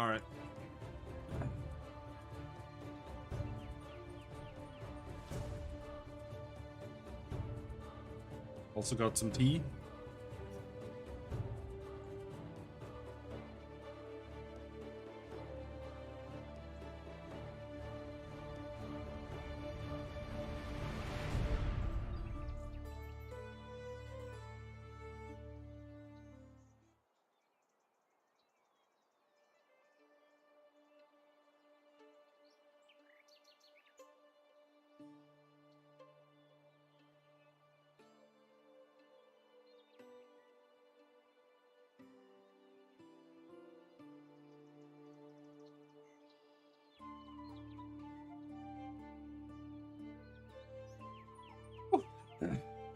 Alright. Also got some tea.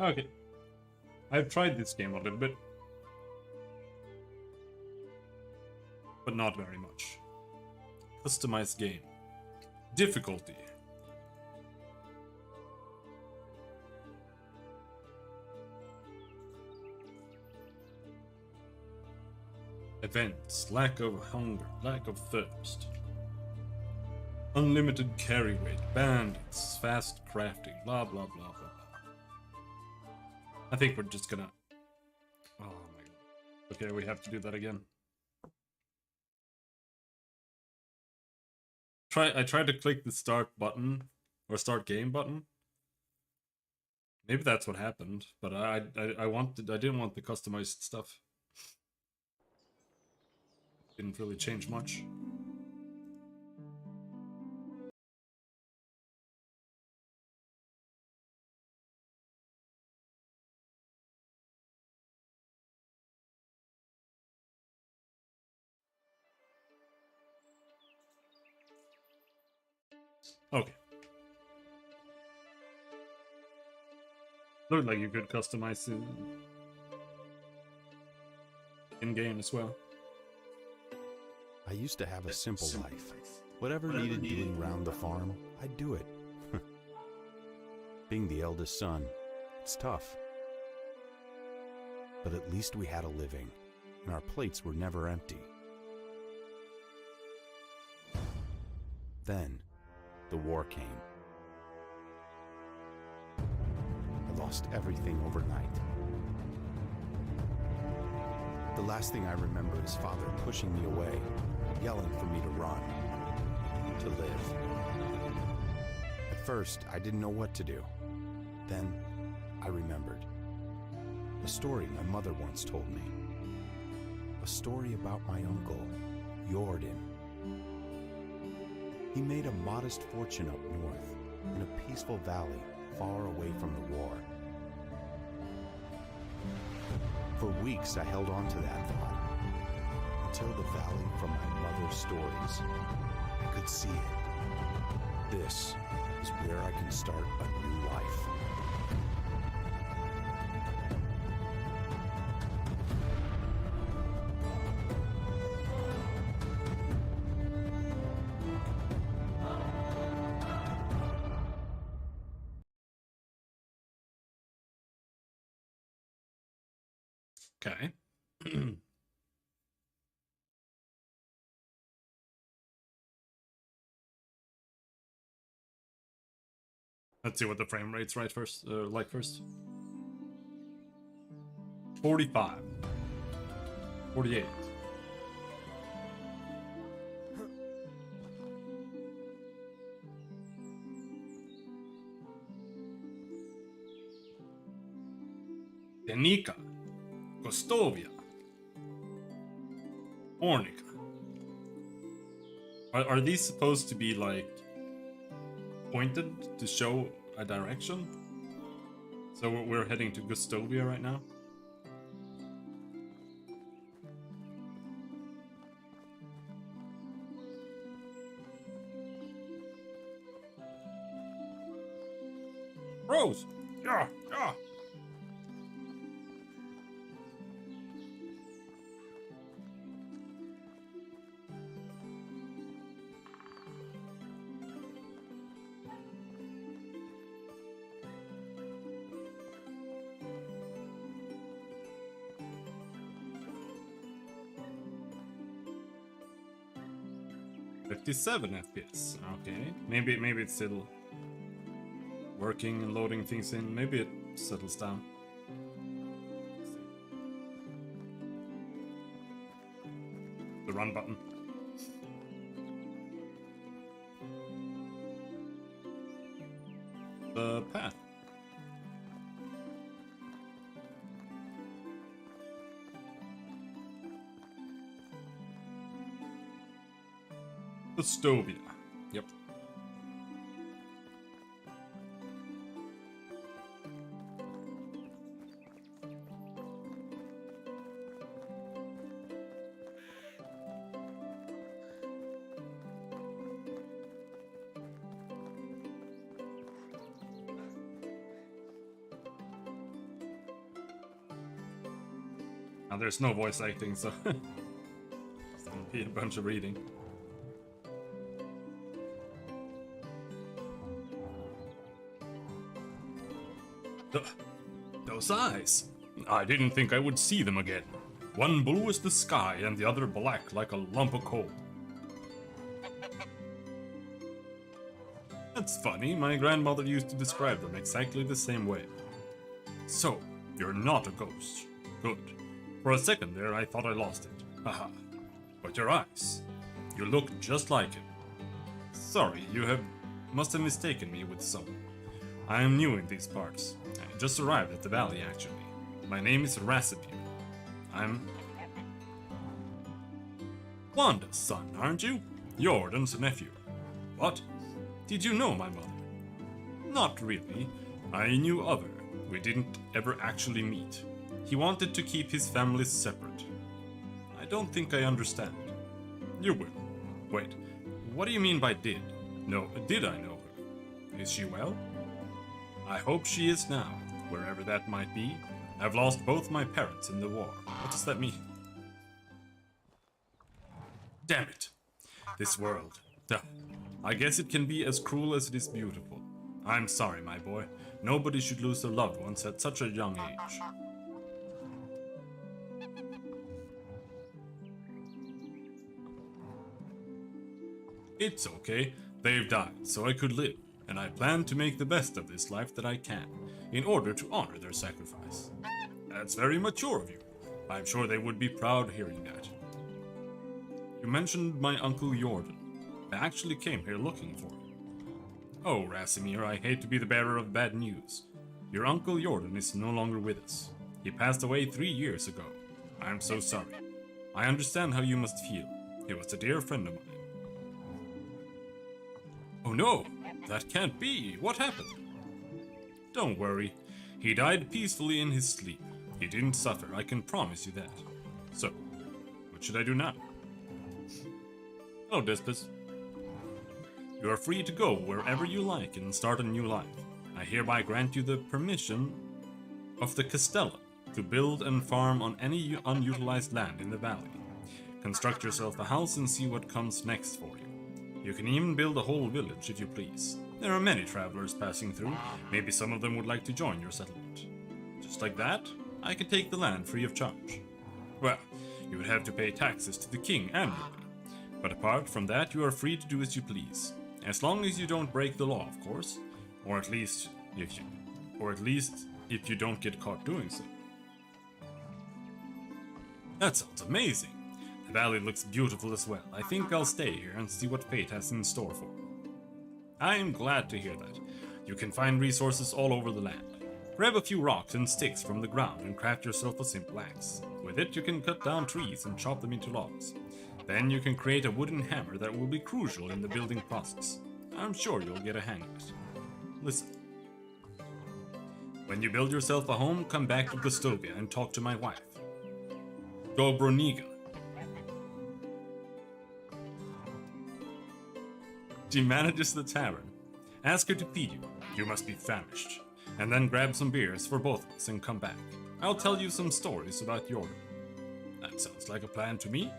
Okay. I've tried this game a little bit. But not very much. Customized game. Difficulty. Events. Lack of hunger. Lack of thirst. Unlimited carry weight. Bandits. Fast crafting. Blah blah blah blah. I think we're just gonna... Oh my god. Okay, we have to do that again. I tried to click the start button, or start game button. Maybe that's what happened, but I didn't want the customized stuff. Didn't really change much. Okay. Looked like you could customize it in-game as well. I used to have a simple life. Whatever needed doing around the farm, I'd do it. Being the eldest son, it's tough. But at least we had a living, and our plates were never empty. Then, the war came. I lost everything overnight. The last thing I remember is Father pushing me away, yelling for me to run, to live. At first, I didn't know what to do. Then, I remembered. A story my mother once told me. A story about my uncle, Jordan. He made a modest fortune up north, in a peaceful valley far away from the war. For weeks I held on to that thought, until the valley from my mother's stories. I could see it. This is where I can start a new life. Okay. Let's see what the frame rate's like first. 45. 48. Denica. Kostovia. Ornica. Are these supposed to be like pointed to show a direction? So we're heading to Gustovia right now. Rose! Yeah! Yeah! 57 FPS. Okay, maybe it's still working and loading things in. Maybe it settles down. The run button. The path. Estovia. Yep. Now there's no voice acting, so it's gonna be a bunch of reading. Those eyes. I didn't think I would see them again. One blue as the sky and the other black like a lump of coal. That's funny, my grandmother used to describe them exactly the same way. So, you're not a ghost. Good. For a second there I thought I lost it. Haha. But your eyes. You look just like him. Sorry, must have mistaken me with someone. I am new in these parts. I just arrived at the valley, actually. My name is Rasipir. I'm Wanda's son, aren't you? Jordan's nephew. What? Did you know my mother? Not really. I knew of her. We didn't ever actually meet. He wanted to keep his families separate. I don't think I understand. You will. Wait, what do you mean by did? No, did I know her? Is she well? I hope she is now, wherever that might be. I've lost both my parents in the war. What does that mean? Damn it. This world. Duh. I guess it can be as cruel as it is beautiful. I'm sorry, my boy. Nobody should lose their loved ones at such a young age. It's okay. They've died, so I could live. And I plan to make the best of this life that I can, in order to honor their sacrifice. That's very mature of you. I'm sure they would be proud hearing that. You mentioned my Uncle Jordan. I actually came here looking for him. Oh, Rasimir, I hate to be the bearer of bad news. Your Uncle Jordan is no longer with us. He passed away 3 years ago. I'm so sorry. I understand how you must feel. He was a dear friend of mine. Oh no! That can't be! What happened? Don't worry. He died peacefully in his sleep. He didn't suffer, I can promise you that. So, what should I do now? Hello, Dispus. You are free to go wherever you like and start a new life. I hereby grant you the permission of the Castella to build and farm on any unutilized land in the valley. Construct yourself a house and see what comes next for you. You can even build a whole village if you please. There are many travelers passing through. Maybe some of them would like to join your settlement. Just like that, I could take the land free of charge. Well, you would have to pay taxes to the king annually. But apart from that, you are free to do as you please. As long as you don't break the law, of course. Or at least if you don't get caught doing so. That sounds amazing. The valley looks beautiful as well. I think I'll stay here and see what fate has in store for me. I am glad to hear that. You can find resources all over the land. Grab a few rocks and sticks from the ground and craft yourself a simple axe. With it you can cut down trees and chop them into logs. Then you can create a wooden hammer that will be crucial in the building process. I'm sure you'll get a hang of it. Listen. When you build yourself a home, come back to Gostovia and talk to my wife. Dobroniga. She manages the tavern. Ask her to feed you. You must be famished. And then grab some beers for both of us and come back. I'll tell you some stories about Jordan. That sounds like a plan to me.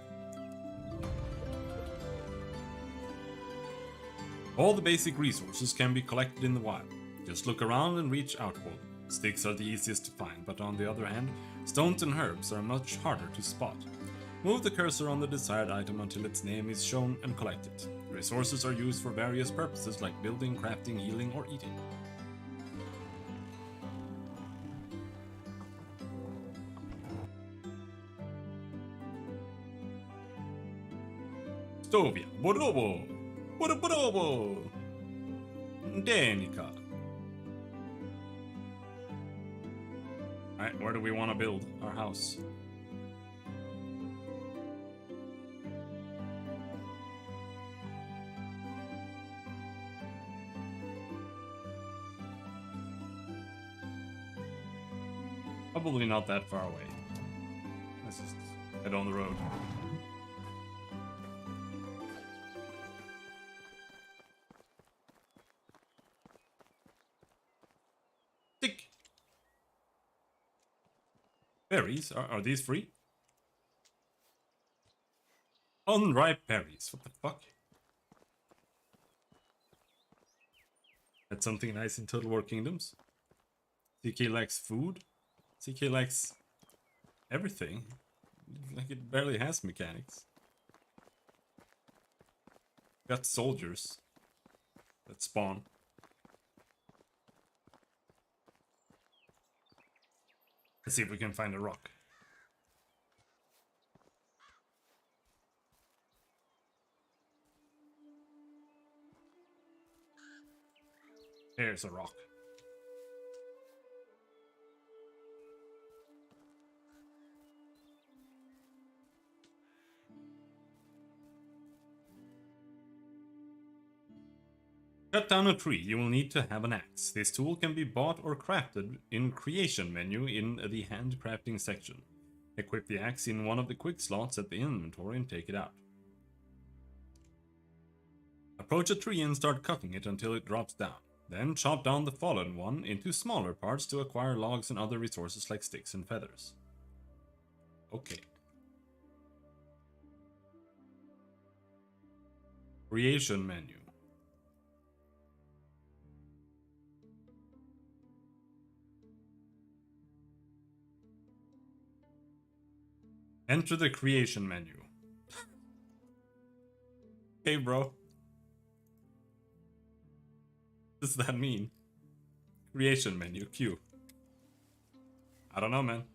All the basic resources can be collected in the wild. Just look around and reach out for them. Sticks are the easiest to find, but on the other hand, stones and herbs are much harder to spot. Move the cursor on the desired item until its name is shown and collect it. Resources are used for various purposes like building, crafting, healing, or eating. Stovia, Borobo, Borobo, Danica. Alright, where do we want to build our house? Probably not that far away. Let's just head on the road. Tick! Berries? Are these free? Unripe berries. What the fuck? That's something nice in Total War Kingdoms. CK likes food. CK likes everything. Like it barely has mechanics. Got soldiers that spawn. Let's see if we can find a rock. There's a rock. Cut down a tree, you will need to have an axe. This tool can be bought or crafted in Creation menu in the handcrafting section. Equip the axe in one of the quick slots at the inventory and take it out. Approach a tree and start cutting it until it drops down. Then chop down the fallen one into smaller parts to acquire logs and other resources like sticks and feathers. Okay. Creation menu. Enter the creation menu. Hey, bro. What does that mean? Creation menu, Q. I don't know, man.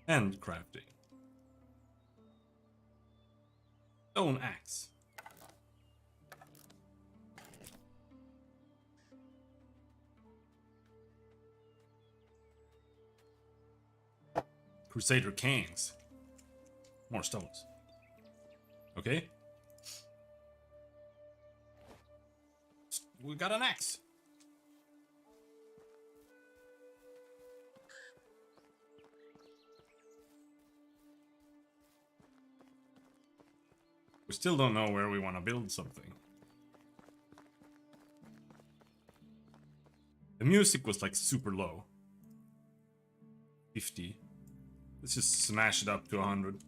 Handcrafting. Stone axe. Crusader Kings. More stones. Okay. We got an axe. We still don't know where we want to build something. The music was like super low. 50. Let's just smash it up to 100.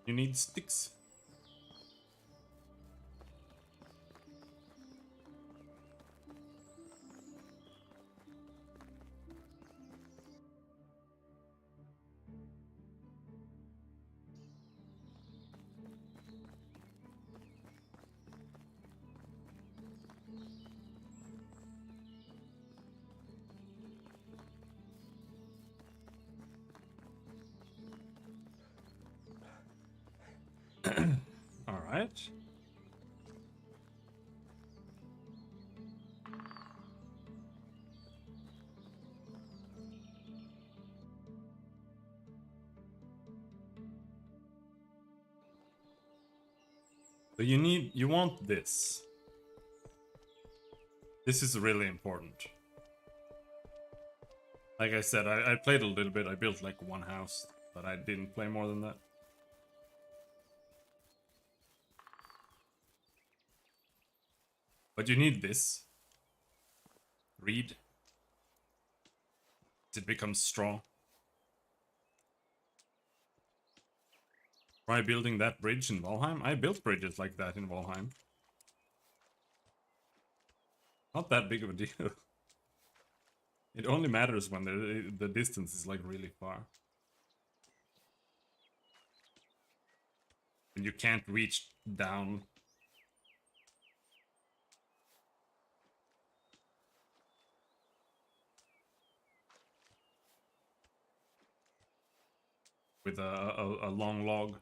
You need sticks. All right. So you want this. This is really important. Like I said, I played a little bit. I built like one house, but I didn't play more than that. But you need this. Reed. It becomes strong. Try building that bridge in Valheim. I built bridges like that in Valheim. Not that big of a deal. It only matters when the distance is like really far. And you can't reach down. With a long log.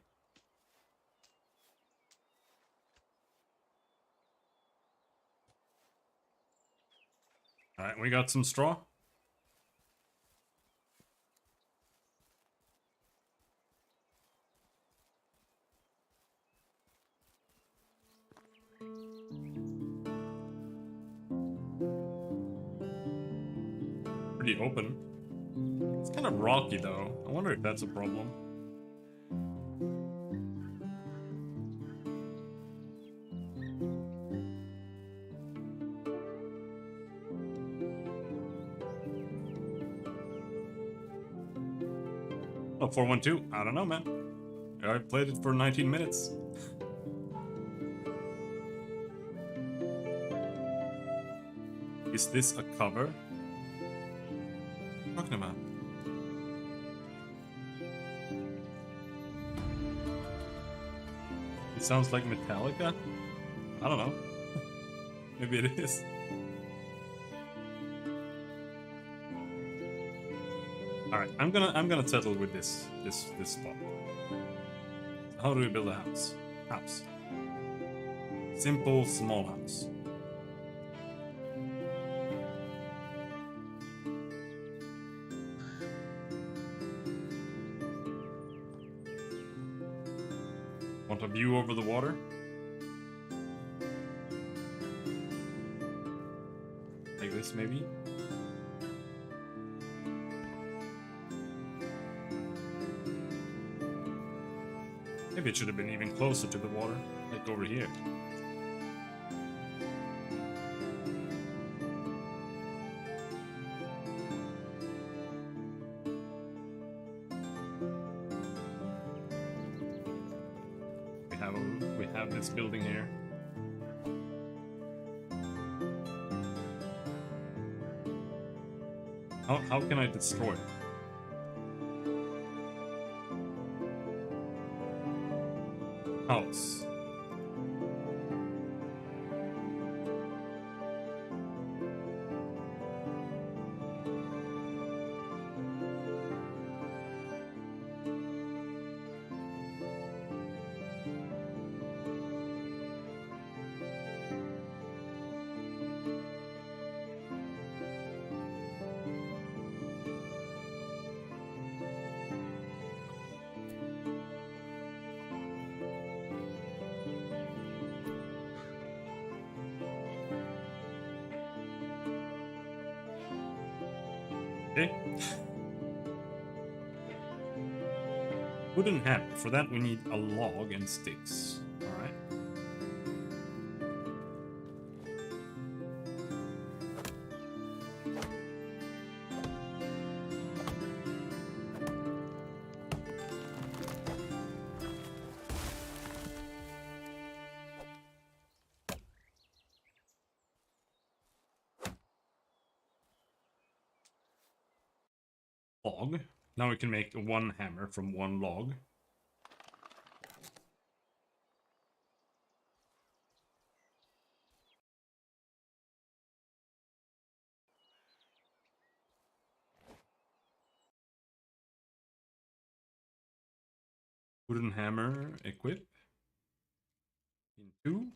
Alright, we got some straw. Pretty open. It's kind of rocky though. I wonder if that's a problem. Oh, 412? I don't know, man. I played it for 19 minutes. Is this a cover? What are you talking about? It sounds like Metallica? I don't know. Maybe it is. Alright, I'm gonna settle with this spot. How do we build a house? House. Simple, small house. Want a view over the water? Like this, maybe? Maybe it should have been even closer to the water, like over here. We have this building here. How can I destroy it? House. Okay. Wooden hammer. For that we need a log and sticks. Alright. Log. Now we can make one hammer from one log. Wooden hammer, equip. In 2.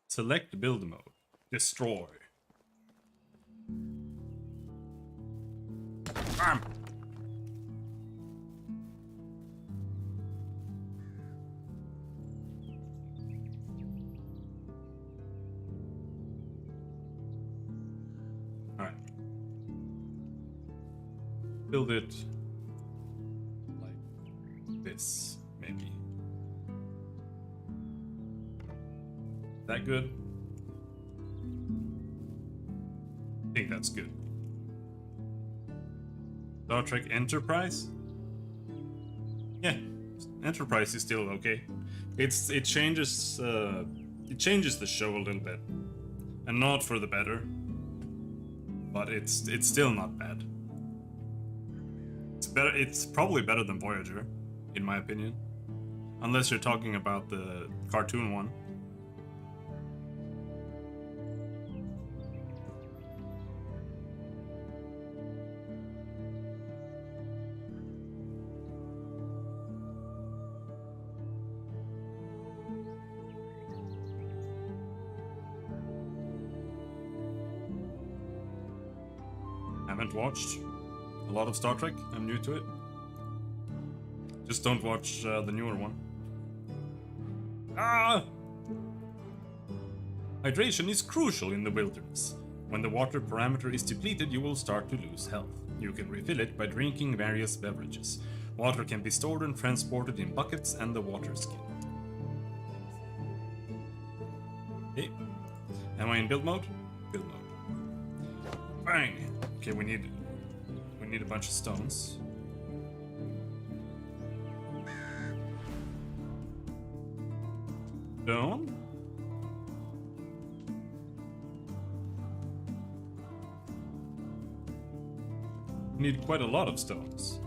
Select build mode. Destroy. Bam! Alright. Build it like this, maybe. That good? I think that's good. Star Trek Enterprise? Yeah, Enterprise is still okay. It changes the show a little bit, and not for the better. But it's still not bad. It's better. It's probably better than Voyager, in my opinion, unless you're talking about the cartoon one. Haven't watched a lot of Star Trek. I'm new to it. Just don't watch the newer one. Ah! Hydration is crucial in the wilderness. When the water parameter is depleted, you will start to lose health. You can refill it by drinking various beverages. Water can be stored and transported in buckets and the water skin. Okay. Am I in build mode? Build mode. Bang! Okay, we need a bunch of stones. Stone? We need quite a lot of stones.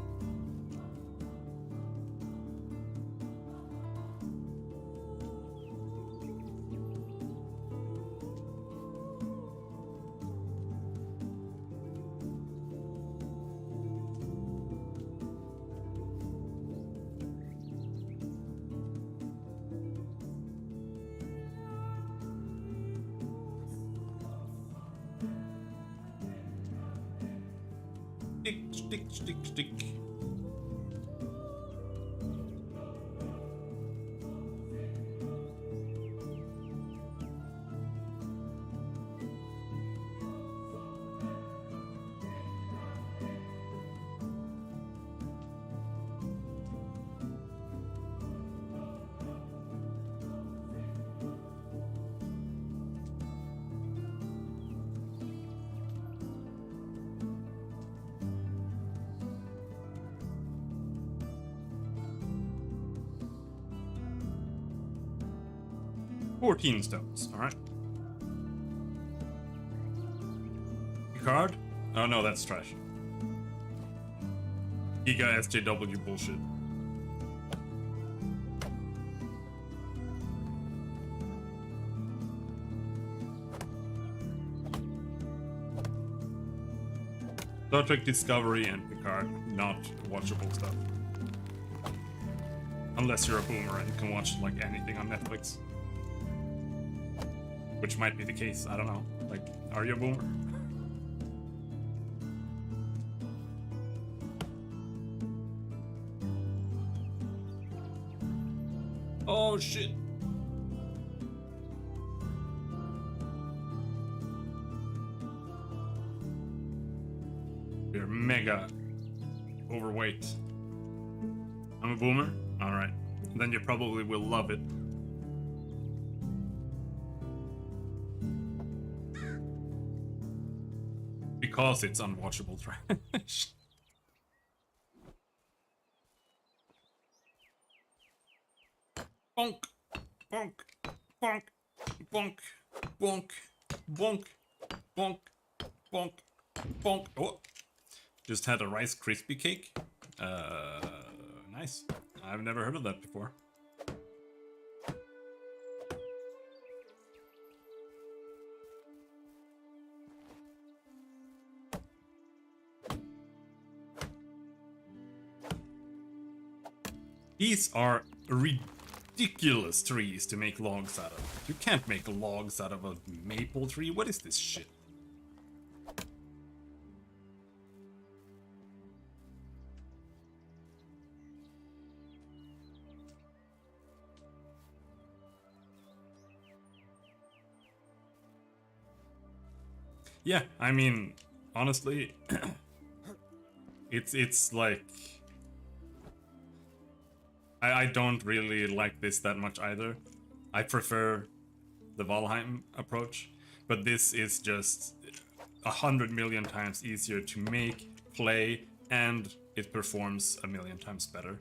Stick. 14 stones, alright. Card? Oh no, that's trash. Giga SJW bullshit. Star Trek Discovery and Picard, not watchable stuff. Unless you're a boomer and can watch like anything on Netflix. Which might be the case, I don't know. Like, are you a boomer? Oh shit. You're mega overweight. I'm a boomer? Alright. Then you probably will love it. Because it's unwatchable trash. Bonk, bonk, bonk, bonk, bonk, bonk, bonk, bonk, bonk. Oh, just had a Rice Krispie cake. Nice. I've never heard of that before. These are ridiculous trees to make logs out of. You can't make logs out of a maple tree. What is this shit? Yeah, I mean, honestly, it's like... I don't really like this that much either. I prefer the Valheim approach, but this is just 100 million times easier to make, play, and it performs a million times better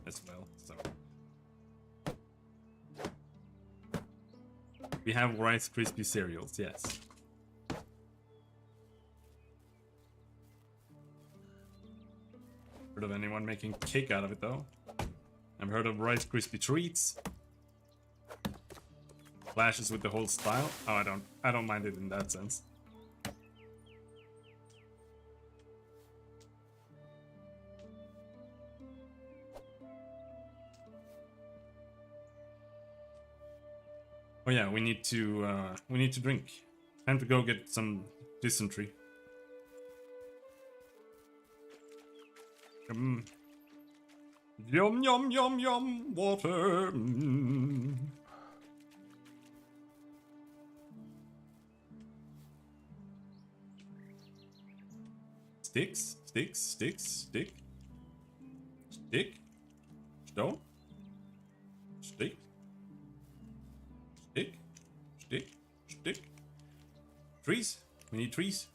as well, so... We have Rice Krispie cereals, yes. Heard of anyone making cake out of it though? I've heard of Rice Krispie treats. Clashes with the whole style. Oh, I don't mind it in that sense. Oh yeah, we need to drink. Time to go get some dysentery. Yum yum yum yum water. Sticks, sticks, sticks, stick. Stick. Stone. Stick. Stick. Stick. Stick. Trees. We need trees.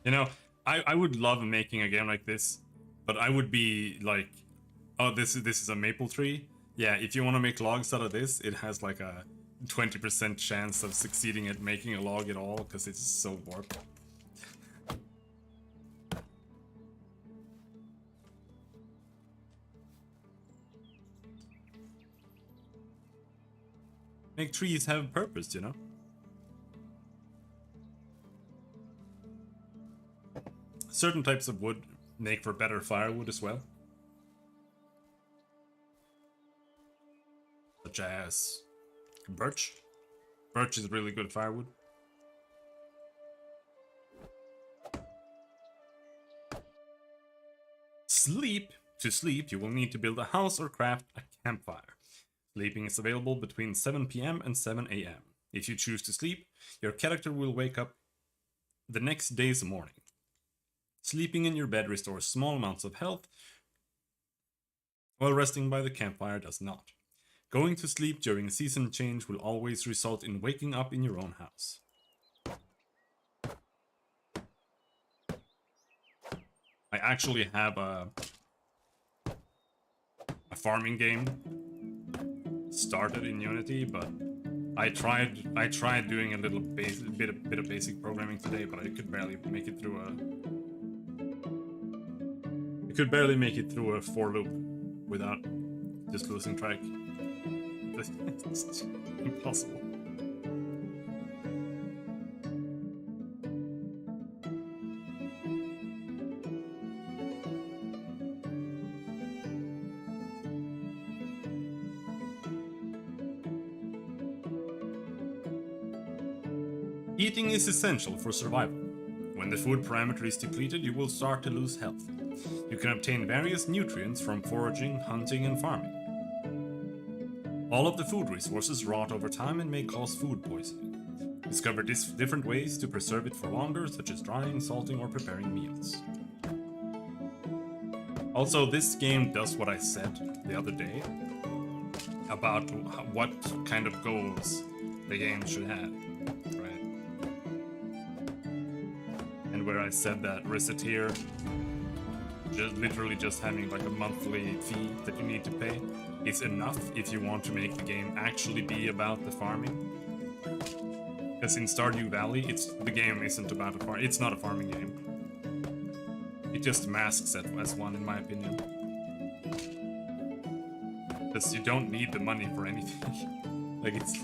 You know, I would love making a game like this, but I would be like, oh, this is a maple tree. Yeah, if you want to make logs out of this, it has like a 20% chance of succeeding at making a log at all, because it's so warped. Make trees have purpose, you know? Certain types of wood make for better firewood as well. Such as birch. Birch is really good firewood. Sleep. To sleep, you will need to build a house or craft a campfire. Sleeping is available between 7 PM and 7 AM. If you choose to sleep, your character will wake up the next day's morning. Sleeping in your bed restores small amounts of health, while resting by the campfire does not. Going to sleep during a season change will always result in waking up in your own house. I actually have a farming game started in Unity, but I tried doing a little bit of basic programming today, but I could barely make it through a for loop without just losing track. It's impossible. Eating is essential for survival. When the food parameter is depleted, you will start to lose health. You can obtain various nutrients from foraging, hunting, and farming. All of the food resources rot over time and may cause food poisoning. Discover different ways to preserve it for longer, such as drying, salting, or preparing meals. Also, this game does what I said the other day about what kind of goals the game should have, right? And where I said that Reciteer, literally just having like a monthly fee that you need to pay, is enough if you want to make the game actually be about the farming. Because in Stardew Valley, the game isn't about a farm. It's not a farming game. It just masks it as one, in my opinion. Because you don't need the money for anything. Like it's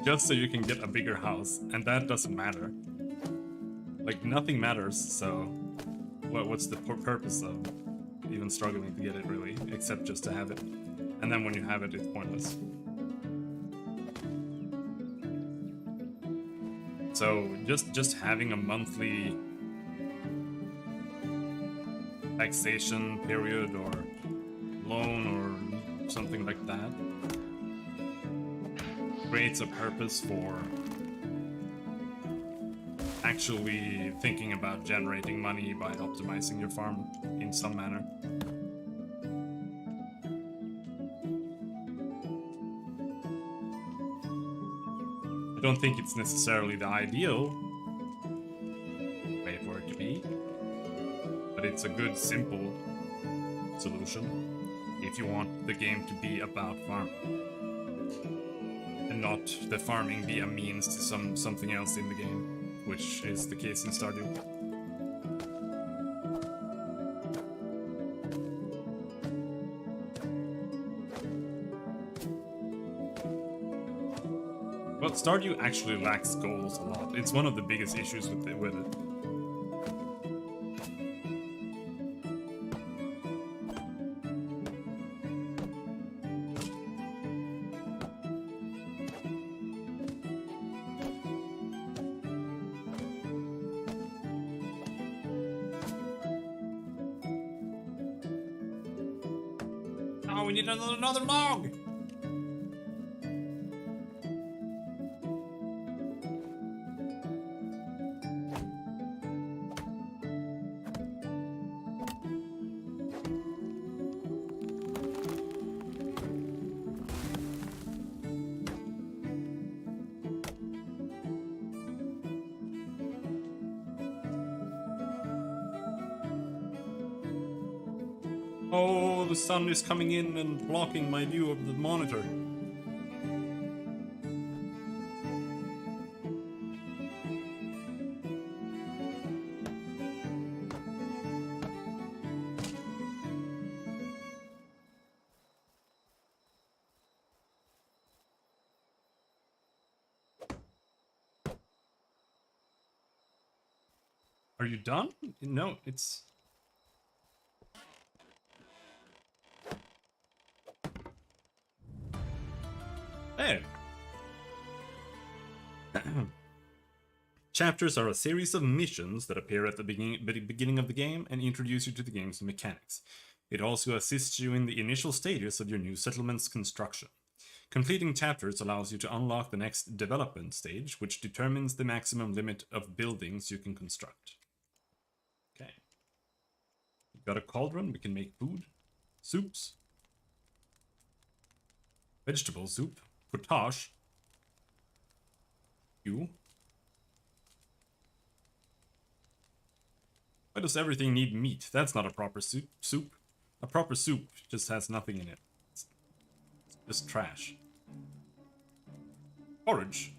just so you can get a bigger house, and that doesn't matter. Like nothing matters. So what's the purpose of even struggling to get it, really, except just to have it? And then when you have it, it's pointless. So just having a monthly taxation period or loan or something like that creates a purpose for actually thinking about generating money by optimizing your farm in some manner. Don't think it's necessarily the ideal way for it to be, but it's a good, simple solution if you want the game to be about farming and not the farming be a means to something else in the game, which is the case in Stardew. But Stardew actually lacks goals a lot. It's one of the biggest issues with it. Oh, we need another log! Oh, the sun is coming in and blocking my view of the monitor. Are you done? No, it's... There. Chapters are a series of missions that appear at the beginning of the game and introduce you to the game's mechanics. It also assists you in the initial stages of your new settlement's construction. Completing chapters allows you to unlock the next development stage, which determines the maximum limit of buildings you can construct. Okay. We've got a cauldron, we can make food, soups, vegetable soup, potage. You. Why does everything need meat? That's not a proper soup. A proper soup just has nothing in it. It's just trash. Porridge.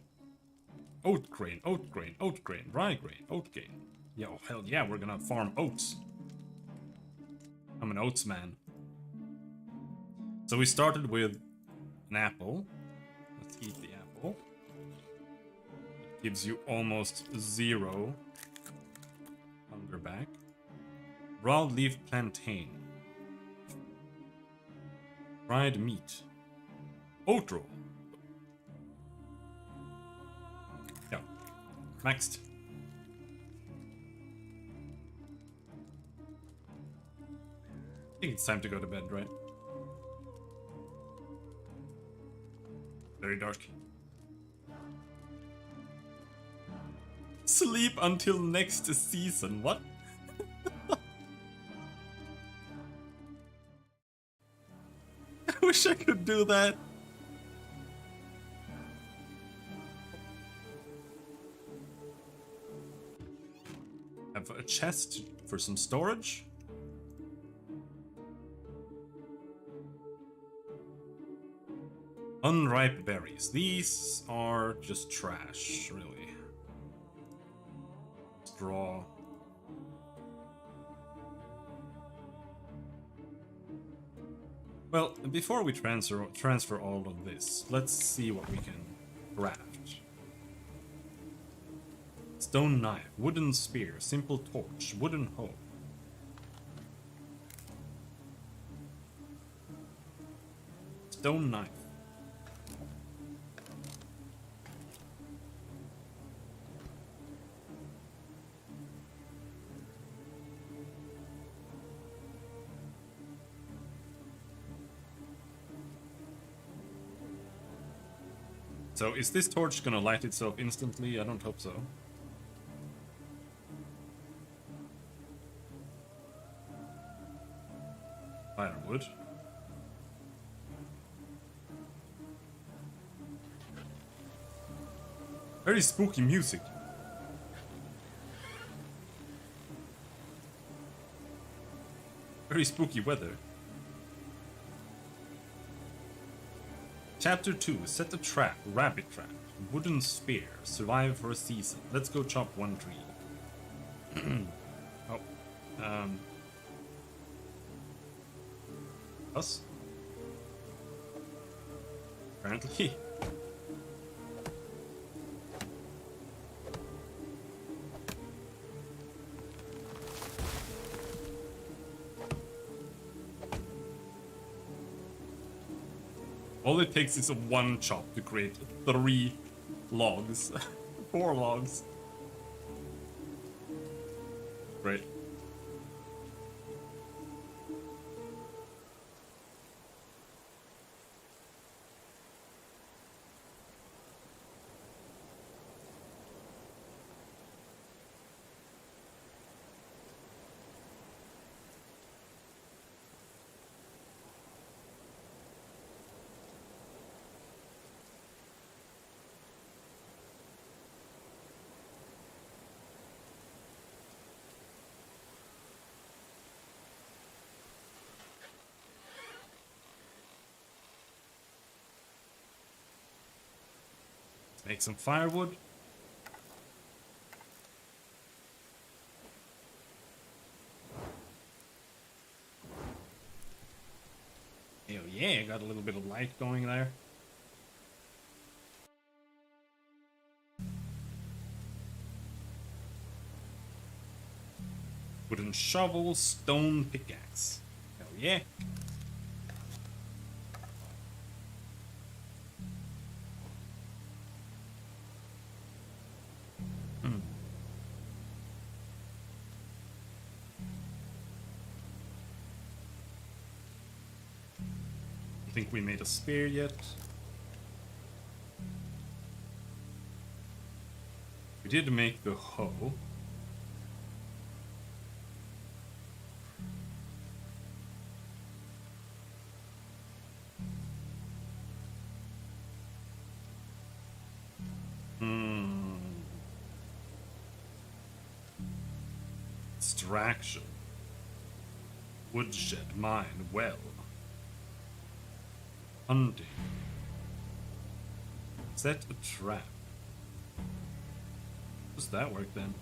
Oat grain, oat grain, oat grain, rye grain, oat grain. Yo, hell yeah, we're gonna farm oats. I'm an oats man. So we started with an apple. Let's eat the apple. It gives you almost 0 hunger back. Broadleaf plantain. Fried meat. Oat roll. Yeah. Next. I think it's time to go to bed, right? Very dark. Sleep until next season. What? I wish I could do that. Have a chest for some storage. Unripe berries. These are just trash, really. Straw. Well, before we transfer all of this, let's see what we can craft. Stone knife, wooden spear, simple torch, wooden hoe. Stone knife. So is this torch gonna light itself instantly? I don't hope so. Firewood. Very spooky music. Very spooky weather. Chapter 2. Set a trap. Rabbit trap. Wooden spear. Survive for a season. Let's go chop one tree. Oh. Us? Apparently. All it takes is a one chop to create 3 logs. 4 logs. Great. Make some firewood. Oh yeah, got a little bit of light going there. Wooden shovel, stone pickaxe. Hell yeah. I think we made a spear yet. We did make the hoe. Extraction. Woodshed, mine, well. Hunting. Set a trap. Does that work then?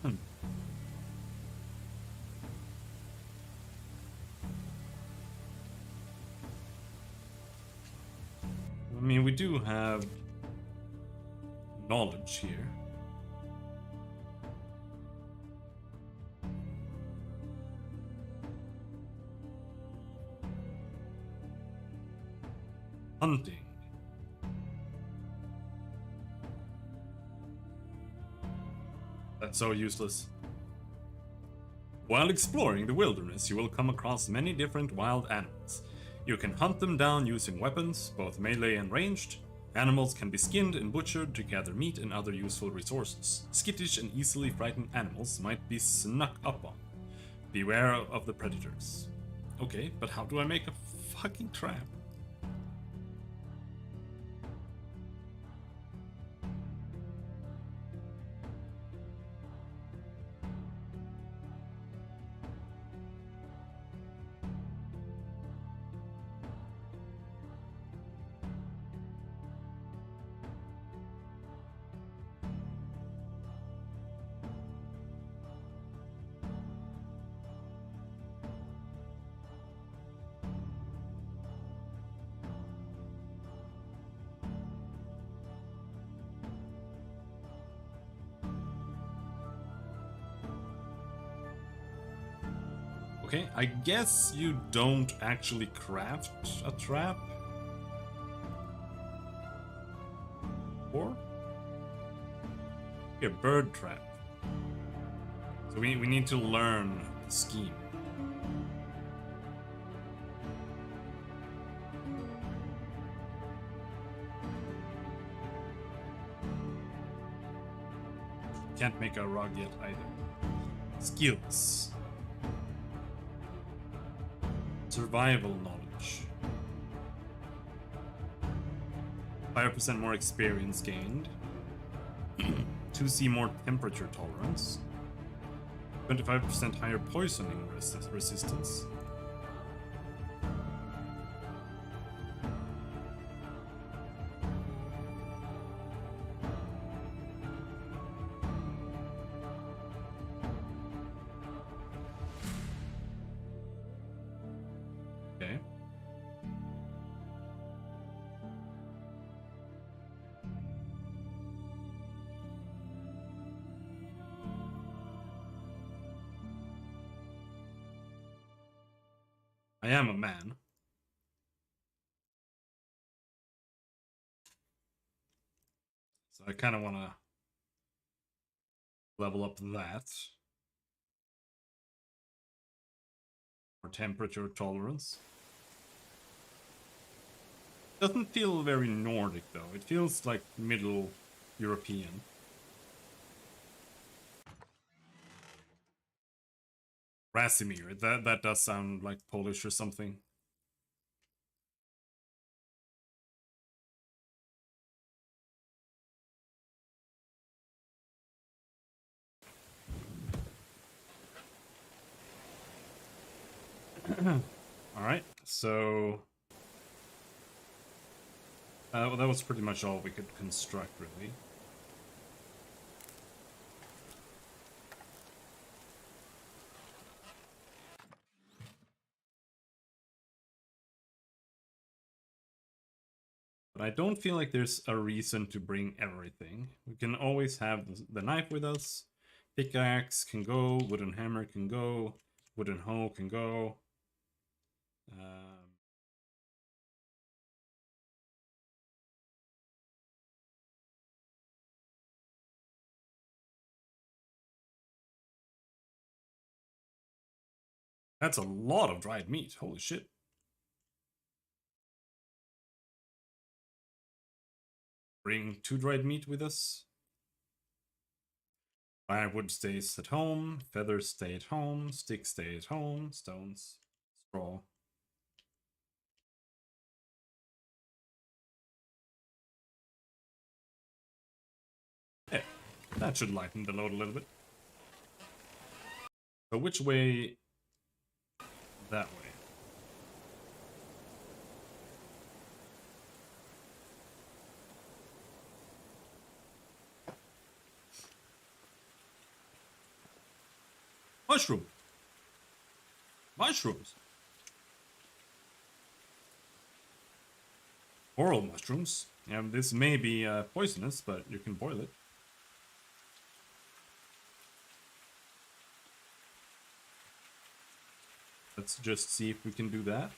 I mean, we do have knowledge here. Hunting. That's so useless. While exploring the wilderness, you will come across many different wild animals. You can hunt them down using weapons, both melee and ranged. Animals can be skinned and butchered to gather meat and other useful resources. Skittish and easily frightened animals might be snuck up on. Beware of the predators. Okay, but how do I make a fucking trap? Okay, I guess you don't actually craft a trap. Or? Here, bird trap. So we need to learn the scheme. Can't make a rug yet either. Skills. Survival knowledge. 5% more experience gained. 2C more temperature tolerance. 25% higher poisoning resistance. Okay. I am a man. So I kind of want to level up that. Or temperature tolerance. Doesn't feel very Nordic though. It feels like Middle European. Rasimir, that does sound like Polish or something. Alright, so... well, that was pretty much all we could construct, really. But I don't feel like there's a reason to bring everything. We can always have the knife with us. Pickaxe can go, wooden hammer can go, wooden hoe can go. That's a lot of dried meat, holy shit. Bring 2 dried meat with us. Firewood stays at home, feathers stay at home, sticks stay at home, stones, straw. Yeah, that should lighten the load a little bit. So which way? That way. Mushroom! Mushrooms! Oral mushrooms. Yeah, this may be poisonous, but you can boil it. Let's just see if we can do that.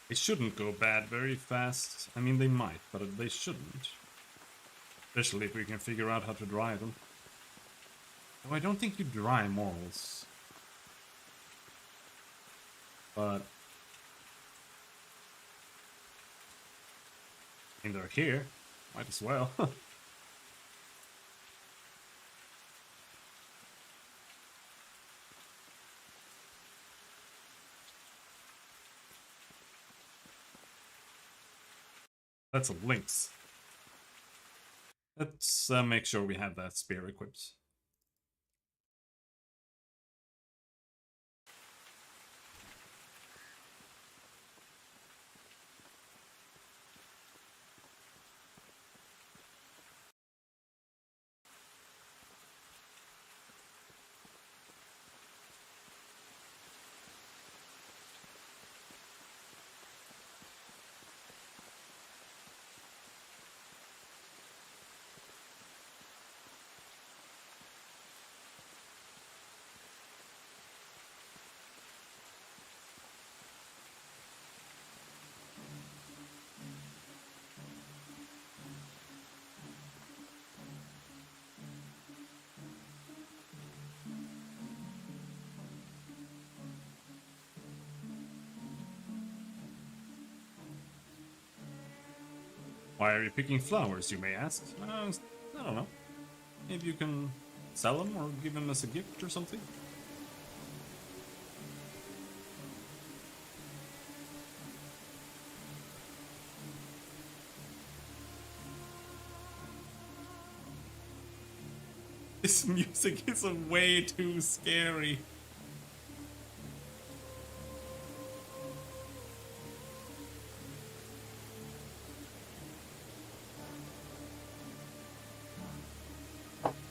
They shouldn't go bad very fast. I mean, they might, but they shouldn't. Especially if we can figure out how to dry them. Oh, I don't think you dry morals. But... I mean, they're here. Might as well. That's a lynx. Let's make sure we have that spear equipped. Why are you picking flowers, you may ask? I don't know. Maybe you can sell them or give them as a gift or something? This music is way too scary.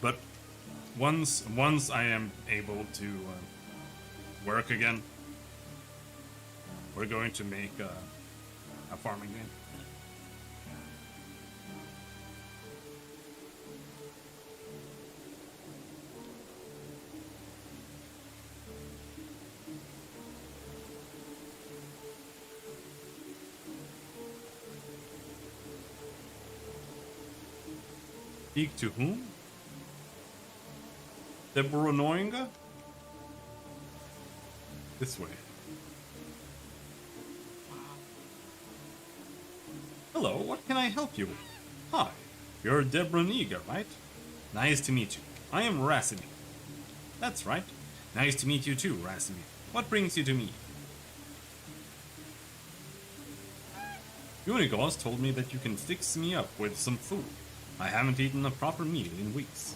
But once I am able to work again, we're going to make a farming game. Speak to whom? Deboronoinga? This way. Hello, what can I help you with? Hi, you're Deboronoinga, right? Nice to meet you. I am Rasimir. That's right. Nice to meet you too, Rasimir. What brings you to me? Unigos told me that you can fix me up with some food. I haven't eaten a proper meal in weeks.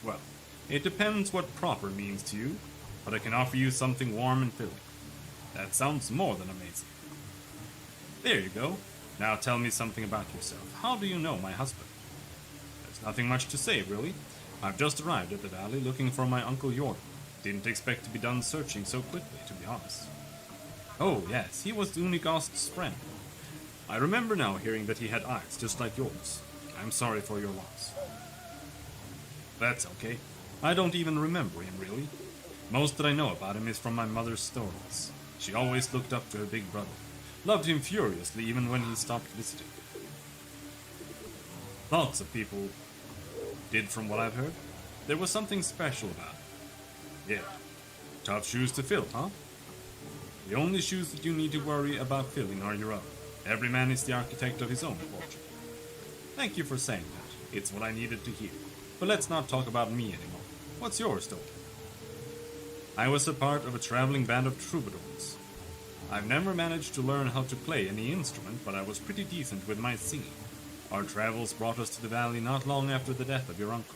Well, it depends what proper means to you, but I can offer you something warm and filling. That sounds more than amazing. There you go. Now tell me something about yourself. How do you know my husband? There's nothing much to say, really. I've just arrived at the valley looking for my Uncle Jordan. Didn't expect to be done searching so quickly, to be honest. Oh, yes, he was Unigost's friend. I remember now hearing that he had eyes just like yours. I'm sorry for your loss. That's okay. I don't even remember him, really. Most that I know about him is from my mother's stories. She always looked up to her big brother. Loved him furiously even when he stopped visiting. Lots of people did, from what I've heard. There was something special about him. Yeah. Tough shoes to fill, huh? The only shoes that you need to worry about filling are your own. Every man is the architect of his own fortune. Thank you for saying that. It's what I needed to hear. But let's not talk about me anymore. What's your story? I was a part of a traveling band of troubadours. I've never managed to learn how to play any instrument, but I was pretty decent with my singing. Our travels brought us to the valley not long after the death of your uncle.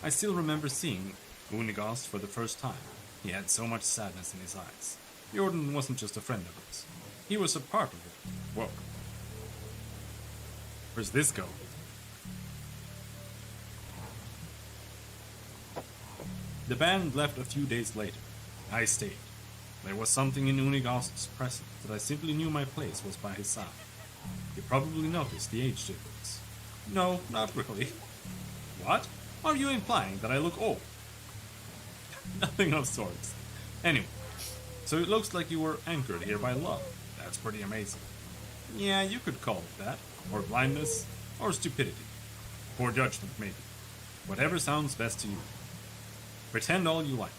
I still remember seeing Unigost for the first time. He had so much sadness in his eyes. Jordan wasn't just a friend of us. He was a part of it. Whoa. Where's this go? The band left a few days later. I stayed. There was something in Unigost's presence that I simply knew my place was by his side. You probably noticed the age difference. No, not really. What? Are you implying that I look old? Nothing of sorts. Anyway, so it looks like you were anchored here by love. That's pretty amazing. Yeah, you could call it that. Or blindness, or stupidity. Poor judgment, maybe. Whatever sounds best to you. Pretend all you like.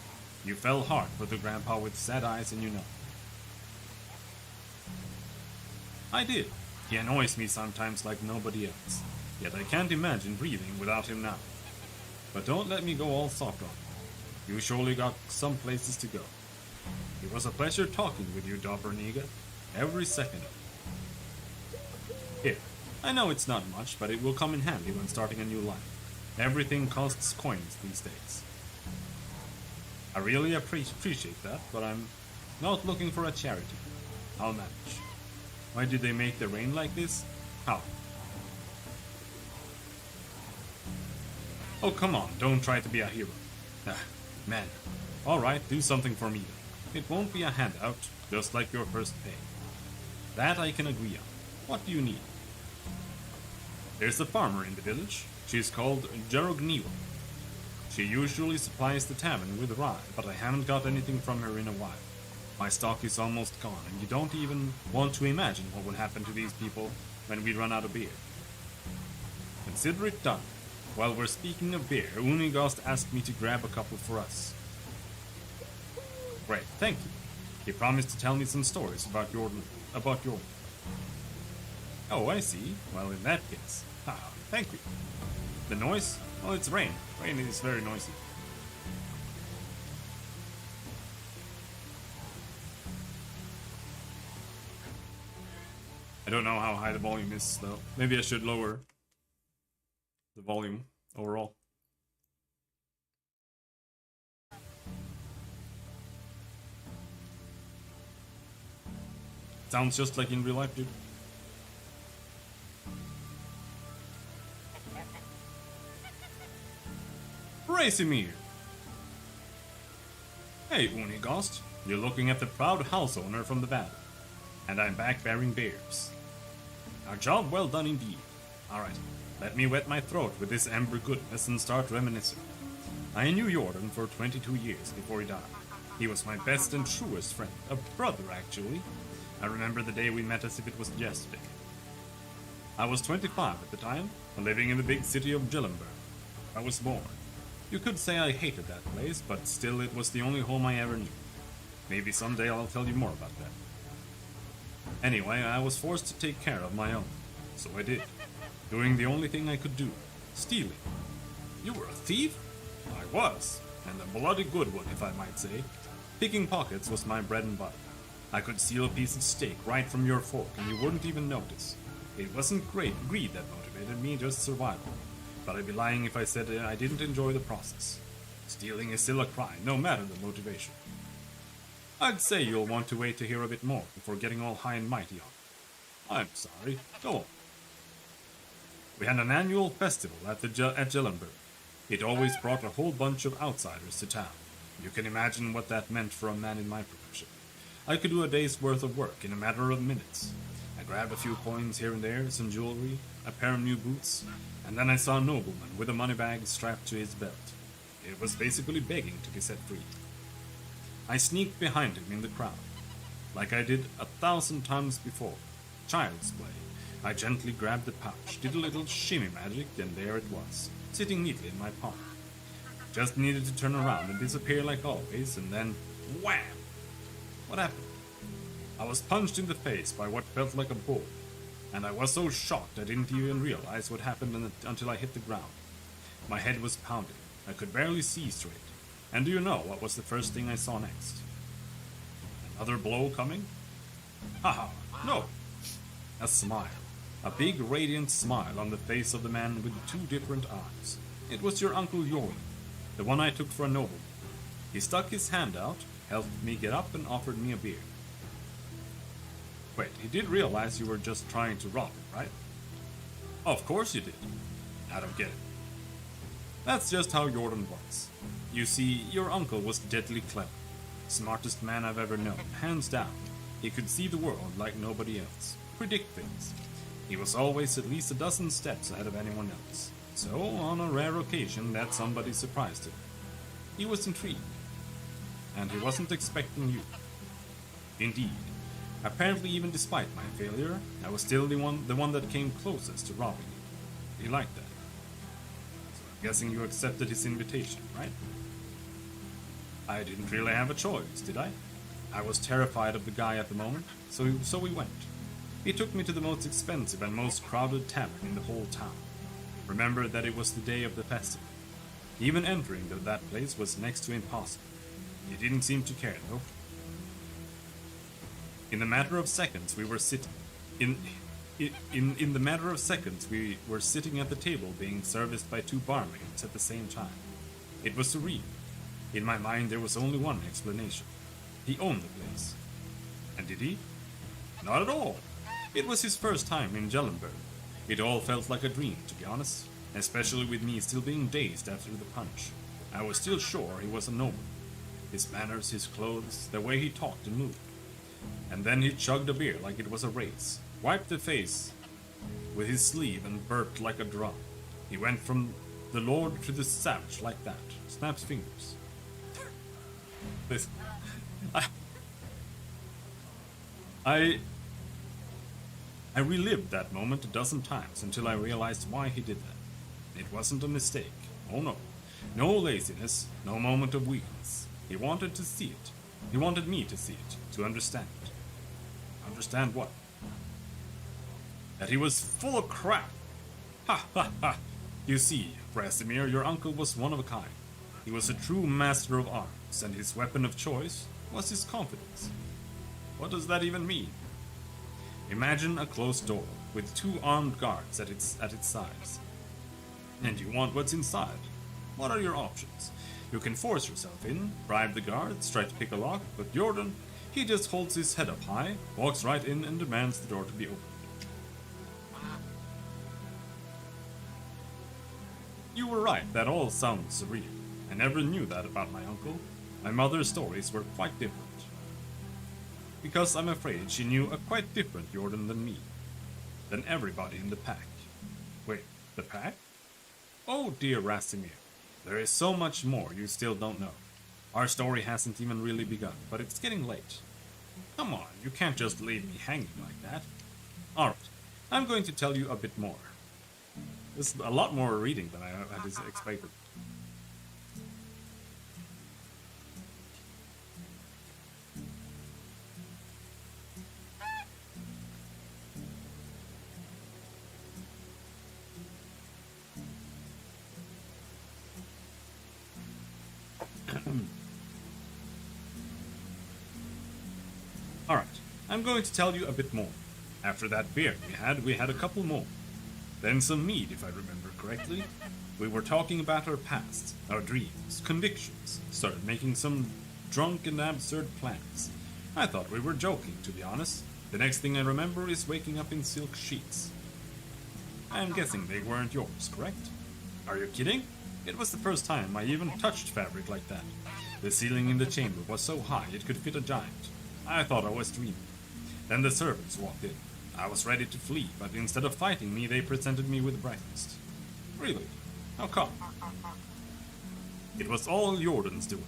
You fell hard for the grandpa with sad eyes and you know. I did. He annoys me sometimes like nobody else. Yet I can't imagine breathing without him now. But don't let me go all soft on you. You surely got some places to go. It was a pleasure talking with you, Dobroniga. Every second of it. Here, I know it's not much, but it will come in handy when starting a new life. Everything costs coins these days. I really appreciate that, but I'm not looking for a charity. I'll manage. Why did they make the rain like this? How? Oh, come on, don't try to be a hero. Ah, man. Alright, do something for me then. It won't be a handout, just like your first pay. That I can agree on. What do you need? There's a farmer in the village. She's called Jerogniwa. She usually supplies the tavern with rye, but I haven't got anything from her in a while. My stock is almost gone, and you don't even want to imagine what will happen to these people when we run out of beer. Consider it done. While we're speaking of beer, Unigost asked me to grab a couple for us. Great, thank you. He promised to tell me some stories about Jordan. Oh, I see. Well, in that case. Ah, thank you. The noise? Well, it's rain. Rain is very noisy. I don't know how high the volume is, though. Maybe I should lower the volume overall. Sounds just like in real life, dude. Racimir! Hey, Unigast. You're looking at the proud house owner from the valley. And I'm back bearing bears. A job well done indeed. Alright, let me wet my throat with this amber goodness and start reminiscing. I knew Jordan for 22 years before he died. He was my best and truest friend, a brother actually. I remember the day we met as if it was yesterday. I was 25 at the time, living in the big city of Gillenburg. I was born. You could say I hated that place, but still it was the only home I ever knew. Maybe someday I'll tell you more about that. Anyway, I was forced to take care of my own, so I did. Doing the only thing I could do, stealing. You were a thief? I was, and a bloody good one if I might say. Picking pockets was my bread and butter. I could steal a piece of steak right from your fork and you wouldn't even notice. It wasn't great greed that motivated me, just survival. But I'd be lying if I said I didn't enjoy the process. Stealing is still a crime, no matter the motivation. I'd say you'll want to wait to hear a bit more before getting all high and mighty on it. I'm sorry, go on. We had an annual festival at Gillenburg. It always brought a whole bunch of outsiders to town. You can imagine what that meant for a man in my profession. I could do a day's worth of work in a matter of minutes. I grabbed a few coins here and there, some jewelry, a pair of new boots, and then I saw a nobleman with a money bag strapped to his belt. It was basically begging to be set free. I sneaked behind him in the crowd, like I did 1,000 times before. Child's play. I gently grabbed the pouch, did a little shimmy magic, and there it was, sitting neatly in my palm. Just needed to turn around and disappear like always, and then wham! What happened? I was punched in the face by what felt like a bull, and I was so shocked I didn't even realize what happened until I hit the ground. My head was pounding. I could barely see straight. And do you know what was the first thing I saw next? Another blow coming? Haha, no! A smile. A big radiant smile on the face of the man with 2 different eyes. It was your Uncle Jordan, the one I took for a nobleman. He stuck his hand out, helped me get up, and offered me a beer. Wait, he did realize you were just trying to rob him, right? Of course you did. I don't get it. That's just how Jordan was. You see, your uncle was deadly clever. Smartest man I've ever known, hands down. He could see the world like nobody else. Predict things. He was always at least a dozen steps ahead of anyone else. So, on a rare occasion, that somebody surprised him. He was intrigued. And he wasn't expecting you. Indeed. Apparently, even despite my failure, I was still the one that came closest to robbing you. He liked that. So I'm guessing you accepted his invitation, right? I didn't really have a choice, did I? I was terrified of the guy at the moment, so we went. He took me to the most expensive and most crowded tavern in the whole town. Remember that it was the day of the festival. Even entering that place was next to impossible. He didn't seem to care, though. In the matter of seconds, we were sitting at the table being serviced by 2 barmaids at the same time. It was surreal. In my mind, there was only one explanation. He owned the place. And did he? Not at all. It was his first time in Gillenburg. It all felt like a dream, to be honest, especially with me still being dazed after the punch. I was still sure he was a nobleman. His manners, his clothes, the way he talked and moved. And then he chugged a beer like it was a race, wiped the face with his sleeve and burped like a drum. He went from the lord to the savage like that, snaps fingers. Listen, I relived that moment a dozen times until I realized why he did that. It wasn't a mistake. Oh no. No laziness, no moment of weakness. He wanted to see it. He wanted me to see it, to understand it. Understand what? that he was full of crap. Ha ha ha! You see, Rasimir, your uncle was one of a kind. He was a true master of arms, and his weapon of choice was his confidence. What does that even mean? Imagine a closed door with 2 armed guards at its sides. And you want what's inside. What are your options? You can force yourself in, bribe the guards, try to pick a lock, but Jordan, he just holds his head up high, walks right in and demands the door to be opened. You were right, that all sounds surreal. I never knew that about my uncle. My mother's stories were quite different. Because I'm afraid she knew a quite different Jordan than me. Than everybody in the pack. Wait, the pack? Oh dear Rasimir, there is so much more you still don't know. Our story hasn't even really begun, but it's getting late. Come on, you can't just leave me hanging like that. Alright, I'm going to tell you a bit more. This is a lot more reading than I had expected. Alright, I'm going to tell you a bit more. After that beer we had a couple more. Then some mead, if I remember correctly. We were talking about our past, our dreams, convictions, started making some drunk and absurd plans. I thought we were joking, to be honest. The next thing I remember is waking up in silk sheets. I'm guessing they weren't yours, correct? Are you kidding? It was the first time I even touched fabric like that. The ceiling in the chamber was so high it could fit a giant. I thought I was dreaming. Then the servants walked in. I was ready to flee, but instead of fighting me, they presented me with breakfast. Really? How come? It was all Jordan's doing.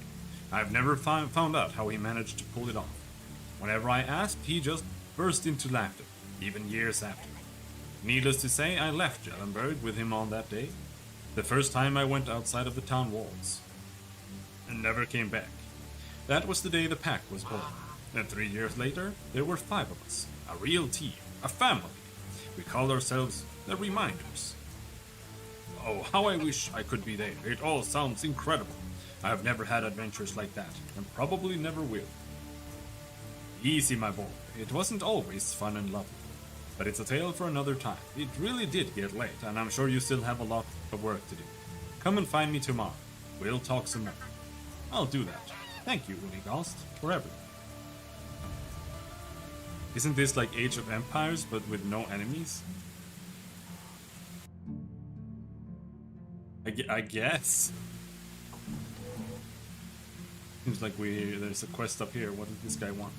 I've never found out how he managed to pull it off. Whenever I asked, he just burst into laughter, even years after. Needless to say, I left Jellenberg with him on that day, the first time I went outside of the town walls, and never came back. That was the day the pack was born, and 3 years later, there were 5 of us, a real team, a family. We called ourselves the Reminders. Oh, how I wish I could be there. It all sounds incredible. I have never had adventures like that, and probably never will. Easy, my boy. It wasn't always fun and lovely. But it's a tale for another time. It really did get late, and I'm sure you still have a lot of work to do. Come and find me tomorrow. We'll talk some more. I'll do that. Thank you, Unigast, for everything. Isn't this like Age of Empires, but with no enemies? I guess. Seems like there's a quest up here. What does this guy want?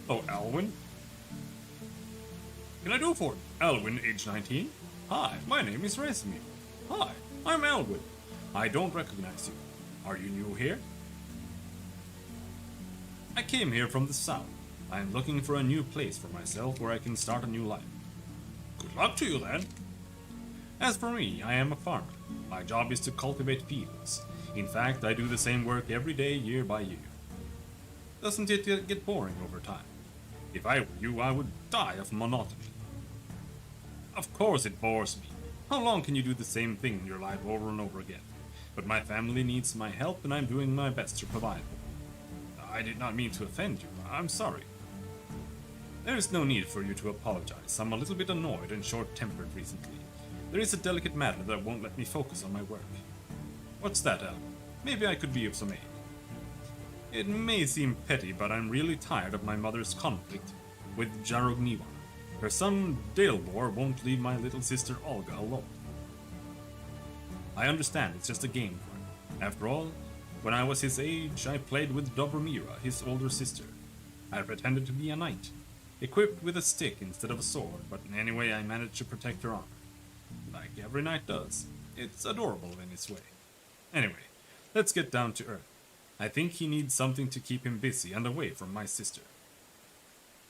Oh, Alwyn? What can I do for you? Alwyn, age 19? Hi, my name is Rasimir. Hi, I'm Alwyn. I don't recognize you. Are you new here? I came here from the south. I am looking for a new place for myself where I can start a new life. Good luck to you then. As for me, I am a farmer. My job is to cultivate fields. In fact, I do the same work every day, year by year. Doesn't it get boring over time? If I were you, I would die of monotony. Of course it bores me. How long can you do the same thing in your life over and over again? But my family needs my help and I'm doing my best to provide them. I did not mean to offend you. I'm sorry. There is no need for you to apologize. I'm a little bit annoyed and short-tempered recently. There is a delicate matter that won't let me focus on my work. What's that, Al? Maybe I could be of some aid. It may seem petty, but I'm really tired of my mother's conflict with Jarogniva. Her son Dalebor won't leave my little sister Olga alone. I understand it's just a game for him. After all, when I was his age, I played with Dobromira, his older sister. I pretended to be a knight, equipped with a stick instead of a sword, but anyway I managed to protect her honor. Like every knight does. It's adorable in its way. Anyway, let's get down to earth. I think he needs something to keep him busy and away from my sister.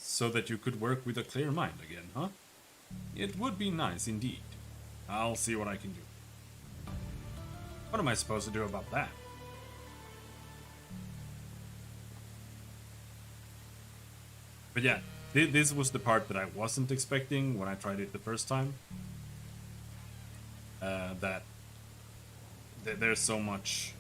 So that you could work with a clear mind again, huh? It would be nice indeed. I'll see what I can do. What am I supposed to do about that? But yeah, this was the part that I wasn't expecting when I tried it the first time. There's so much.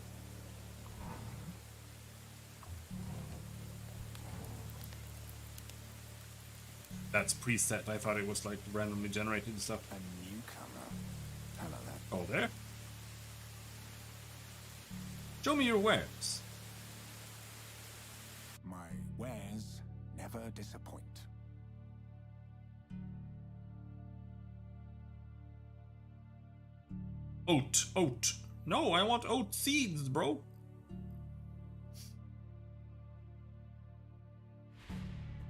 That's preset. I thought it was like randomly generated stuff. A newcomer. Hello there. Oh, there? Show me your wares. My wares never disappoint. Oat. No, I want oat seeds, bro.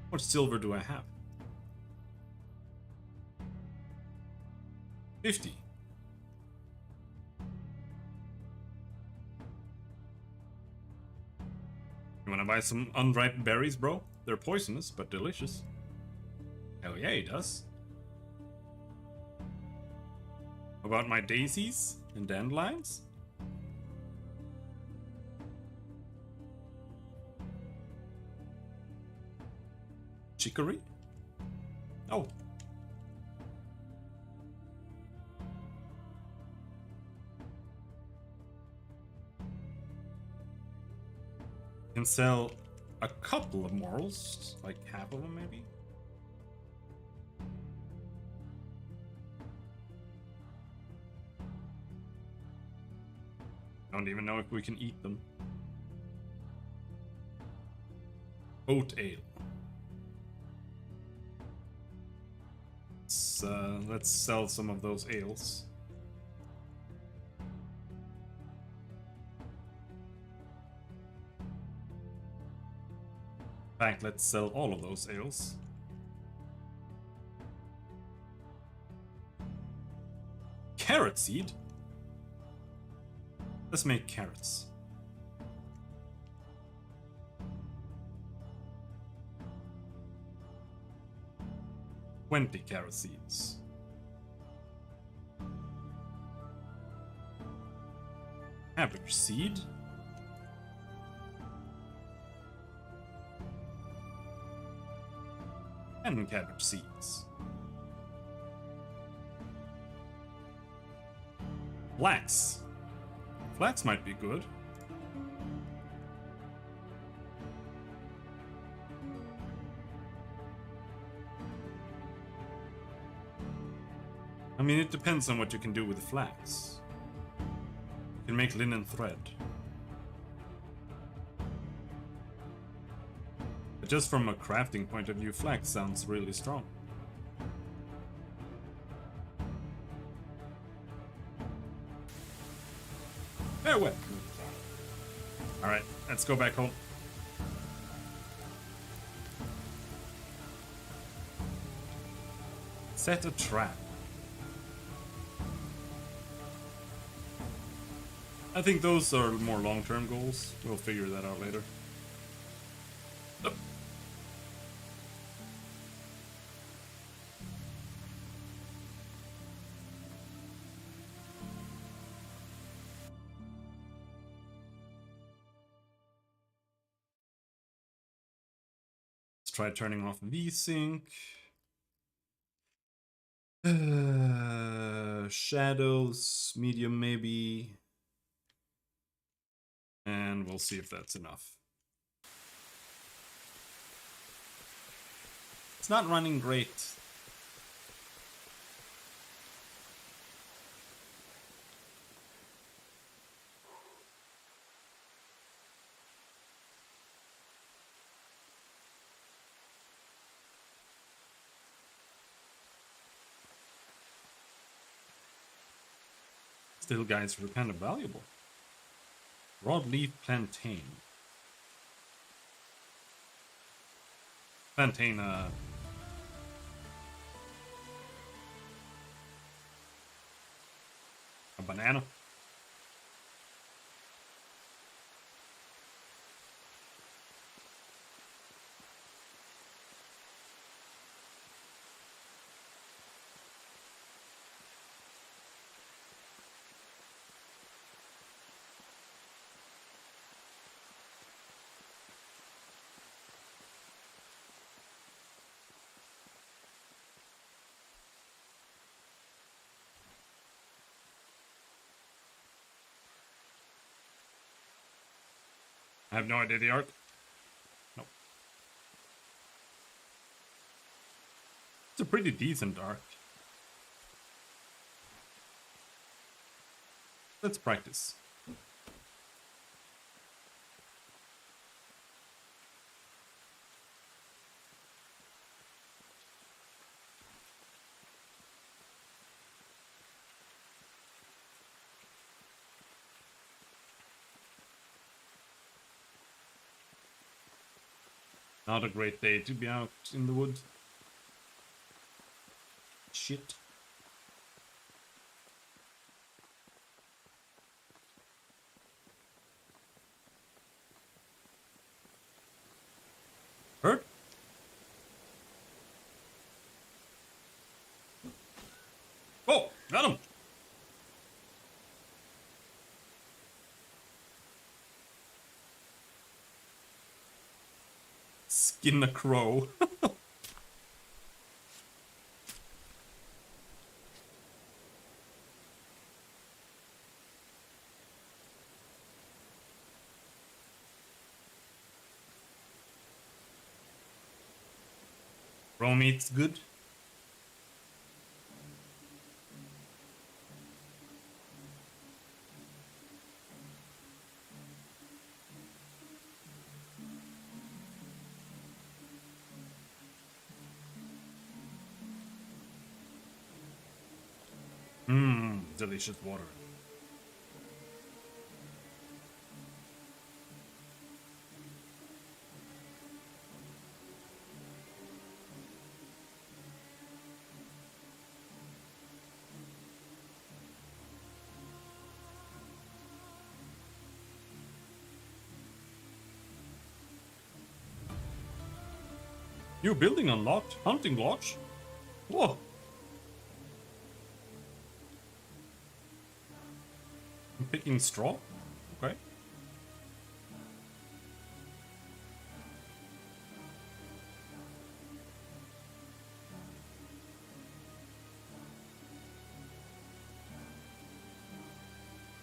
What silver do I have? 50. You wanna buy some unripe berries, bro? They're poisonous, but delicious. Hell yeah, he does. About my daisies and dandelions? Chicory? Oh. Can sell a couple of morals, like half of them maybe. Don't even know if we can eat them. Oat ale. Let's sell some of those ales. In fact, let's sell all of those ales. Carrot seed? Let's make carrots. $20 carrot seeds. Cabbage seed. And cabbage seeds. Flax. Flax might be good. I mean, it depends on what you can do with the flax. You can make linen thread. But just from a crafting point of view, flax sounds really strong. Farewell. Alright, let's go back home. Set a trap. I think those are more long-term goals. We'll figure that out later. Oh. Let's try turning off VSync. Shadows, medium maybe. And we'll see if that's enough. It's not running great. Still, guys, are kind of valuable. Broadleaf plantain. Plantain, a banana. I have no idea the art. Nope. It's a pretty decent art. Let's practice. Not a great day to be out in the woods. Shit. Hurt? Oh, got him! Skin a crow. Crow meat's good. Mmm, delicious water. New building unlocked. Hunting lodge. Whoa. I'm picking straw. Okay.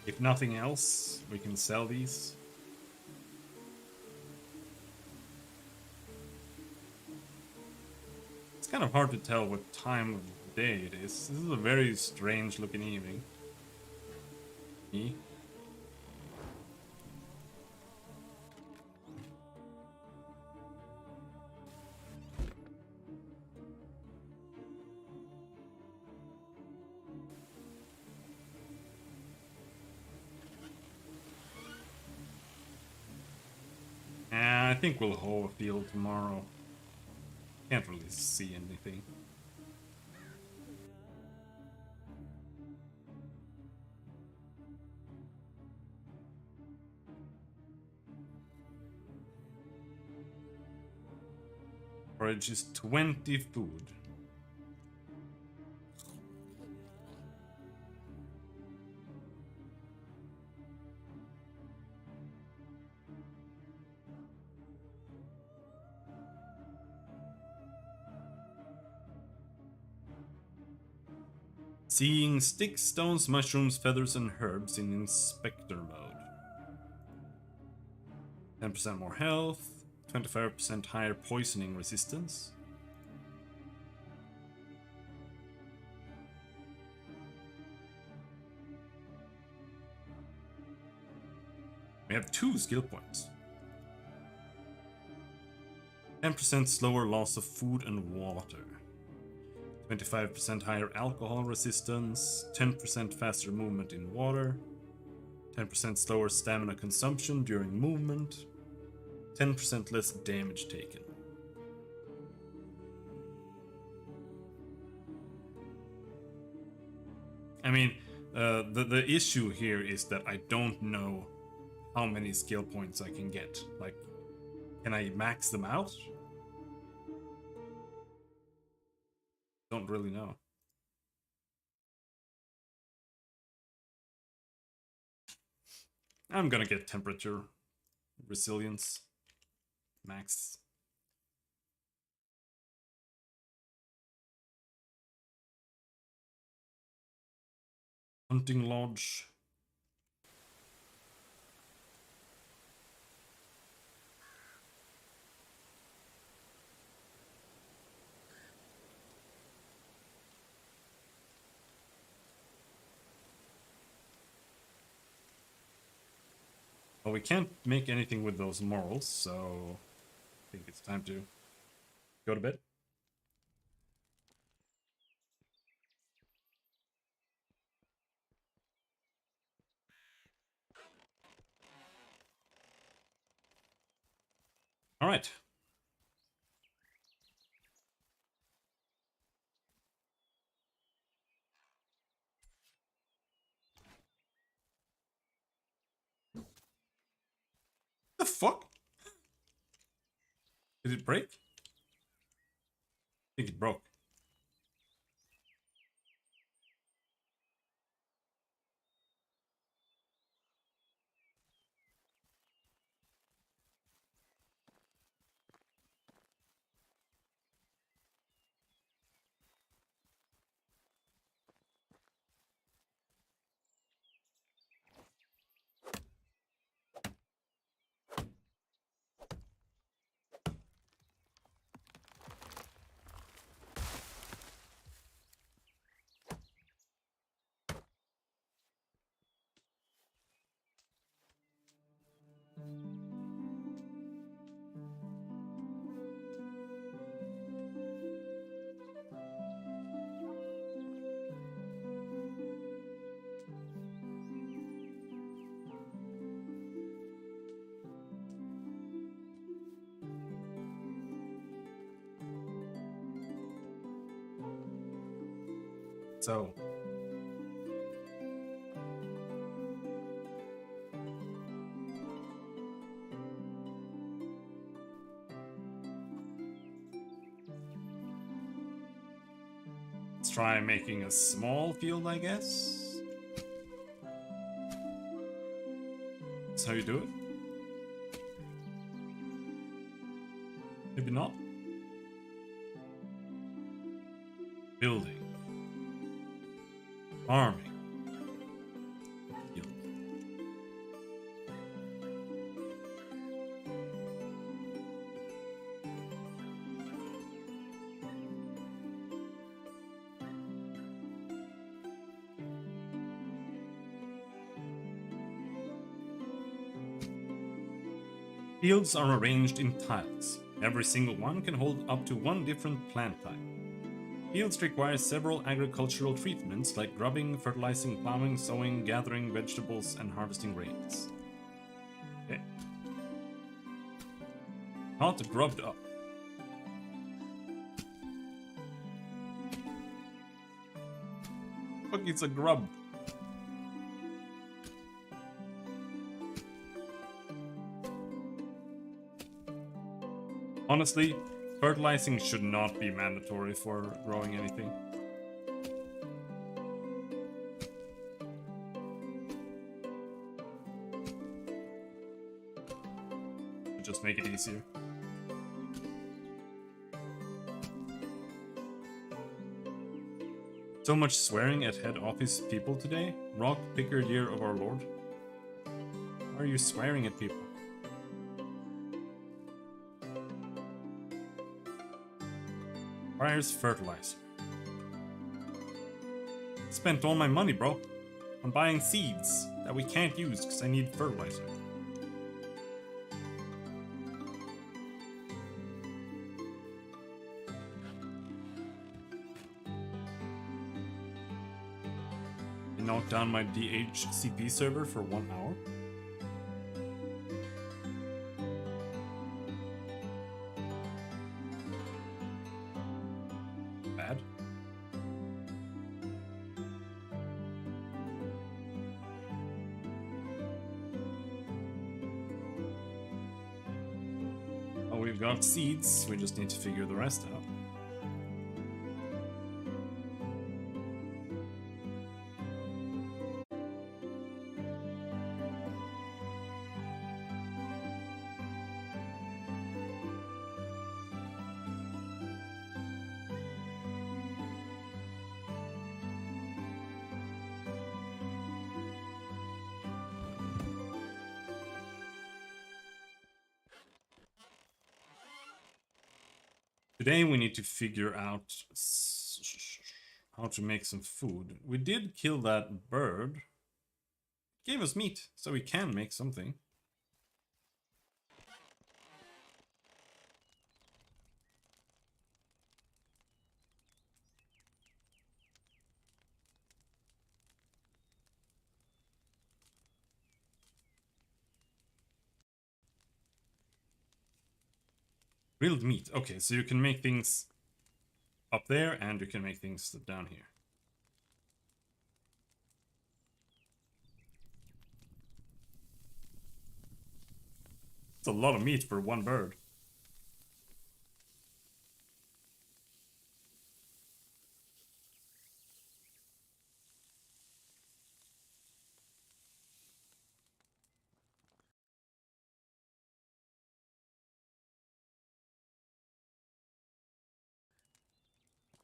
If nothing else, we can sell these. It's kind of hard to tell what time of day it is. This is a very strange looking evening. Me? I think we'll hoe a field tomorrow. Can't really see anything. Forage is 20 food. Seeing sticks, stones, mushrooms, feathers, and herbs in inspector mode. 10% more health, 25% higher poisoning resistance. We have 2 skill points. 10% slower loss of food and water. 25% higher alcohol resistance, 10% faster movement in water, 10% slower stamina consumption during movement, 10% less damage taken. I mean, the issue here is that I don't know how many skill points I can get. Like, can I max them out? Don't really know. I'm gonna get temperature, resilience, max. Hunting lodge. Well, we can't make anything with those morals, so I think it's time to go to bed. All right. The fuck? Did it break? I think it broke. So, let's try making a small field, I guess. That's how you do it. Maybe not. Building. Farming. Field. Fields are arranged in tiles. Every single one can hold up to one different plant type. Fields require several agricultural treatments like grubbing, fertilizing, plowing, sowing, gathering vegetables, and harvesting grains. Okay. Not grubbed up. Fuck, it's a grub. Honestly, fertilizing should not be mandatory for growing anything. Just make it easier. So much swearing at head office people today. Rock picker year of our lord. Why are you swearing at people? Requires fertilizer. Spent all my money, bro, on buying seeds that we can't use because I need fertilizer. I knocked down my DHCP server for 1 hour. Bad. Oh, we've got seeds, we just need to figure the rest out. Today we need to figure out how to make some food. We did kill that bird. It gave us meat, so we can make something. Grilled meat. Okay, so you can make things up there and you can make things down here. It's a lot of meat for one bird.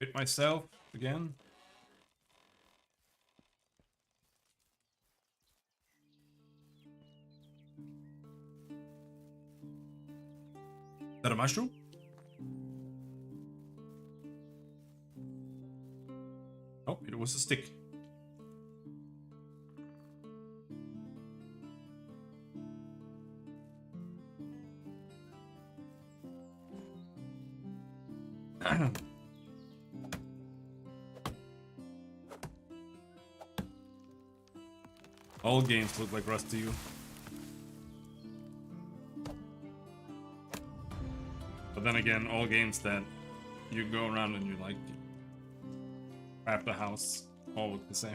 Hit myself again. Is that a mushroom? Oh, it was a stick. All games look like Rust to you. But then again, all games that you go around and you like craft a house all look the same.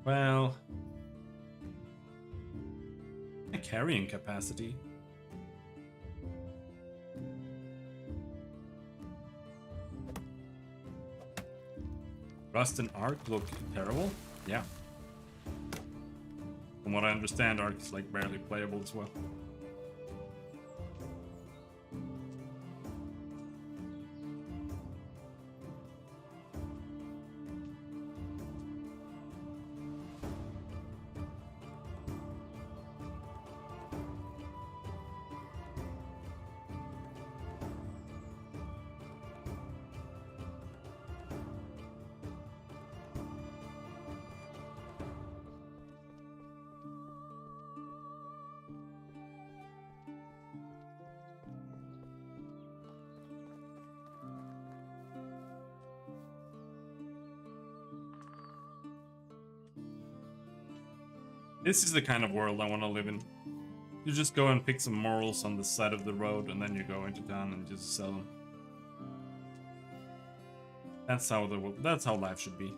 Well, my carrying capacity. Rust and Ark look terrible? Yeah. From what I understand, Ark is like barely playable as well. This is the kind of world I want to live in. You just go and pick some morals on the side of the road and then you go into town and just sell them. That's how life should be.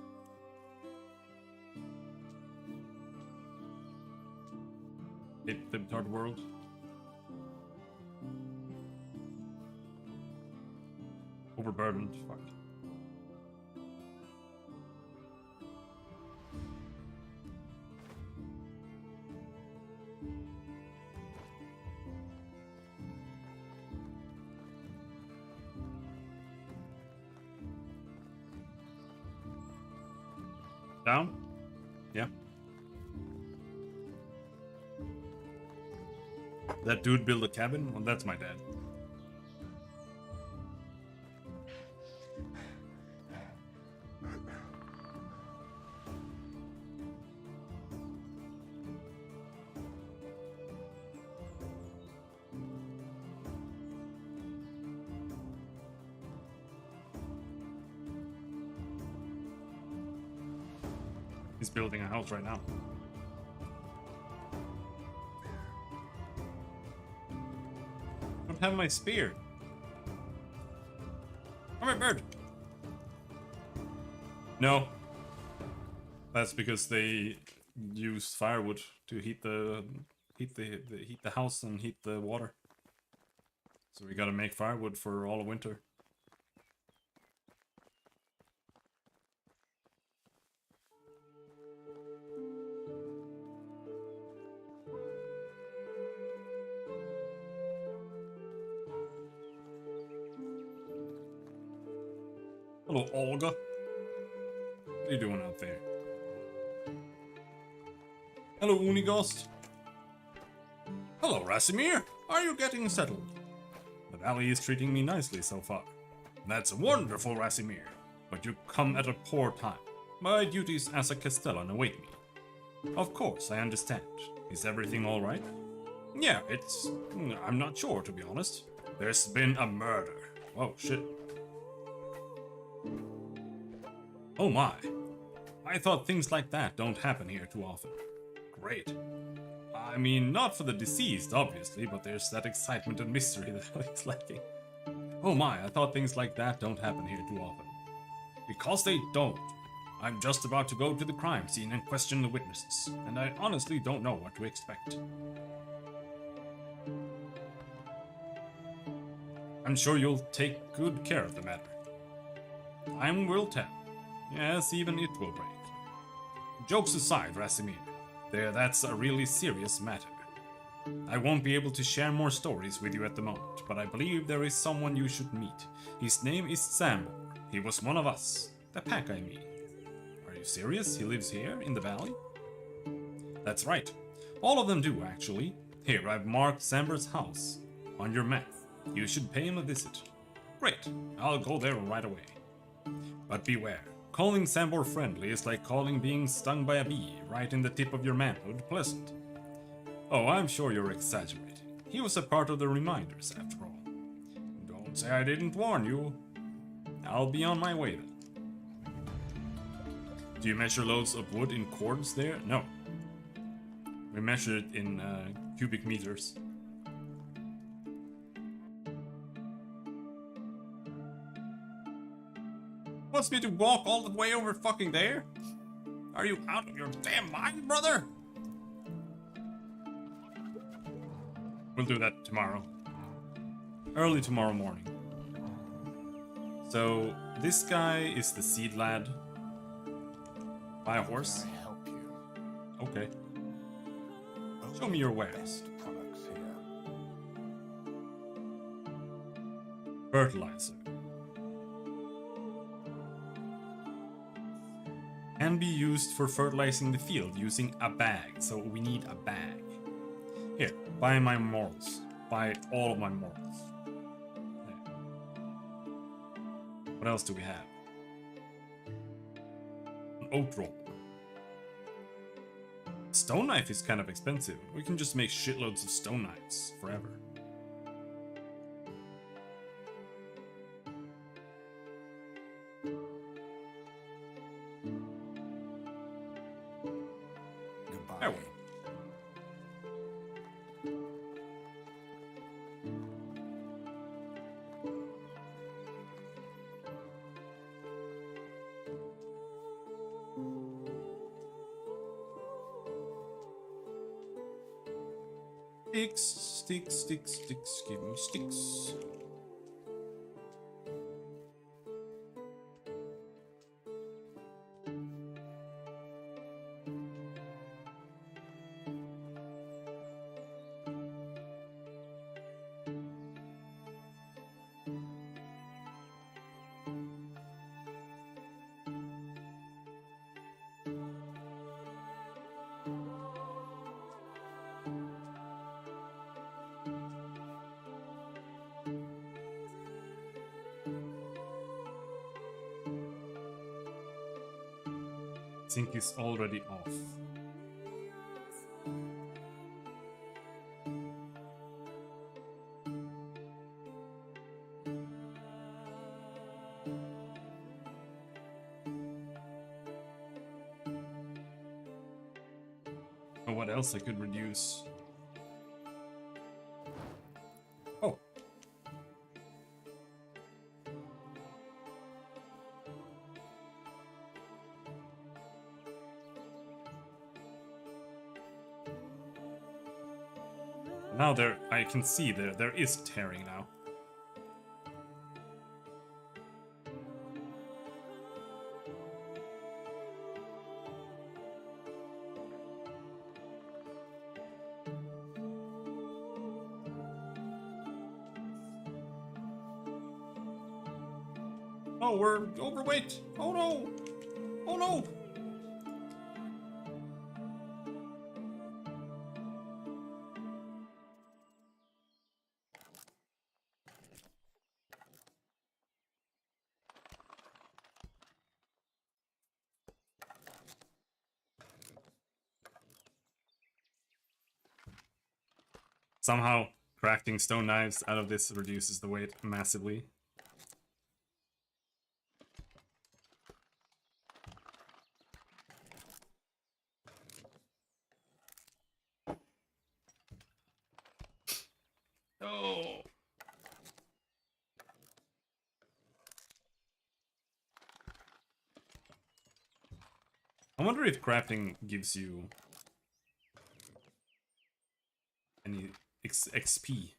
Hate the third world. Overburdened, fuck. Down? Yeah. That dude built a cabin? Well, that's my dad. He's building a house right now. I don't have my spear. Come here, bird. No. That's because they use firewood to heat the house and heat the water. So we gotta make firewood for all of winter. Hello, Olga. What are you doing out there? Hello, Unighost. Hello, Rasimir. Are you getting settled? The valley is treating me nicely so far. That's wonderful, Rasimir. But you come at a poor time. My duties as a Castellan await me. Of course, I understand. Is everything alright? Yeah, I'm not sure, to be honest. There's been a murder. Oh, shit. Oh my. I thought things like that don't happen here too often. Great. I mean, not for the deceased, obviously, but there's that excitement and mystery that it's lacking. Oh my, I thought things like that don't happen here too often. Because they don't. I'm just about to go to the crime scene and question the witnesses, and I honestly don't know what to expect. I'm sure you'll take good care of the matter. Time will tell. Yes, even it will break. Jokes aside, Rasimir, that's a really serious matter. I won't be able to share more stories with you at the moment, but I believe there is someone you should meet. His name is Sambor. He was one of us. The pack, I mean. Are you serious? He lives here, in the valley? That's right. All of them do, actually. Here, I've marked Sambor's house on your map. You should pay him a visit. Great. I'll go there right away. But beware. Calling Sambor friendly is like calling being stung by a bee right in the tip of your manhood pleasant. Oh, I'm sure you're exaggerating. He was a part of the reminders, after all. Don't say I didn't warn you. I'll be on my way then. Do you measure loads of wood in cords there? No. We measure it in cubic meters. Wants me to walk all the way over fucking there? Are you out of your damn mind, brother? We'll do that tomorrow. Early tomorrow morning. So, this guy is the seed lad. Buy a horse? Can I help you? Okay. Show me your wares. Products here. Fertilizer. Can be used for fertilizing the field using a bag, so we need a bag. Here, buy my morals. Buy all of my morals. There. What else do we have? An oat roll. Stone knife is kind of expensive. We can just make shitloads of stone knives forever. There we go. Sticks, give me sticks. Sync is already off. Oh, what else I could reduce? Oh. Now I can see there is tearing now. Oh, we're overweight. Oh no. Oh no. Somehow, Crafting stone knives out of this reduces the weight massively. Oh. I wonder if crafting gives you any XP.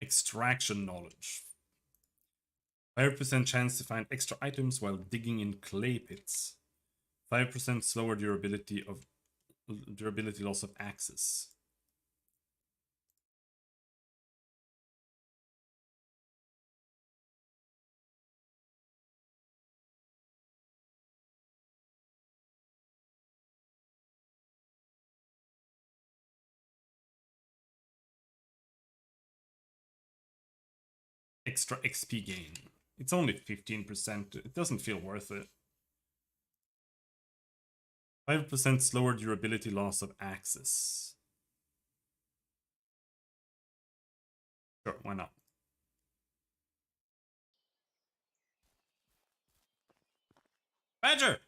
Extraction knowledge. 5% chance to find extra items while digging in clay pits. 5% slower durability loss of access. Extra XP gain. It's only 15%. It doesn't feel worth it. 5% slower durability loss of access. Sure, why not? Badger!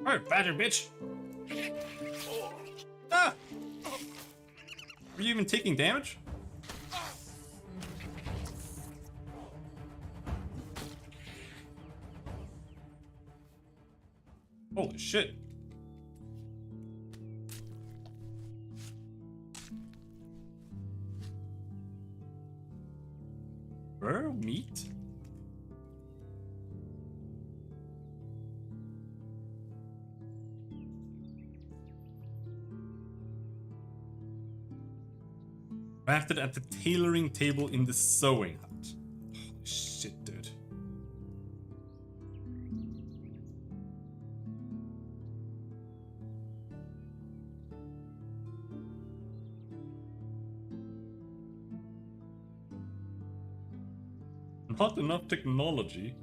Alright, badger bitch! Ah! Are you even taking damage? Holy shit. Burr meat? Crafted at the tailoring table in the sewing hut. Holy shit, dude. Not enough technology.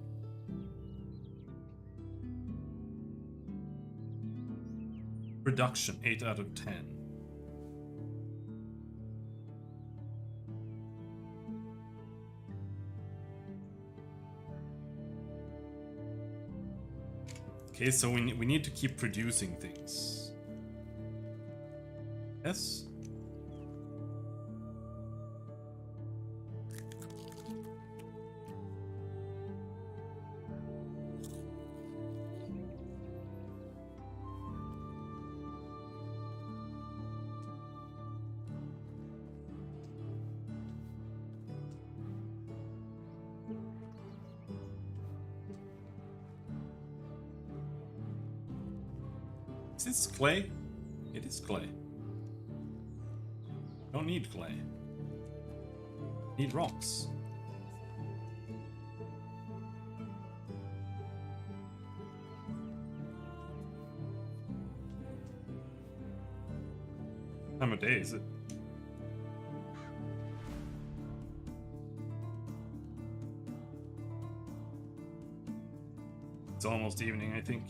Production, 8 out of 10. Okay, so we need to keep producing things. Yes? Is this clay? It is clay. Don't need clay. Need rocks. Time of day is it? It's almost evening, I think.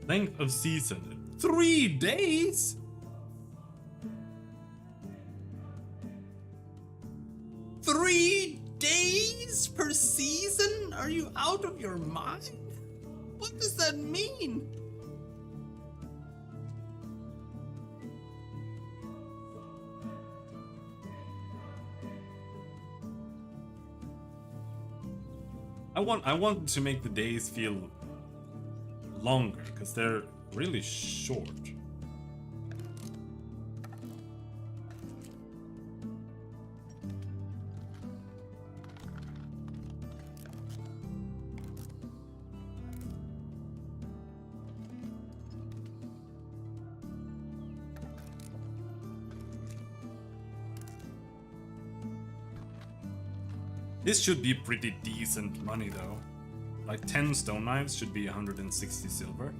Length of season, 3 days? $3 per season? Are you out of your mind? What does that mean? I want to make the days feel longer, because they're really short. This should be pretty decent money though. Like 10 stone knives should be 160 silver.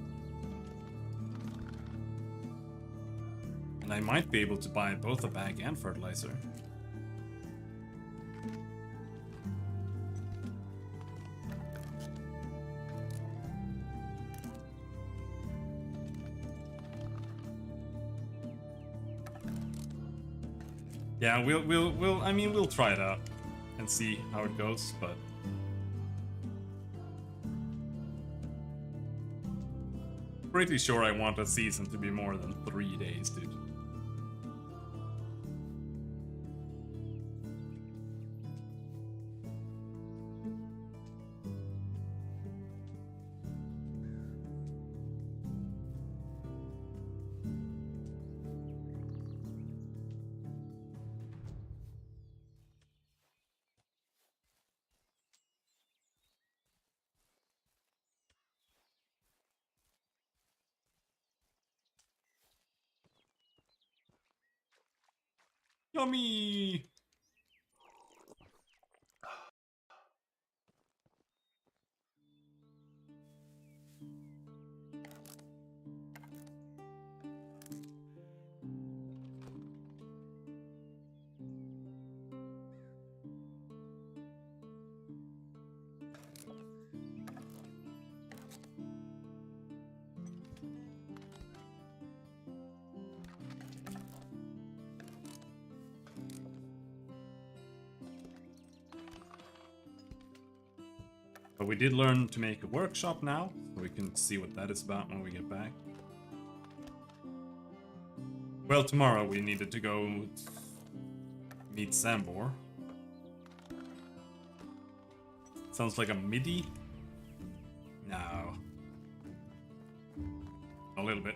And I might be able to buy both a bag and fertilizer. Yeah, we'll try it out and see how it goes, but pretty sure I want a season to be more than 3 days, dude. Yummy! But we did learn to make a workshop now, so we can see what that is about when we get back. Well, tomorrow we needed to go meet Sambor. Sounds like a MIDI? No. A little bit.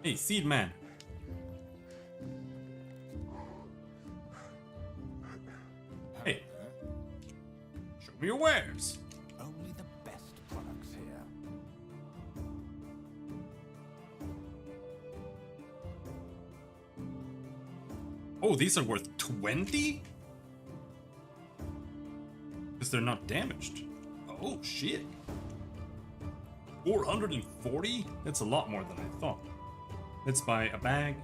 Hey, Seed Man. Hey. Show me your wares. Only the best products here. Oh, these are worth 20? Because they're not damaged. Oh, shit. 440? That's a lot more than I thought. Let's buy a bag.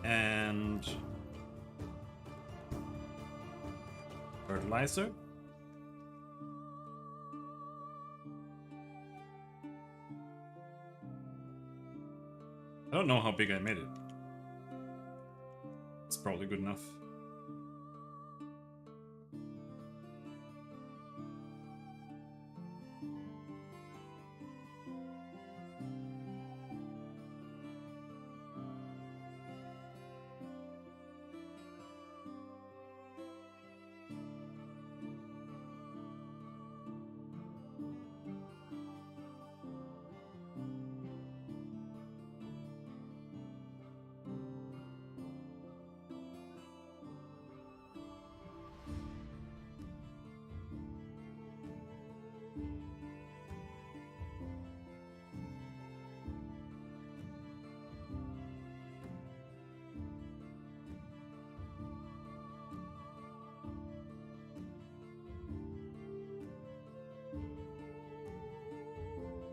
And fertilizer. I don't know how big I made it. It's probably good enough.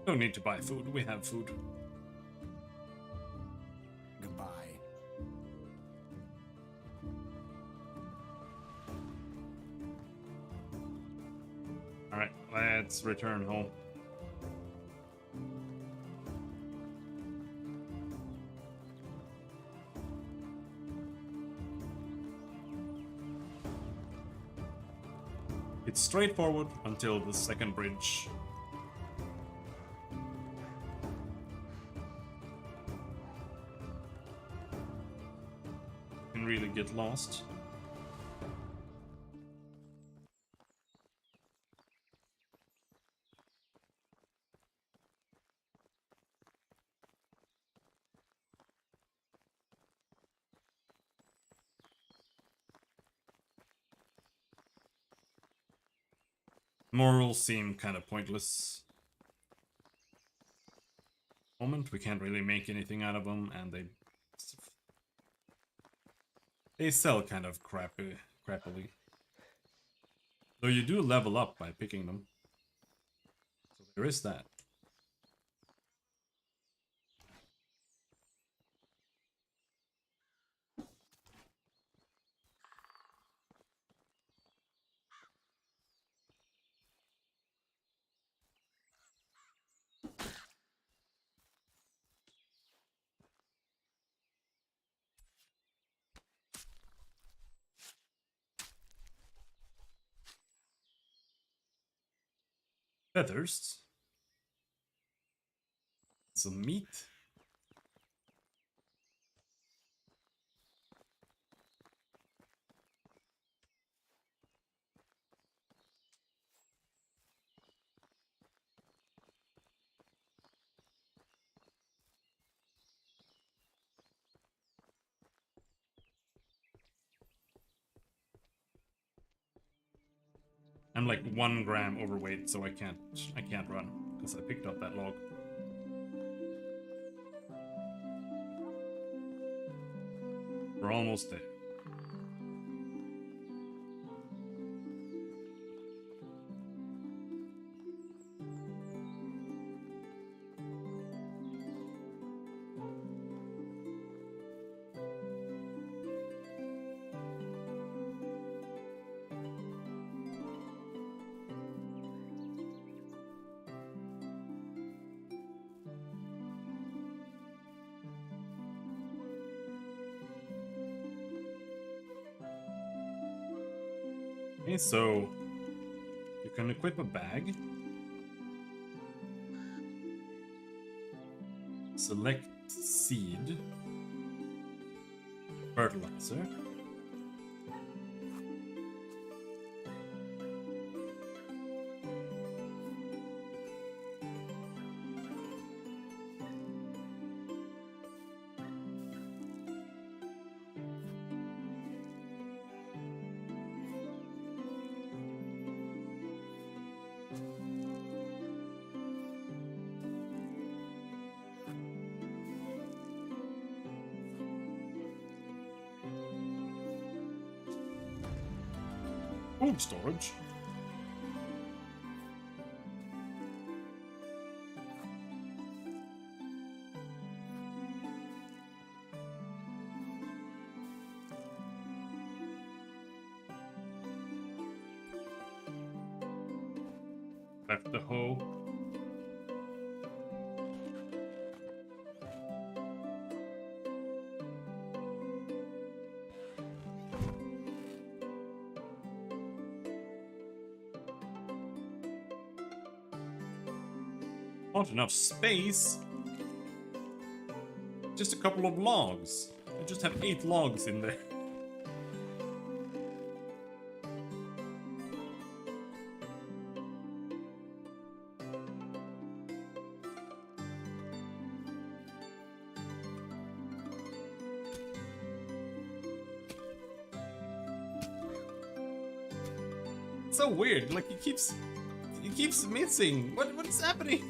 Don't need to buy food, we have food. Goodbye. Alright, let's return home. It's straightforward until the second bridge. Can really get lost. Morals seem kind of pointless. Moment, we can't really make anything out of them, and they sell kind of crappily. Though you do level up by picking them. So there is that. Feathers. Some meat. I'm like 1 gram overweight, so I can't run because I picked up that log. We're almost there. Okay, so you can equip a bag. Select seed. Fertilizer. Food storage. Left the hoe. Not enough space. Just a couple of logs. I just have 8 logs in there. It's so weird. Like it keeps missing. What is happening?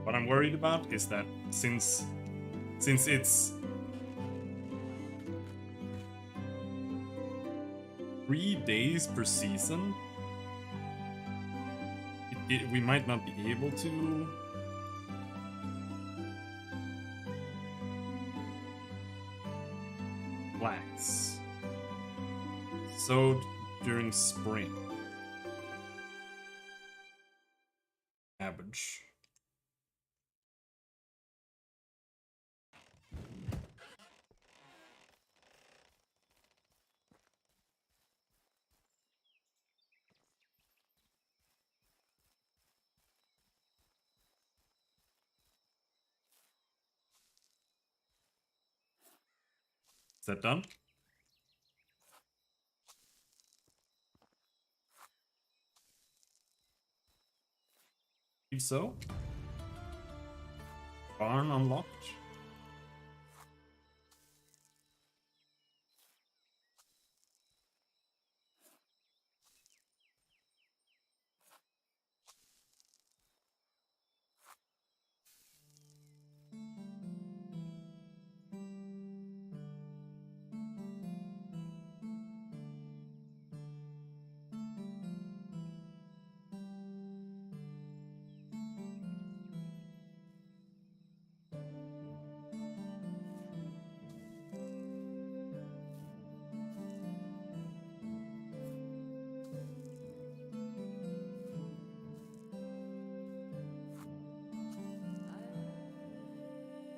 What I'm worried about is that since it's 3 days per season, we might not be able to. Flax. Sowed during spring. Cabbage. Is that done? Believe so. Barn unlocked.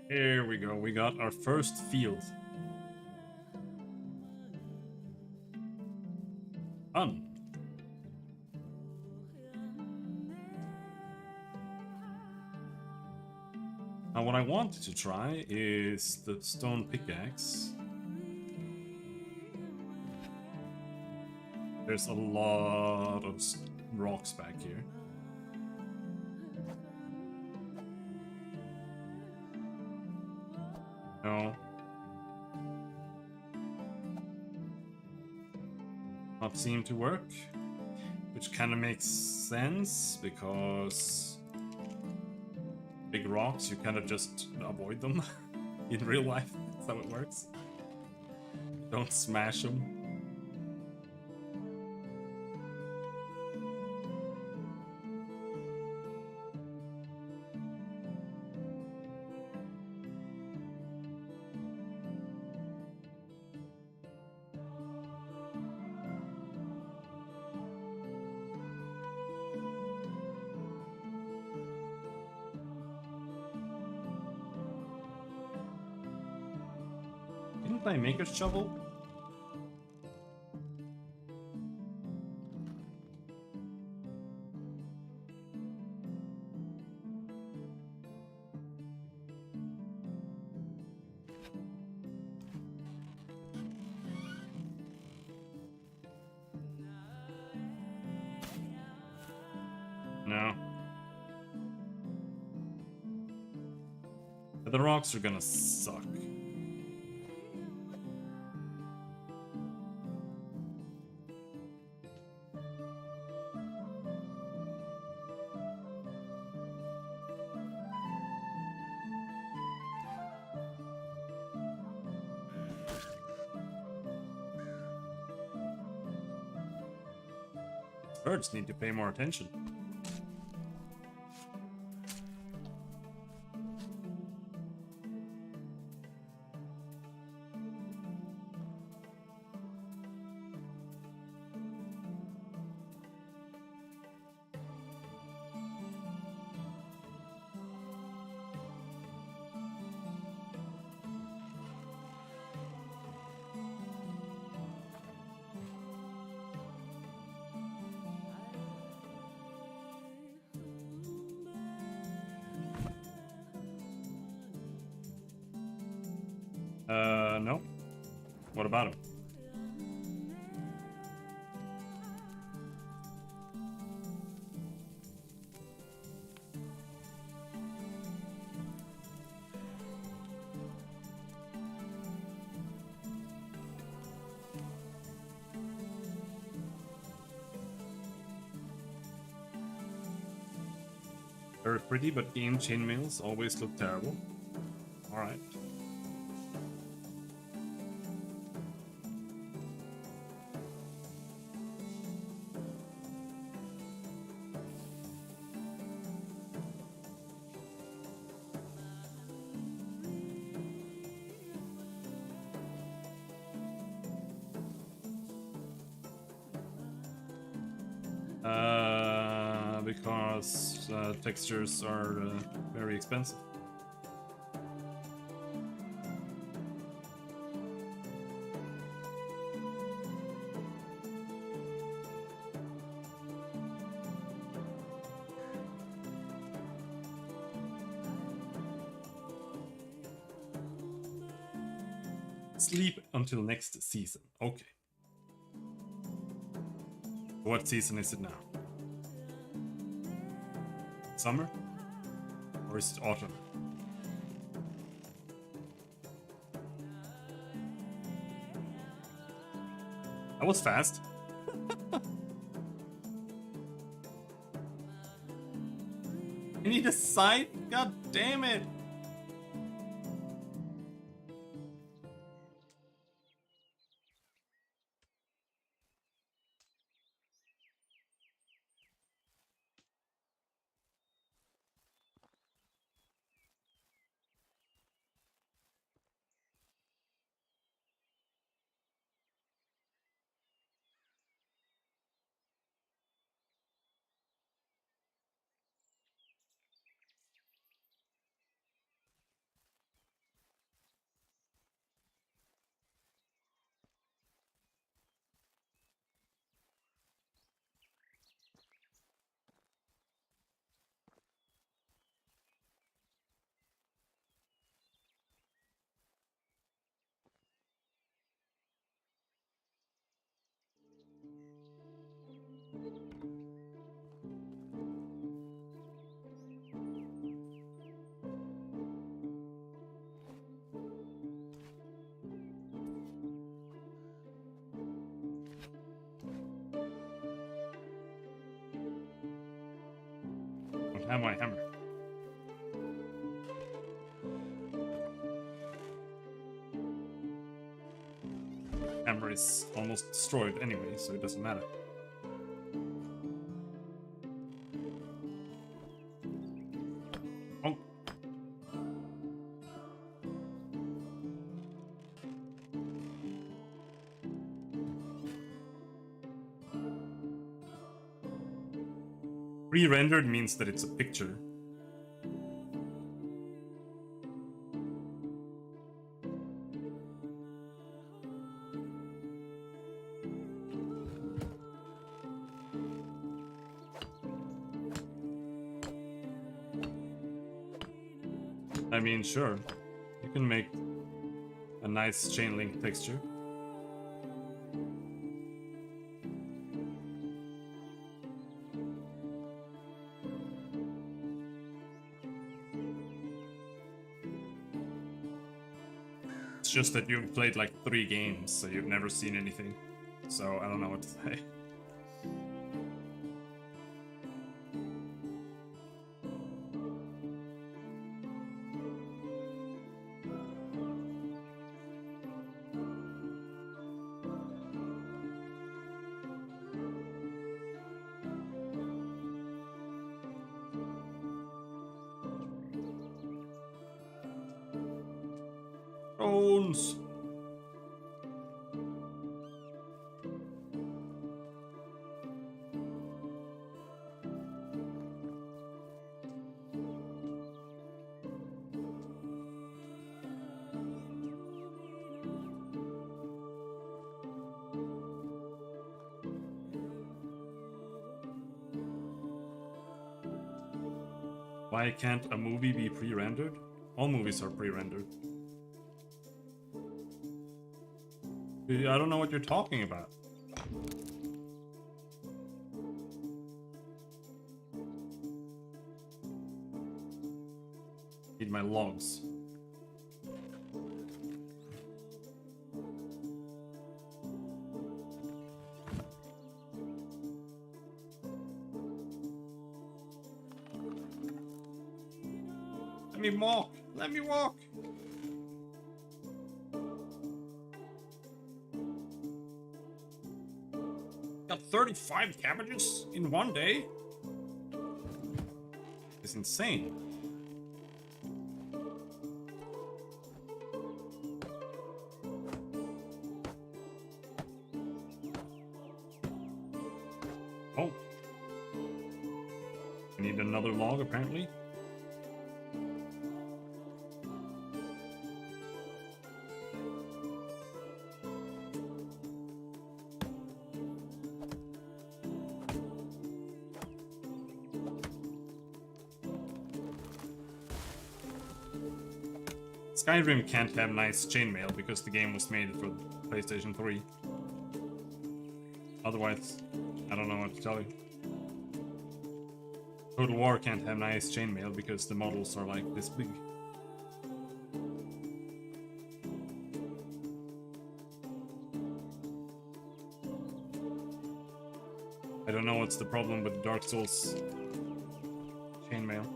Here we go, we got our first field. Done. Now what I wanted to try is the stone pickaxe. There's a lot of rocks back here. No. Not seem to work. Which kind of makes sense because big rocks, you kind of just avoid them in real life. That's how it works. Don't smash them. Didn't I make a shovel? No. But the rocks are gonna suck. Birds need to pay more attention. No. What about him? Very pretty, but game chainmails always look terrible. Alright. Because textures are very expensive. Sleep until next season. Okay. What season is it now? Summer? Or is it autumn? That was fast. I need a site? God damn it! Don't have my hammer. Hammer is almost destroyed anyway, so it doesn't matter. Oh. Pre-rendered means that it's a picture. I mean, sure, you can make a nice chain link texture. It's just that you've played like 3 games, so you've never seen anything. So I don't know what to say. Bones. Why can't a movie be pre-rendered? All movies are pre-rendered. I don't know what you're talking about. Need my logs. Let me walk! Let me walk! Got 35 cabbages in one day? It's insane. Oh, We need another log, apparently. Skyrim can't have nice chainmail because the game was made for PlayStation 3. Otherwise, I don't know what to tell you. Total War can't have nice chainmail because the models are like this big. I don't know what's the problem with Dark Souls chainmail.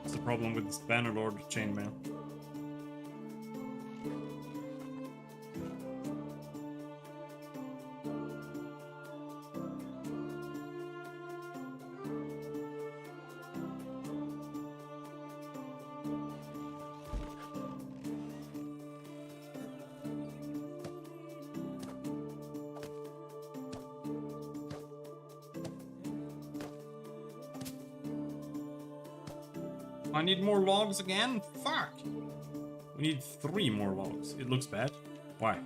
What's the problem with Bannerlord chainmail? I need more logs again? Fuck! We need 3 more logs. It looks bad. Why?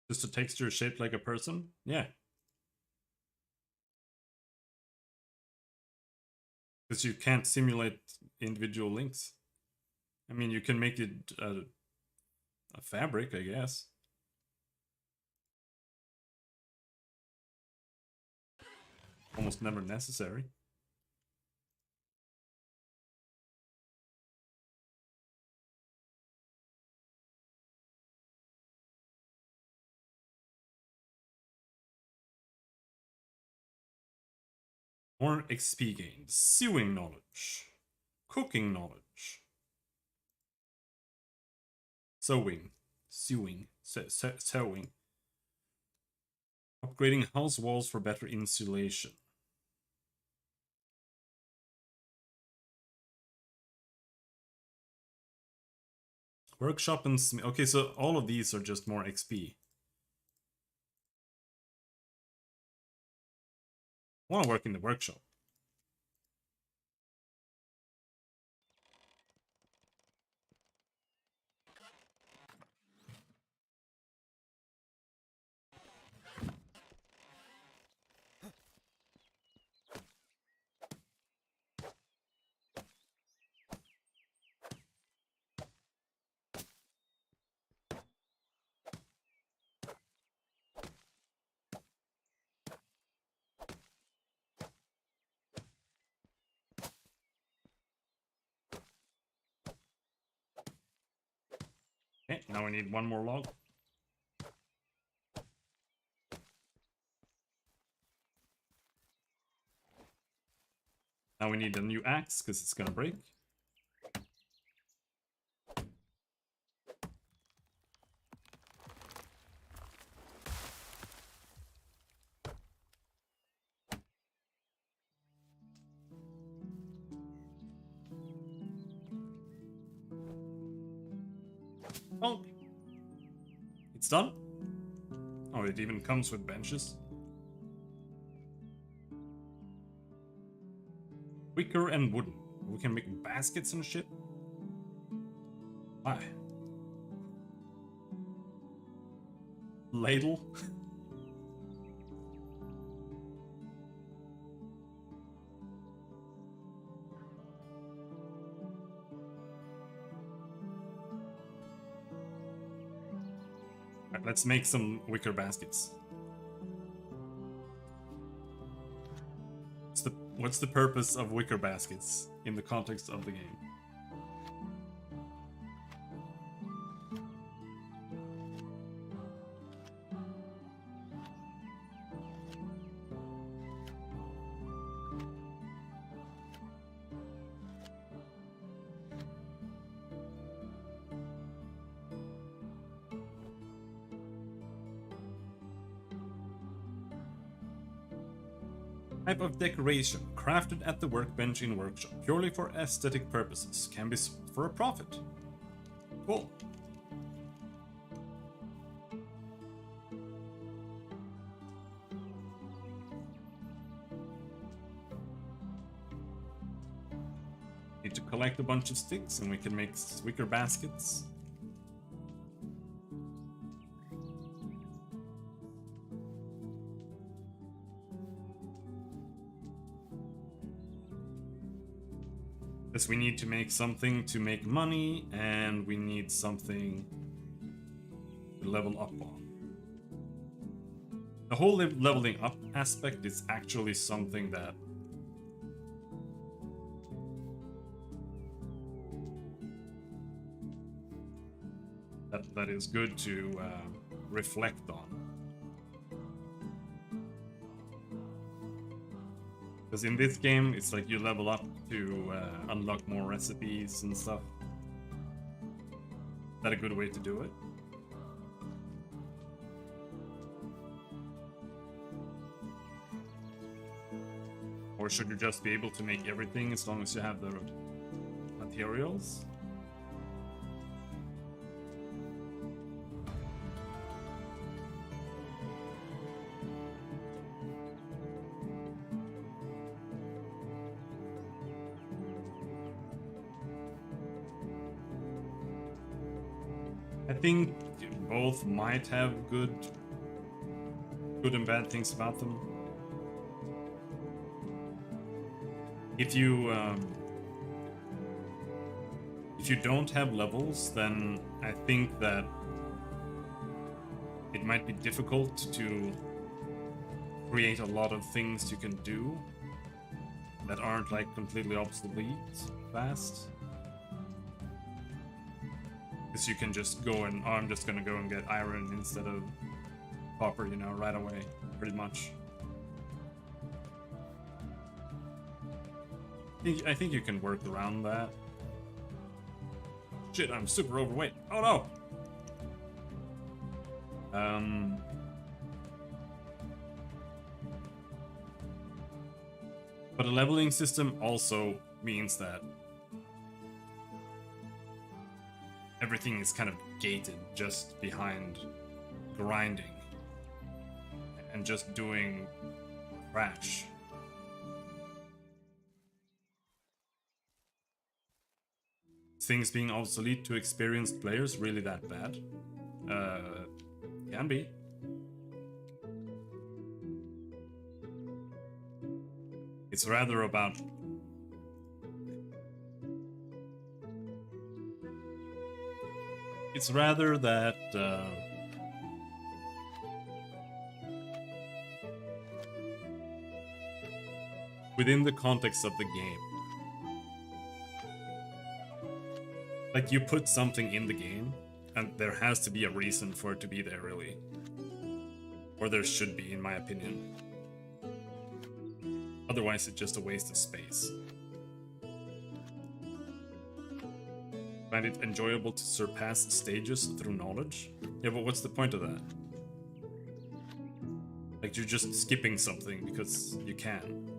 Just a texture shaped like a person? Yeah. Because you can't simulate individual links. I mean, you can make it a fabric, I guess. Almost never necessary. More XP gains. Sewing knowledge. Cooking knowledge. Sewing. Sewing. Sewing. Upgrading house walls for better insulation. Workshop and smith. Okay, so all of these are just more XP. I want to work in the workshop. Okay, now we need 1 more log. Now we need a new axe, because it's gonna break. Oh! It's done? Oh, it even comes with benches. Wicker and wooden. We can make baskets and shit. Why? Ladle? Right, let's make some wicker baskets. What's the purpose of wicker baskets in the context of the game? Type of decoration, crafted at the workbench in workshop, purely for aesthetic purposes, can be sold for a profit. Cool. Need to collect a bunch of sticks and we can make wicker baskets. Because we need to make something to make money, and we need something to level up on. The whole leveling up aspect is actually something that that is good to reflect on. Because in this game, it's like you level up to unlock more recipes and stuff. Is that a good way to do it? Or should you just be able to make everything as long as you have the materials? I think both might have good and bad things about them. If you don't have levels, then I think that it might be difficult to create a lot of things you can do that aren't like completely obsolete fast. Because you can just go and, oh, I'm just gonna go and get iron instead of copper, you know, right away, pretty much. I think you can work around that. Shit, I'm super overweight. Oh no! But a leveling system also means that everything is kind of gated just behind grinding and just doing trash. Things being obsolete to experienced players really that bad? Can be. It's rather about that within the context of the game, like you put something in the game and there has to be a reason for it to be there, really, or there should be, in my opinion. Otherwise it's just a waste of space. Find it enjoyable to surpass stages through knowledge? Yeah, but what's the point of that? Like, you're just skipping something because you can.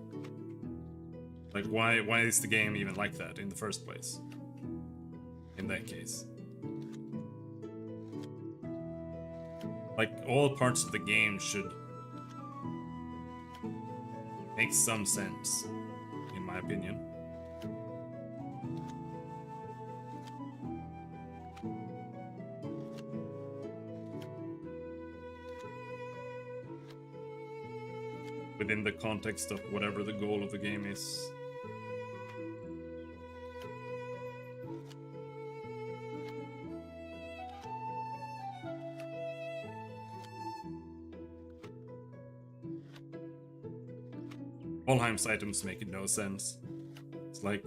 Like, why is the game even like that in the first place? In that case. Like, all parts of the game should make some sense, in my opinion. Within the context of whatever the goal of the game is. Valheim's items make no sense. It's like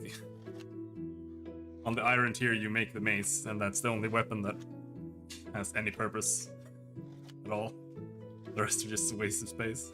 on the iron tier you make the mace, and that's the only weapon that has any purpose at all. The rest are just a waste of space.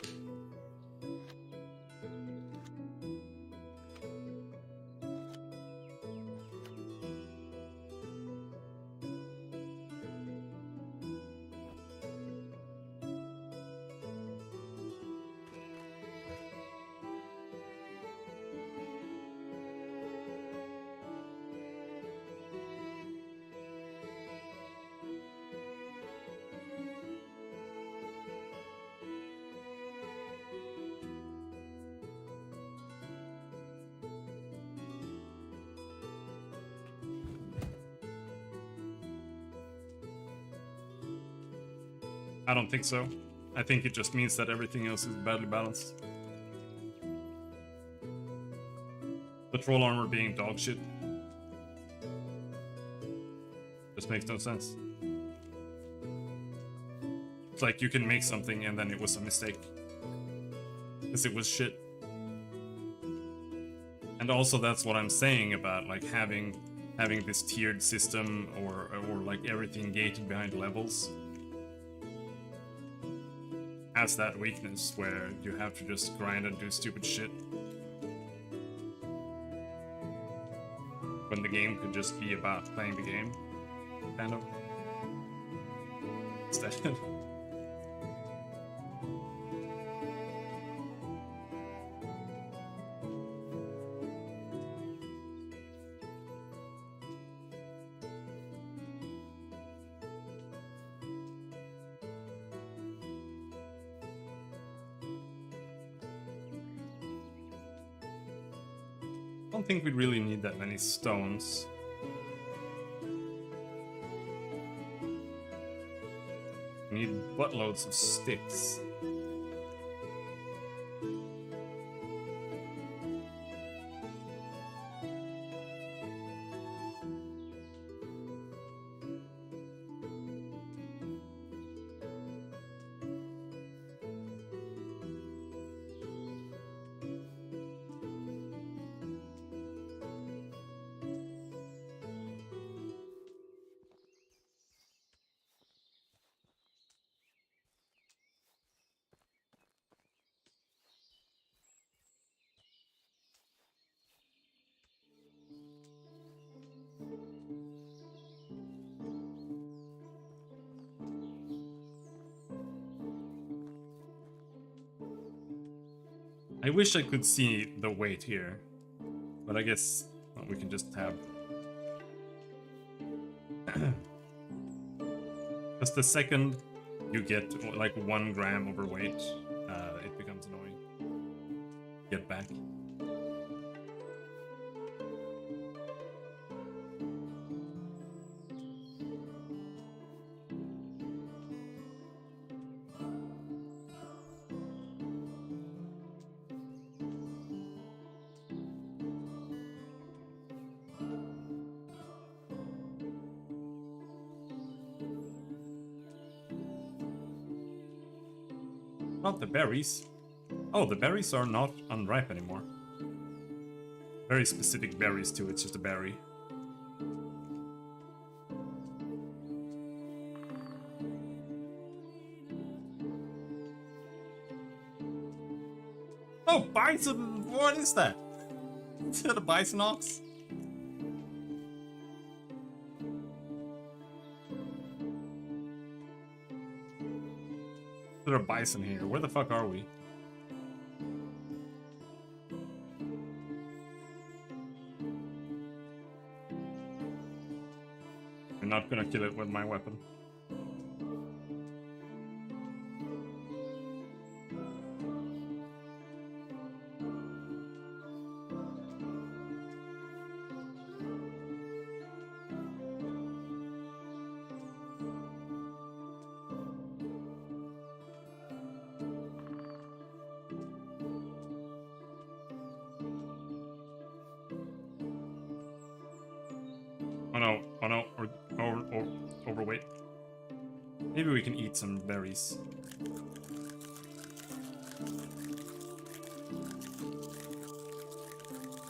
I don't think so. I think it just means that everything else is badly balanced. The troll armor being dog shit. Just makes no sense. It's like you can make something and then it was a mistake. Because it was shit. And also that's what I'm saying about like having this tiered system or like everything gated behind levels. Has that weakness where you have to just grind and do stupid shit. When the game could just be about playing the game. Kind of. Instead. I don't think we really need that many stones. We need buttloads of sticks. I wish I could see the weight here, but I guess well, we can just tab. Just the second you get like 1 gram overweight, it becomes annoying. Get back. Not the berries. Oh, the berries are not unripe anymore. Very specific berries too, it's just a berry. Oh, bison! What is that? Is that a bison ox? Is there a bison here? Where the fuck are we? I'm not gonna kill it with my weapon. Oh no, or overweight. Maybe we can eat some berries.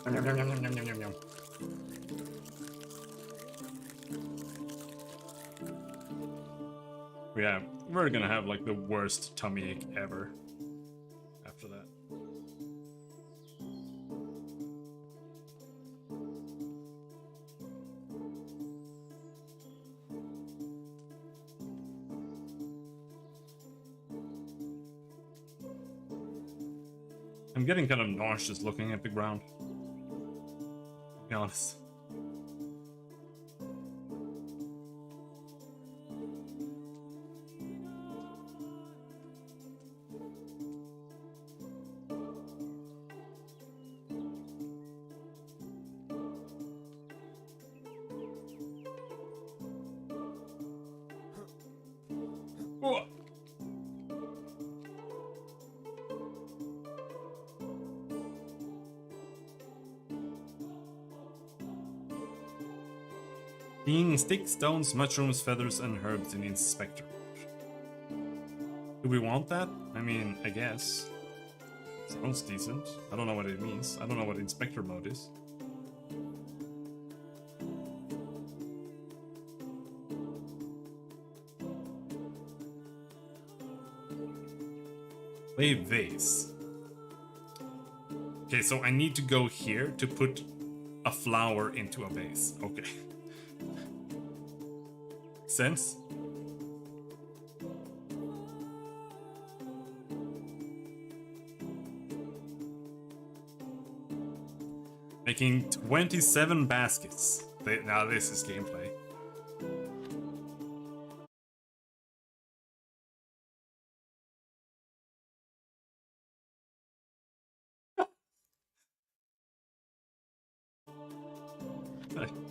Yum, yum, yum, yum, yum, yum, yum, yum. Yeah, we're gonna have like the worst tummy ache ever after that. I'm getting kind of nauseous looking at the ground. To be honest. Oh. Seeing sticks, stones, mushrooms, feathers, and herbs in Inspector mode. Do we want that? I mean, I guess. Sounds decent. I don't know what it means. I don't know what Inspector mode is. Play vase. Okay, so I need to go here to put a flower into a vase. Okay. Sense? Making 27 baskets. Now this is gameplay.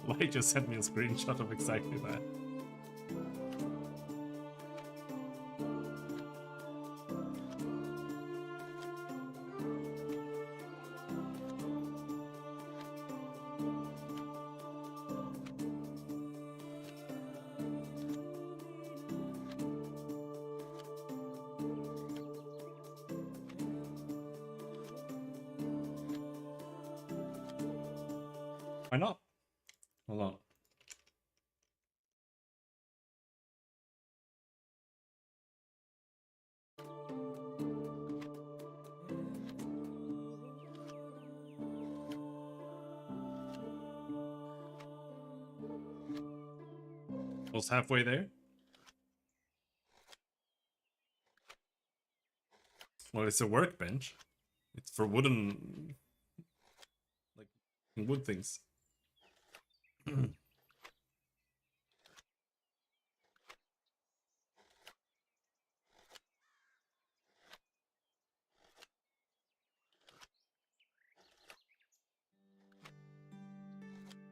Light just sent me a screenshot of exactly that. Why not? Hold on. Was halfway there? Well, it's a workbench. It's for wooden, like wood things.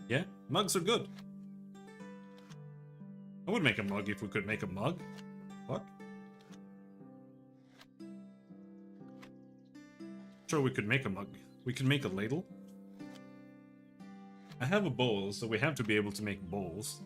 Yeah, mugs are good. I would make a mug if we could make a mug. Fuck. Sure, we could make a mug. We could make a ladle. I have a bowl, so we have to be able to make bowls.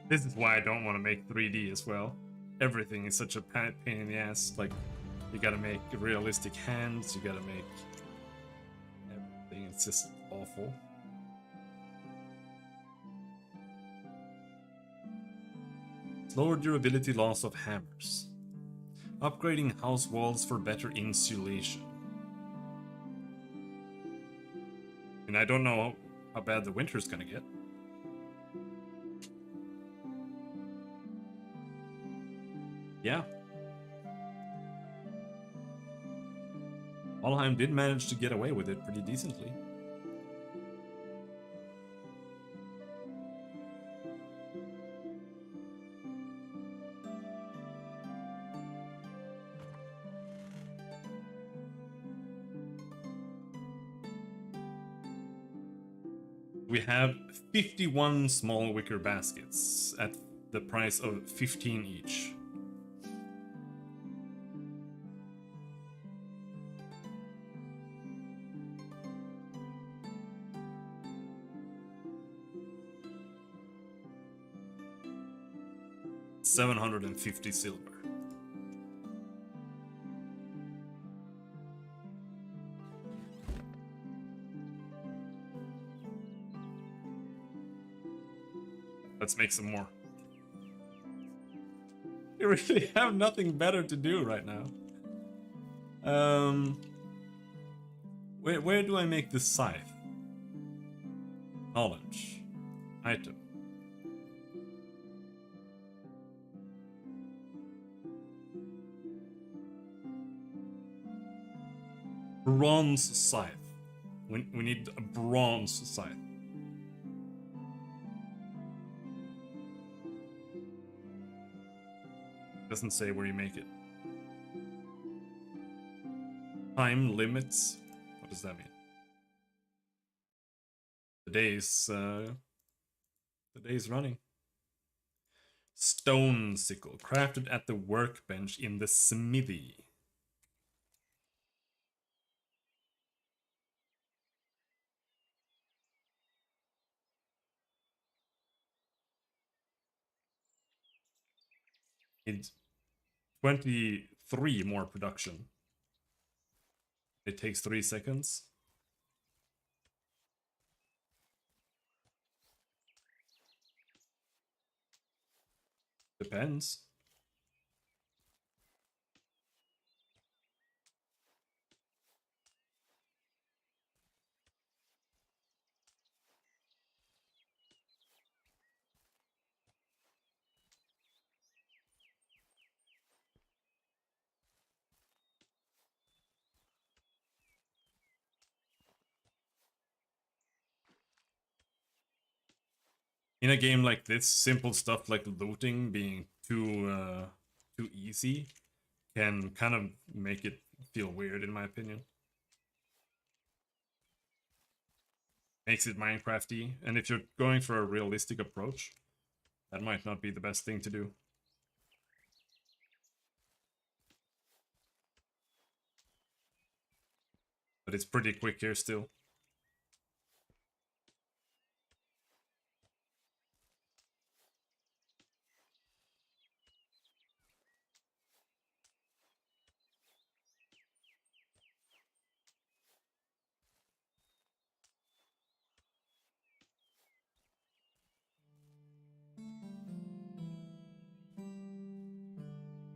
This is why I don't want to make 3D as well. Everything is such a pain in the ass. Like, you gotta make realistic hands, you gotta make everything. It's just awful. Lower durability loss of hammers. Upgrading house walls for better insulation. And I don't know how bad the winter's gonna get. Yeah. Valheim did manage to get away with it pretty decently. We have 51 small wicker baskets at the price of 15 each. $750 silver. Let's make some more. You really have nothing better to do right now. Where do I make this scythe? Knowledge. Item. Bronze scythe. We need a bronze scythe. Doesn't say where you make it. Time limits. What does that mean? The day's running. Stone sickle, crafted at the workbench in the smithy. It's 23 more production. It takes 3 seconds. Depends. In a game like this, simple stuff like looting being too easy can kind of make it feel weird, in my opinion. Makes it Minecrafty, and if you're going for a realistic approach, that might not be the best thing to do. But it's pretty quick here still.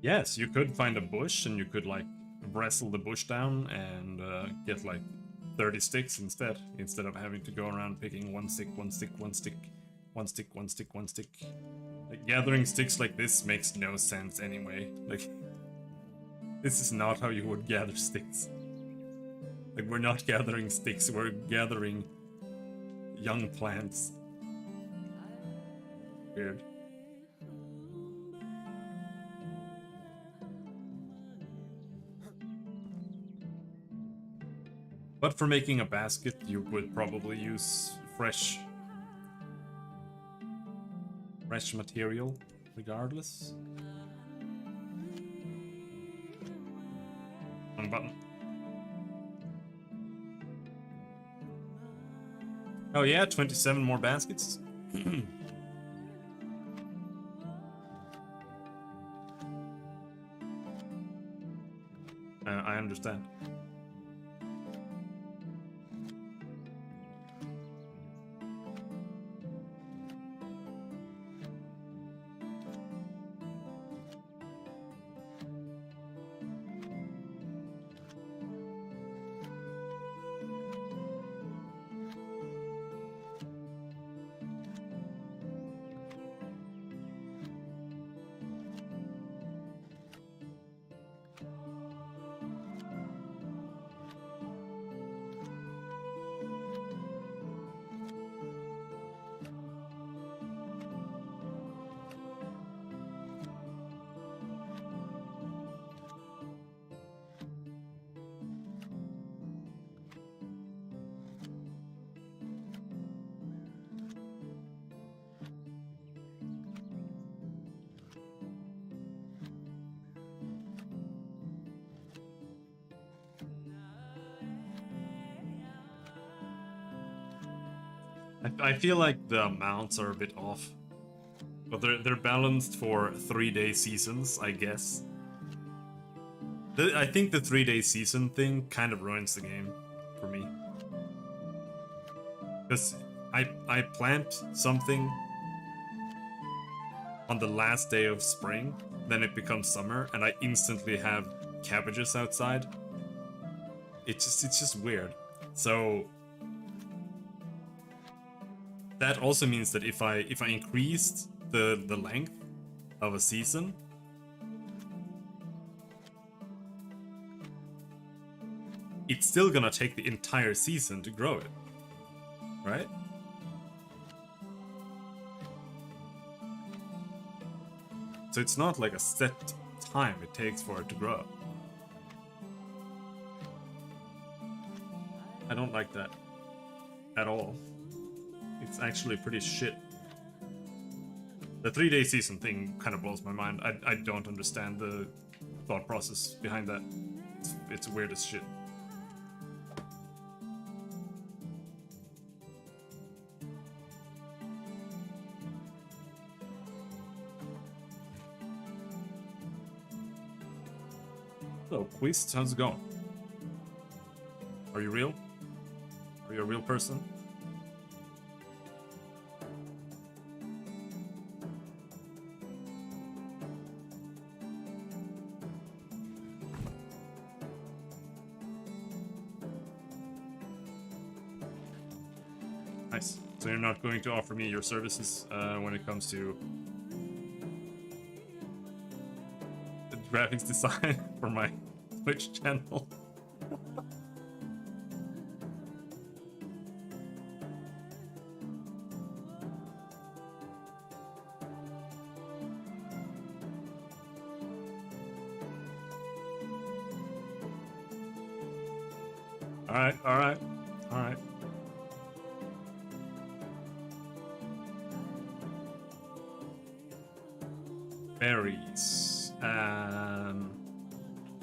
Yes, you could find a bush and you could like wrestle the bush down and get like 30 sticks instead of having to go around picking one stick, one stick, one stick, one stick, one stick, one stick. Like, gathering sticks like this makes no sense anyway. Like, this is not how you would gather sticks. Like, we're not gathering sticks, we're gathering young plants. Weird. But for making a basket, you would probably use fresh material, regardless. Wrong button. Oh yeah, 27 more baskets. I understand. I feel like the amounts are a bit off, but they're balanced for 3-day seasons, I guess. I think the 3-day season thing kind of ruins the game for me, because I plant something on the last day of spring, then it becomes summer, and I instantly have cabbages outside. It's just weird. So that also means that if I increased the length of a season, it's still gonna take the entire season to grow it, right? So it's not like a set time it takes for it to grow. I don't like that at all. It's actually pretty shit. The 3-day season thing kind of blows my mind. I don't understand the thought process behind that. It's weird as shit. So, Quist, how's it going? Are you real? Are you a real person? Nice. So you're not going to offer me your services when it comes to the graphics design for my Twitch channel? Alright, alright, alright. Berries. I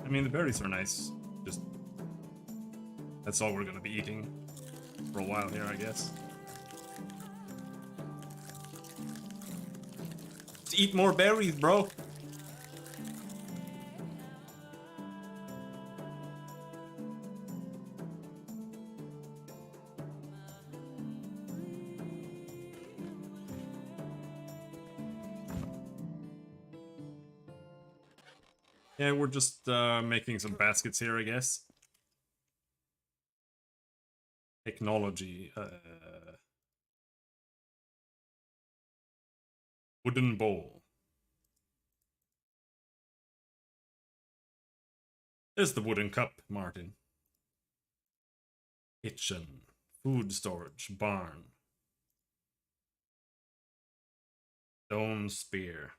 mean, the berries are nice. Just that's all we're gonna be eating for a while here, I guess. Let's eat more berries, bro. Yeah, we're just making some baskets here, I guess. Technology. Wooden bowl. There's the wooden cup, Martin. Kitchen. Food storage. Barn. Stone spear.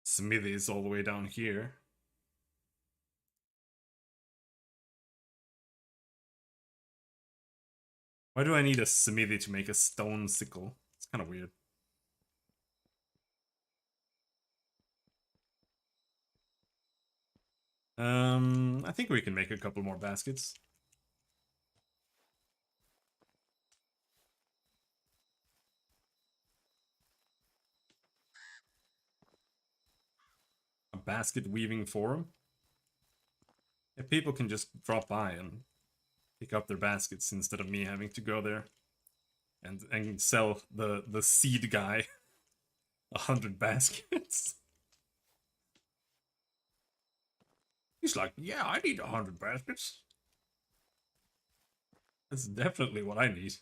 Smithies all the way down here. Why do I need a smithy to make a stone sickle? It's kind of weird. I think we can make a couple more baskets. A basket weaving forum? If people can just drop by and pick up their baskets instead of me having to go there and sell the seed guy 100 baskets. He's like, yeah, I need 100 baskets. That's definitely what I need.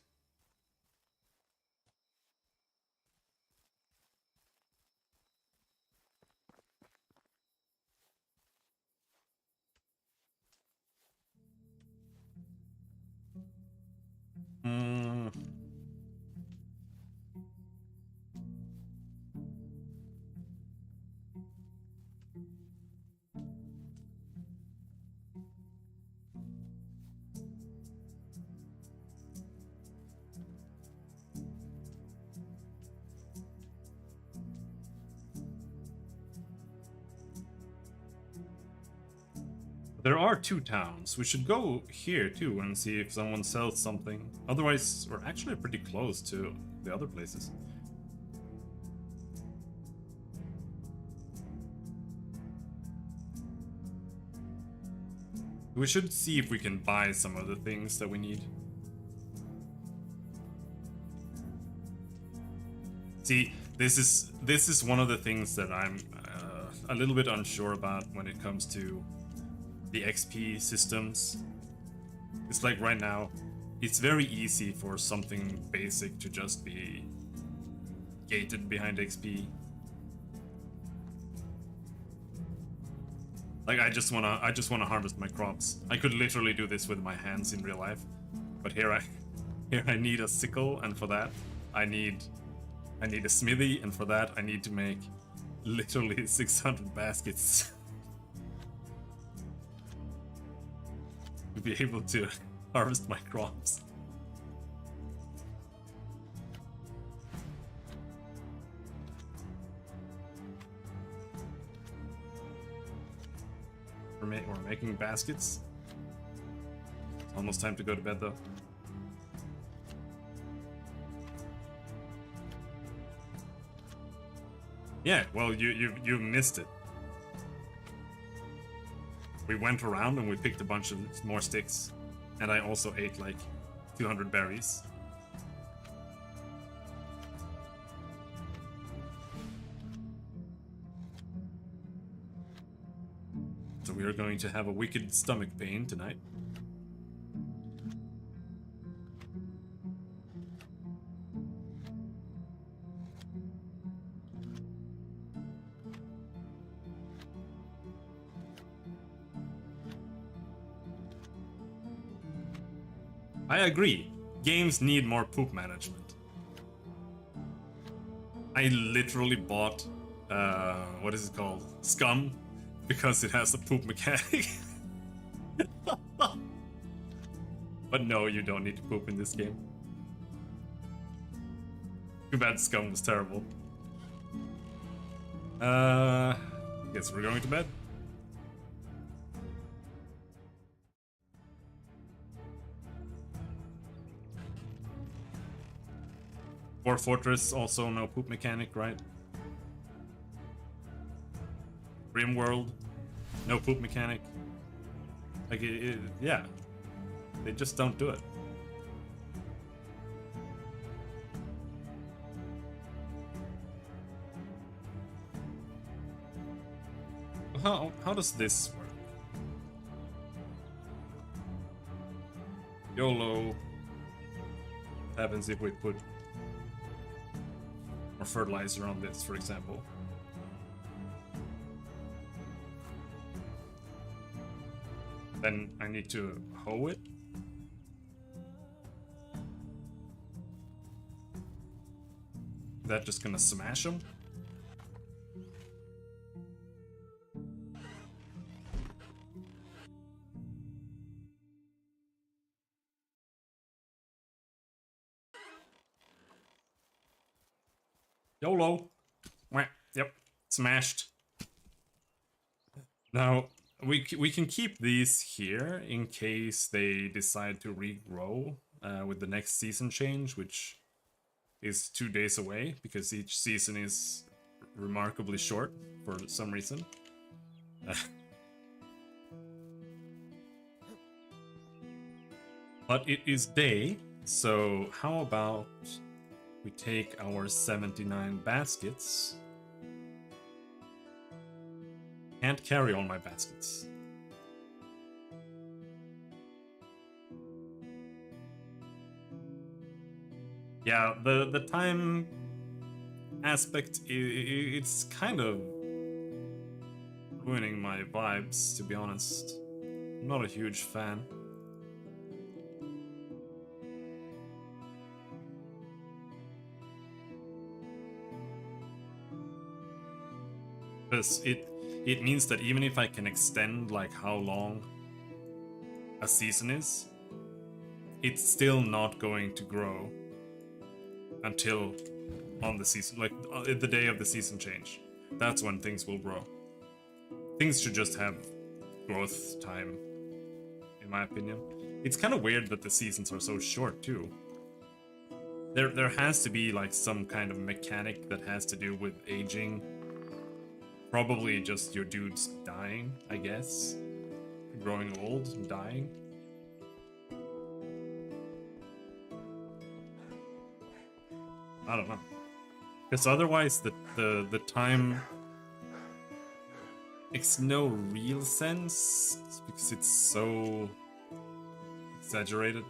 There are 2 towns. We should go here too and see if someone sells something. Otherwise, we're actually pretty close to the other places. We should see if we can buy some of the things that we need. See, this is one of the things that I'm a little bit unsure about when it comes to the XP systems. It's like right now, it's very easy for something basic to just be gated behind XP. Like I just wanna harvest my crops. I could literally do this with my hands in real life, but here I need a sickle, and for that I need a smithy, and for that I need to make literally 600 baskets to be able to harvest my crops. We're making baskets. It's almost time to go to bed though. Yeah, well, you missed it. We went around and we picked a bunch of more sticks, and I also ate like 200 berries. So we are going to have a wicked stomach pain tonight. I agree. Games need more poop management. I literally bought, what is it called? Scum, because it has a poop mechanic. But no, you don't need to poop in this game. Too bad Scum was terrible. Guess we're going to bed. War Fortress, also no poop mechanic, right? RimWorld, no poop mechanic. Like, yeah. They just don't do it. How does this work? YOLO. What happens if we put more fertilizer on this, for example? Then I need to hoe it. Is that just gonna smash them? YOLO. Wah, yep, smashed. Now, we can keep these here in case they decide to regrow with the next season change, which is 2 days away, because each season is remarkably short for some reason. But it is day, so how about we take our 79 baskets. Can't carry all my baskets. Yeah, the time aspect, it's kind of ruining my vibes, to be honest. I'm not a huge fan. Because it means that even if I can extend like how long a season is, it's still not going to grow until on the season, like the day of the season change. That's when things will grow. Things should just have growth time, in my opinion. It's kind of weird that the seasons are so short too. There has to be like some kind of mechanic that has to do with aging. Probably just your dudes dying, I guess. Growing old and dying. I don't know. Because otherwise the time makes no real sense because it's so exaggerated.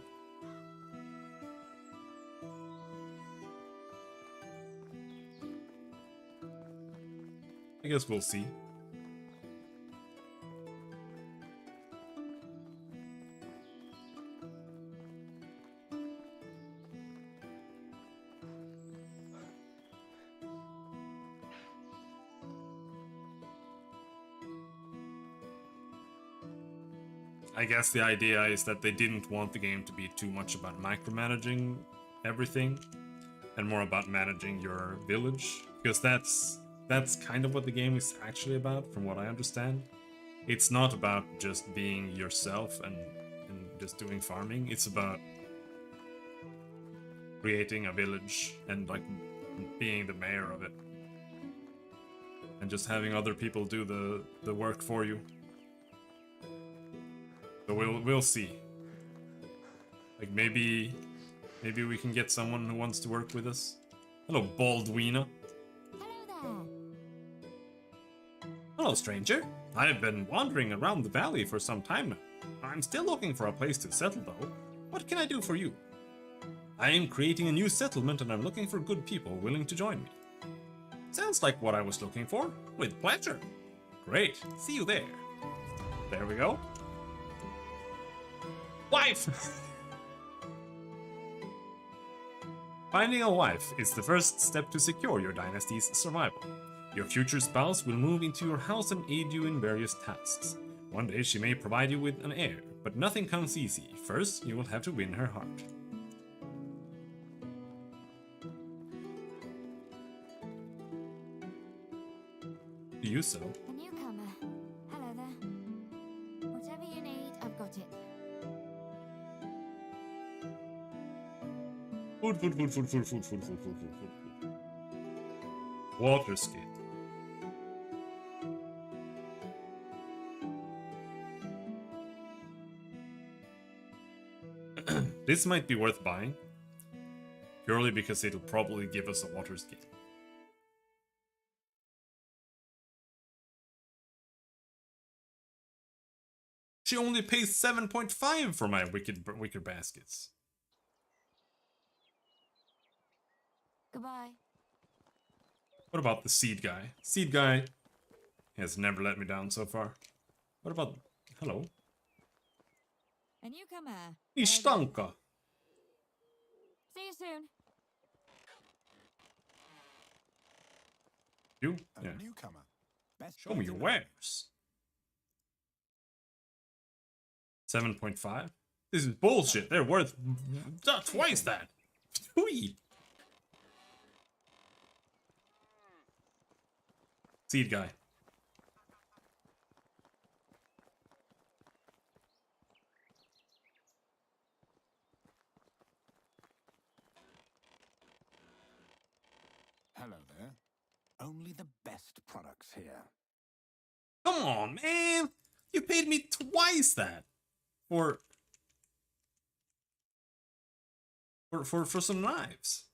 I guess we'll see. I guess the idea is that they didn't want the game to be too much about micromanaging everything and more about managing your village, because that's kind of what the game is actually about, from what I understand. It's not about just being yourself and just doing farming. It's about creating a village and like being the mayor of it, and just having other people do the work for you. So we'll see. Like maybe we can get someone who wants to work with us. Hello, Baldwina. Hello there. Hello, stranger. I've been wandering around the valley for some time now. I'm still looking for a place to settle, though. What can I do for you? I am creating a new settlement and I'm looking for good people willing to join me. Sounds like what I was looking for. With pleasure. Great. See you there. There we go. Wife! Finding a wife is the first step to secure your dynasty's survival. Your future spouse will move into your house and aid you in various tasks. One day she may provide you with an heir, but nothing comes easy. First, you will have to win her heart. Do you so? A newcomer. Hello there. Whatever you need, I've got it. Food. Water skate. This might be worth buying, purely because it'll probably give us a water skate. She only pays 7.5 for my wicker baskets. Goodbye. What about the seed guy? Seed guy has never let me down so far. What about... Hello? A newcomer. Ishtanka. See you soon. You? A Yeah. newcomer. Best Show me your wares. 7.5? This is bullshit. They're worth twice that. Sweet. Seed guy. Hello there. Only the best products here. Come on, man. You paid me twice that for some knives.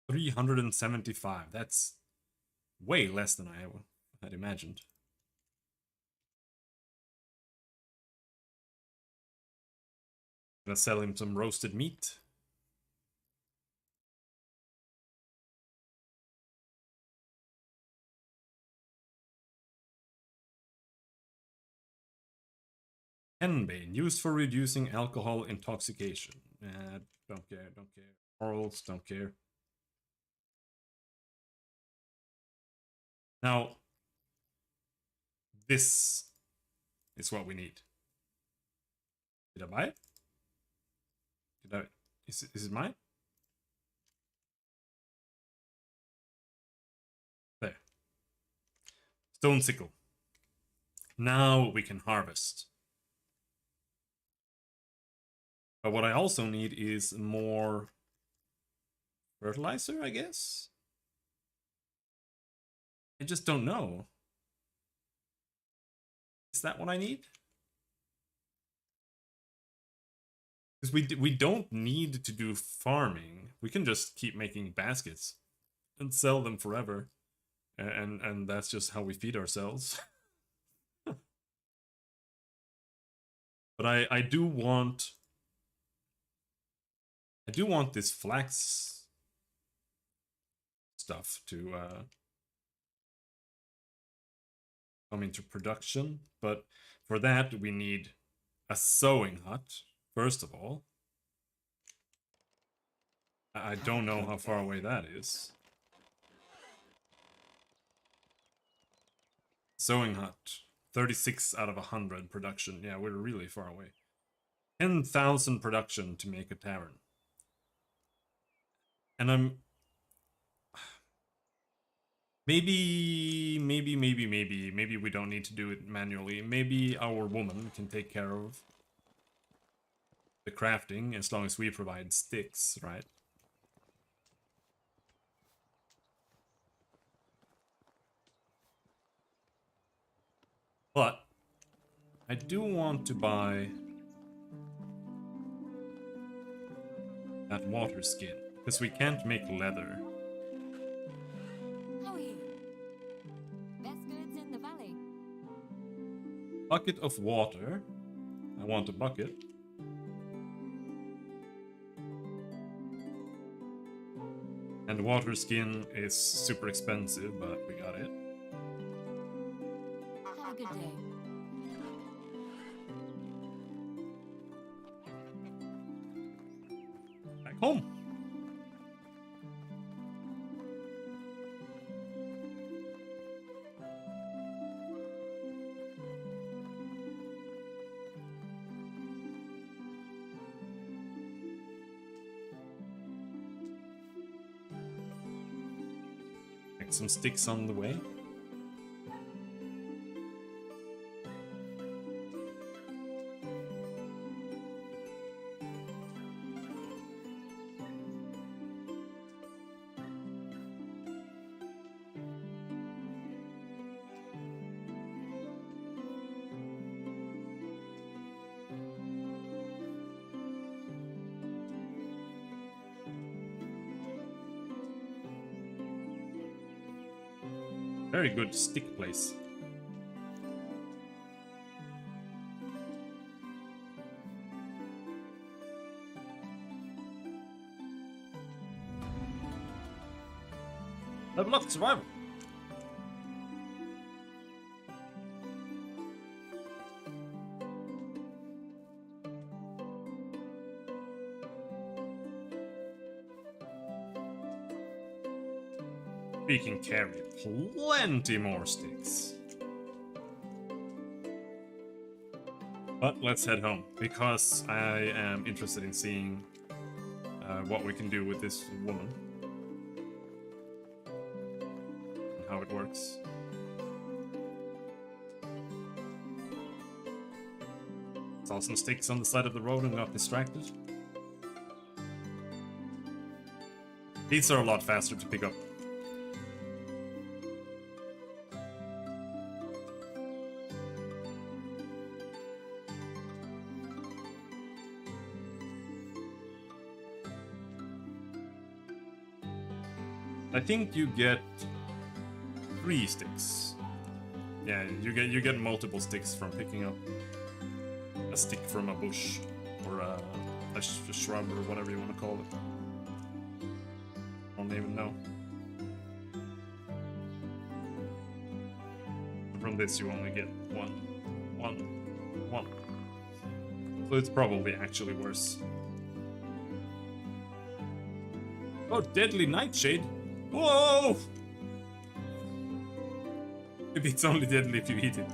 375. That's way less than I had imagined. Gonna sell him some roasted meat. Henbane, used for reducing alcohol intoxication. Don't care. Morals, don't care. Now, this is what we need. Did I buy it? Is it mine? There. Stone sickle. Now we can harvest. But what I also need is more fertilizer, I guess? I just don't know. Is that what I need? Because we don't need to do farming. We can just keep making baskets and sell them forever. And that's just how we feed ourselves. But I do want this flax stuff to come into production, but for that we need a sewing hut, first of all. I don't know how far away that is. Sewing hut. 36 out of 100 production. Yeah, we're really far away. 10,000 production to make a tavern. And I'm... Maybe we don't need to do it manually. Maybe our woman can take care of the crafting as long as we provide sticks, right? But I do want to buy that water skin, because we can't make leather. How are you? Best goods in the valley. Bucket of water. I want a bucket. And water skin is super expensive, but we got it. Have a good day. Back home. Some sticks on the way. Very good stick place. Level up survival. We can carry plenty more sticks. But let's head home, because I am interested in seeing what we can do with this woman. And how it works. Saw some sticks on the side of the road and got distracted. These are a lot faster to pick up. I think you get 3 sticks. Yeah, you get multiple sticks from picking up a stick from a bush or a shrub or whatever you want to call it. I don't even know. From this you only get one. So it's probably actually worse. Oh, deadly nightshade! Whoa! Maybe it's only deadly if you eat it.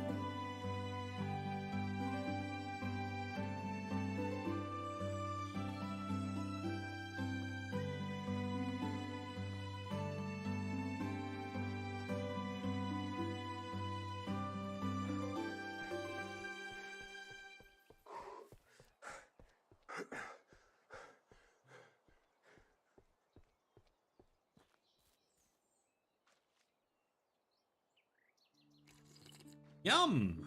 Yum!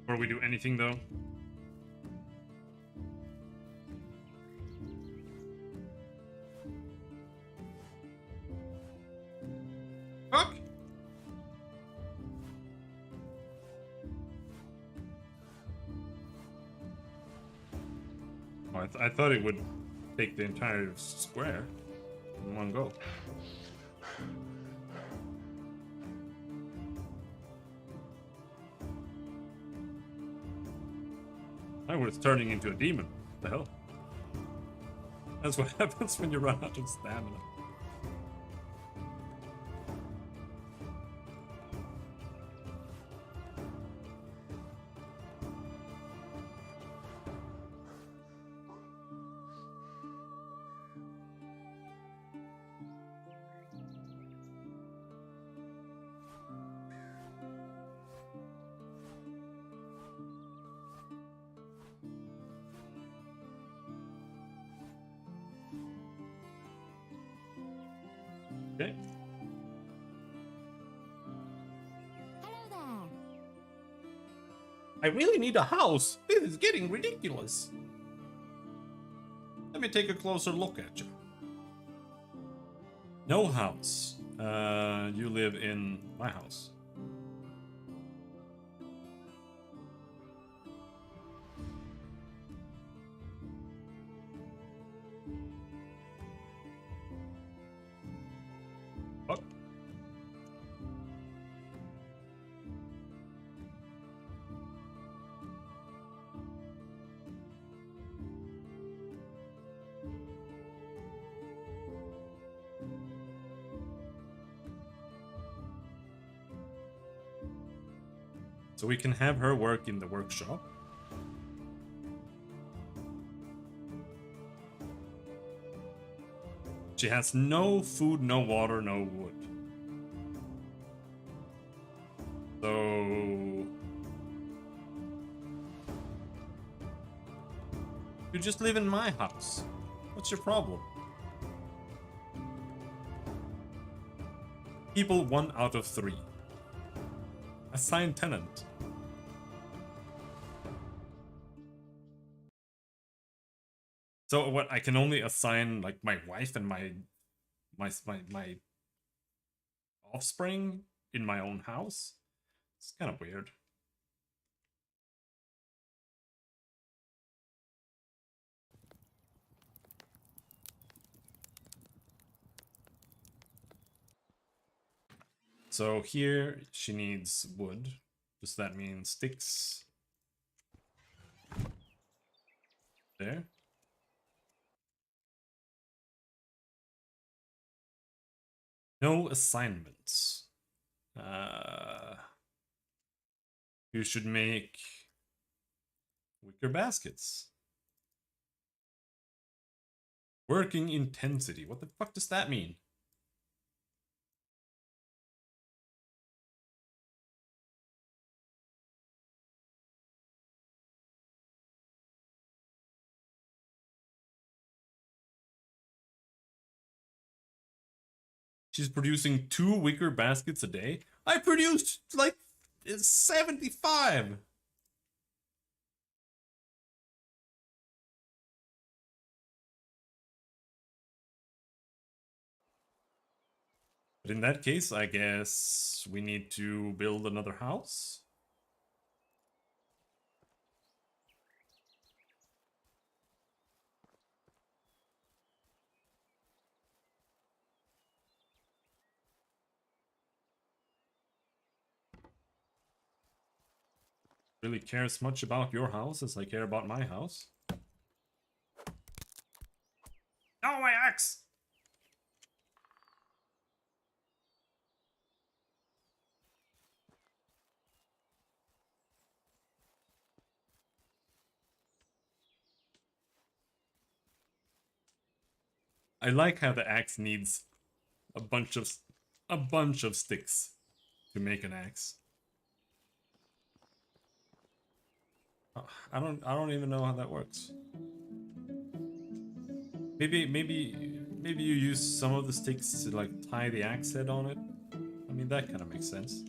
Before we do anything, though. Fuck! Oh, I thought it would take the entire square in one go. I was turning into a demon. What the hell? That's what happens when you run out of stamina. Okay. Hello there. I really need a house. This is getting ridiculous. Let me take a closer look at you. No house. You live in my house. Oh. So we can have her work in the workshop. She has no food, no water, no wood. So... you just live in my house. What's your problem? People 1 out of 3. Assigned tenant. So what? I can only assign like my wife and my offspring in my own house. It's kind of weird. So here she needs wood. Does that mean sticks? There. No assignments. You should make wicker baskets. Working intensity. What the fuck does that mean? She's producing 2 wicker baskets a day. I produced like 75. But in that case, I guess we need to build another house. Really care as much about your house as I care about my house. Oh, my axe! I like how the axe needs a bunch of sticks to make an axe. I don't even know how that works. Maybe you use some of the sticks to like tie the axe head on it. I mean, that kind of makes sense.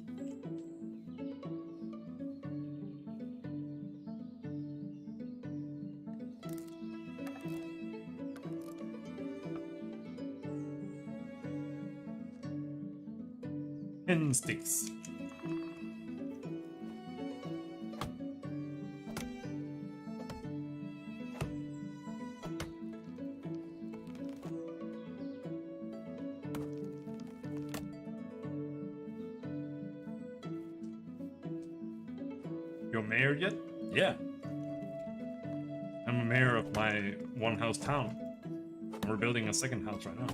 10 sticks. You're mayor yet? Yeah. I'm a mayor of my one house town. We're building a second house right now.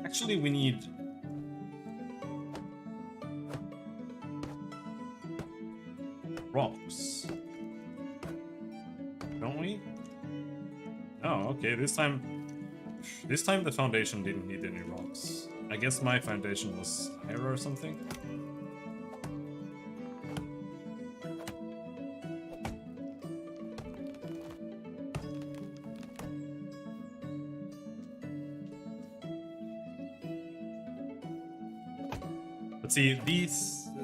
Actually, we need... rocks. Don't we? Oh, okay, this time the foundation didn't need any rocks. I guess my foundation was higher or something. But see,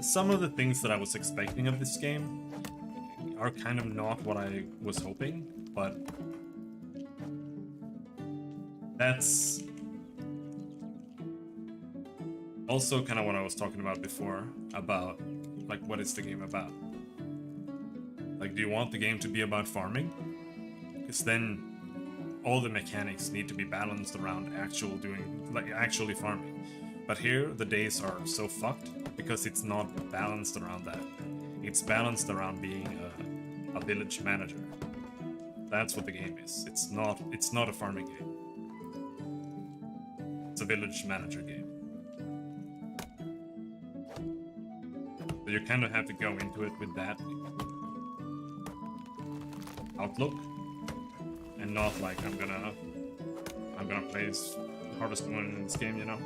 some of the things that I was expecting of this game are kind of not what I was hoping, but that's also kind of what I was talking about before, about like what is the game about? Like, do you want the game to be about farming? Because then all the mechanics need to be balanced around actually farming. But here the days are so fucked because it's not balanced around that. It's balanced around being a village manager. That's what the game is. It's not a farming game. It's a village manager game. So you kind of have to go into it with that outlook, and not like I'm gonna play as hardest one in this game, you know.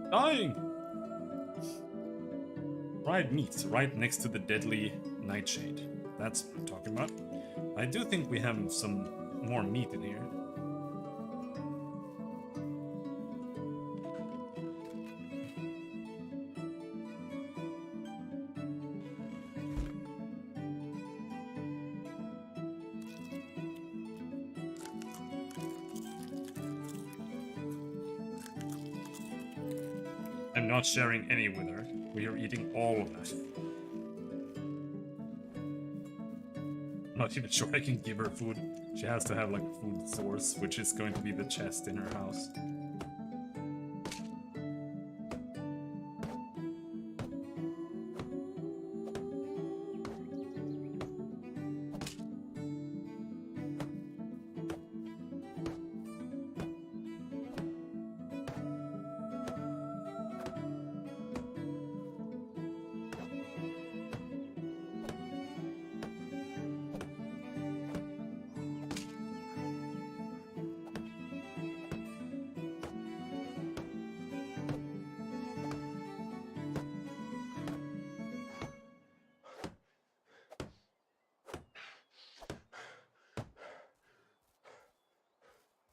Dying! Fried meat, right next to the deadly nightshade. That's what I'm talking about. I do think we have some more meat in here. I'm not sharing any with her. We are eating all of that. I'm not even sure I can give her food. She has to have like a food source, which is going to be the chest in her house.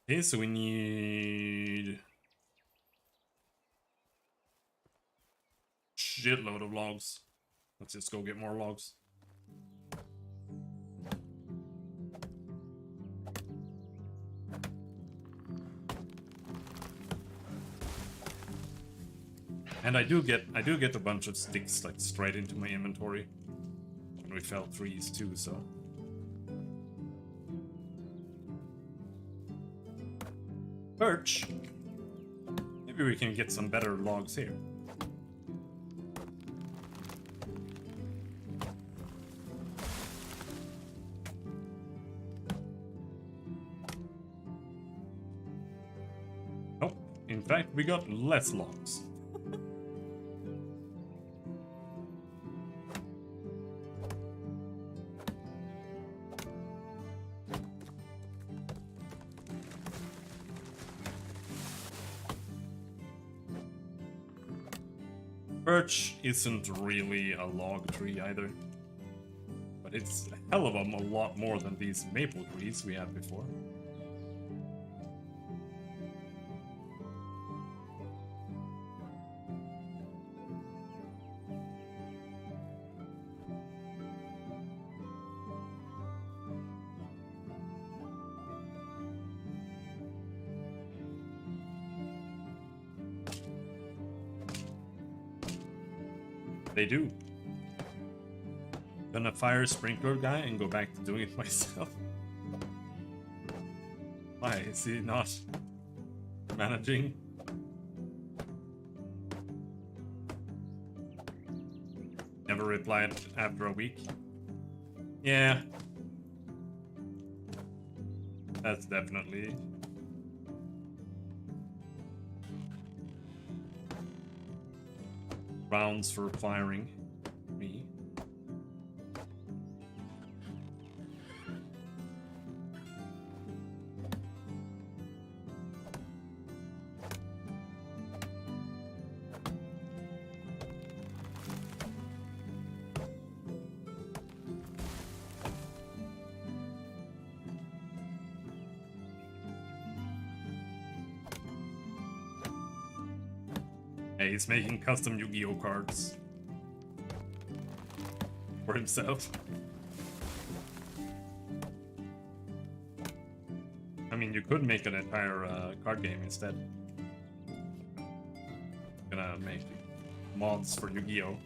Okay, so we need shitload of logs. Let's just go get more logs. And I do get a bunch of sticks like straight into my inventory. And we fell trees too, so. Birch. Maybe we can get some better logs here. Oh, in fact, we got less logs. Birch isn't really a log tree either, but it's a hell of a lot more than these maple trees we had before. They do. Gonna fire a sprinkler guy and go back to doing it myself. Why is he not managing? Never replied after a week. Yeah. That's definitely... rounds for firing me. Hey, he's making custom Yu-Gi-Oh cards for himself. I mean, you could make an entire card game instead. Gonna make mods for Yu-Gi-Oh.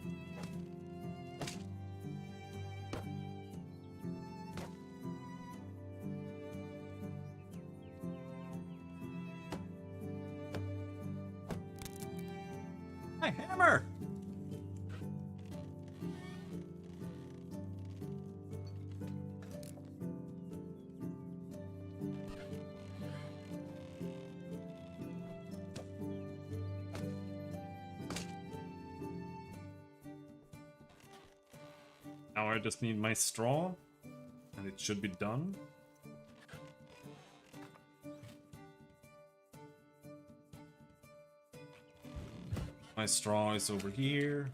My hammer! Now I just need my straw, and it should be done. My straw is over here.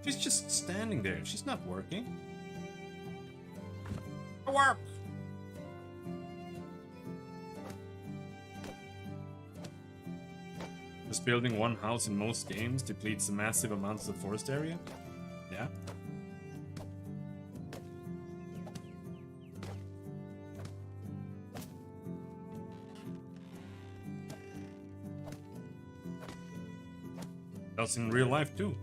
She's just standing there. She's not working. Work! Just building one house in most games depletes massive amounts of forest area. Yeah. Does in real life too.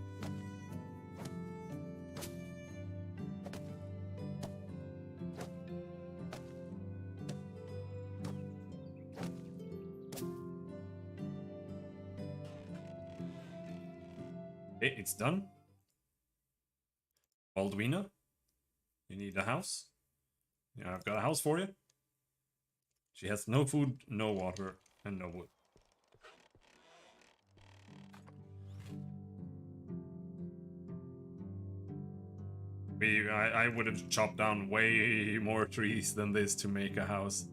Okay, it's done. Baldwina, you need a house? Yeah, I've got a house for you. She has no food, no water, and no wood. I would have chopped down way more trees than this to make a house.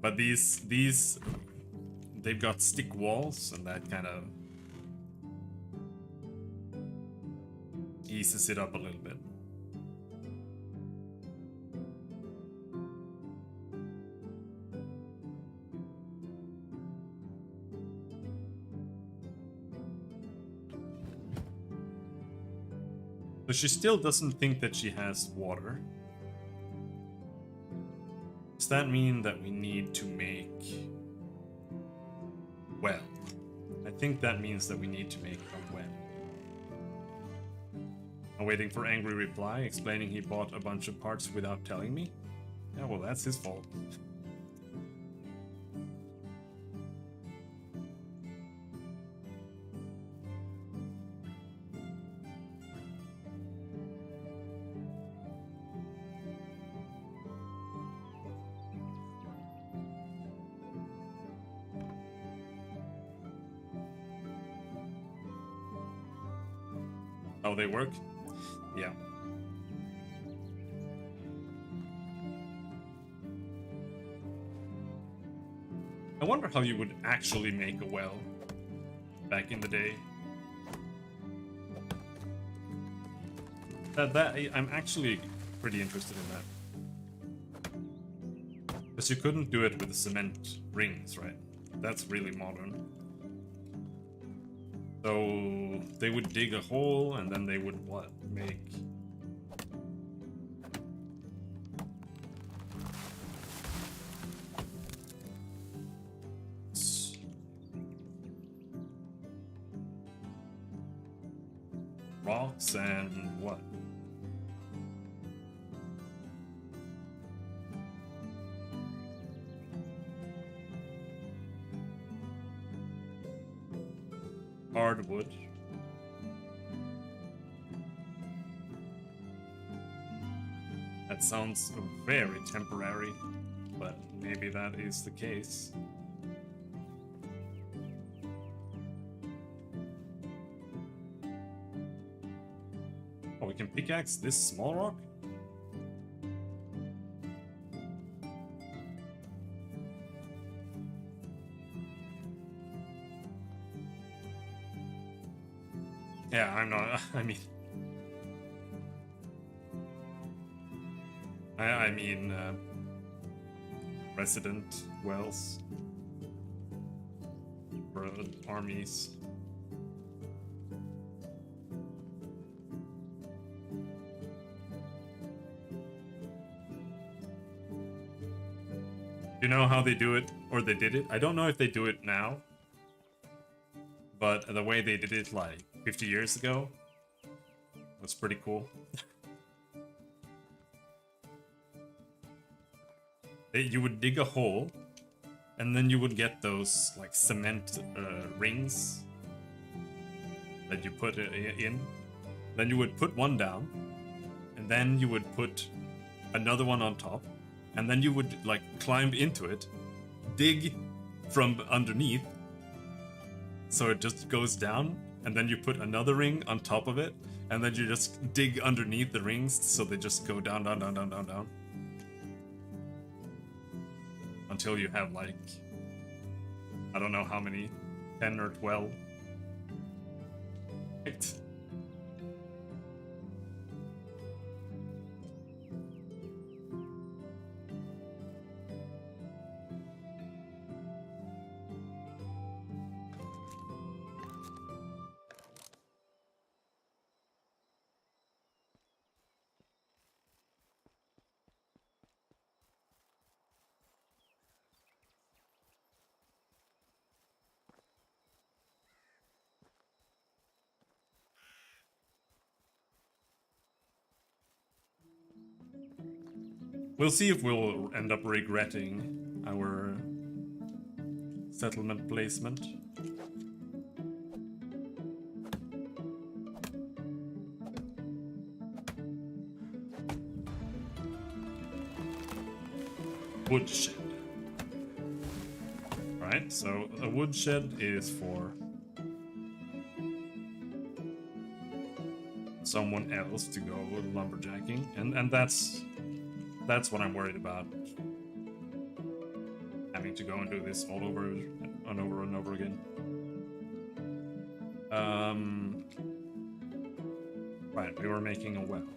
But these they've got stick walls, and that kind of eases it up a little bit. But she still doesn't think that she has water. Does that mean that we need to make... well, I think that means that we need to make a well. I'm waiting for angry reply, explaining he bought a bunch of parts without telling me. Yeah, well, that's his fault. How they work? Yeah. I wonder how you would actually make a well back in the day. I'm actually pretty interested in that. Because you couldn't do it with the cement rings, right? That's really modern. So they would dig a hole and then they would what? Make... Rocks and what? Hardwood. That sounds very temporary, but maybe that is the case. Oh, we can pickaxe this small rock? Yeah, I'm not, I mean, resident wells for armies. You know how they do it, or they did it? I don't know if they do it now, but the way they did it like 50 years ago was pretty cool. You would dig a hole, and then you would get those like cement rings that you put in. Then you would put one down, and then you would put another one on top, and then you would like climb into it, dig from underneath, so it just goes down, and then you put another ring on top of it, and then you just dig underneath the rings so they just go down, down, down, down, down, down. Until you have like, I don't know how many, 10 or 12. Right. We'll see if we'll end up regretting our settlement placement. Woodshed. Right, so a woodshed is for someone else to go lumberjacking, and that's what I'm worried about. Having to go and do this all over and over and over again. Right, we were making a well.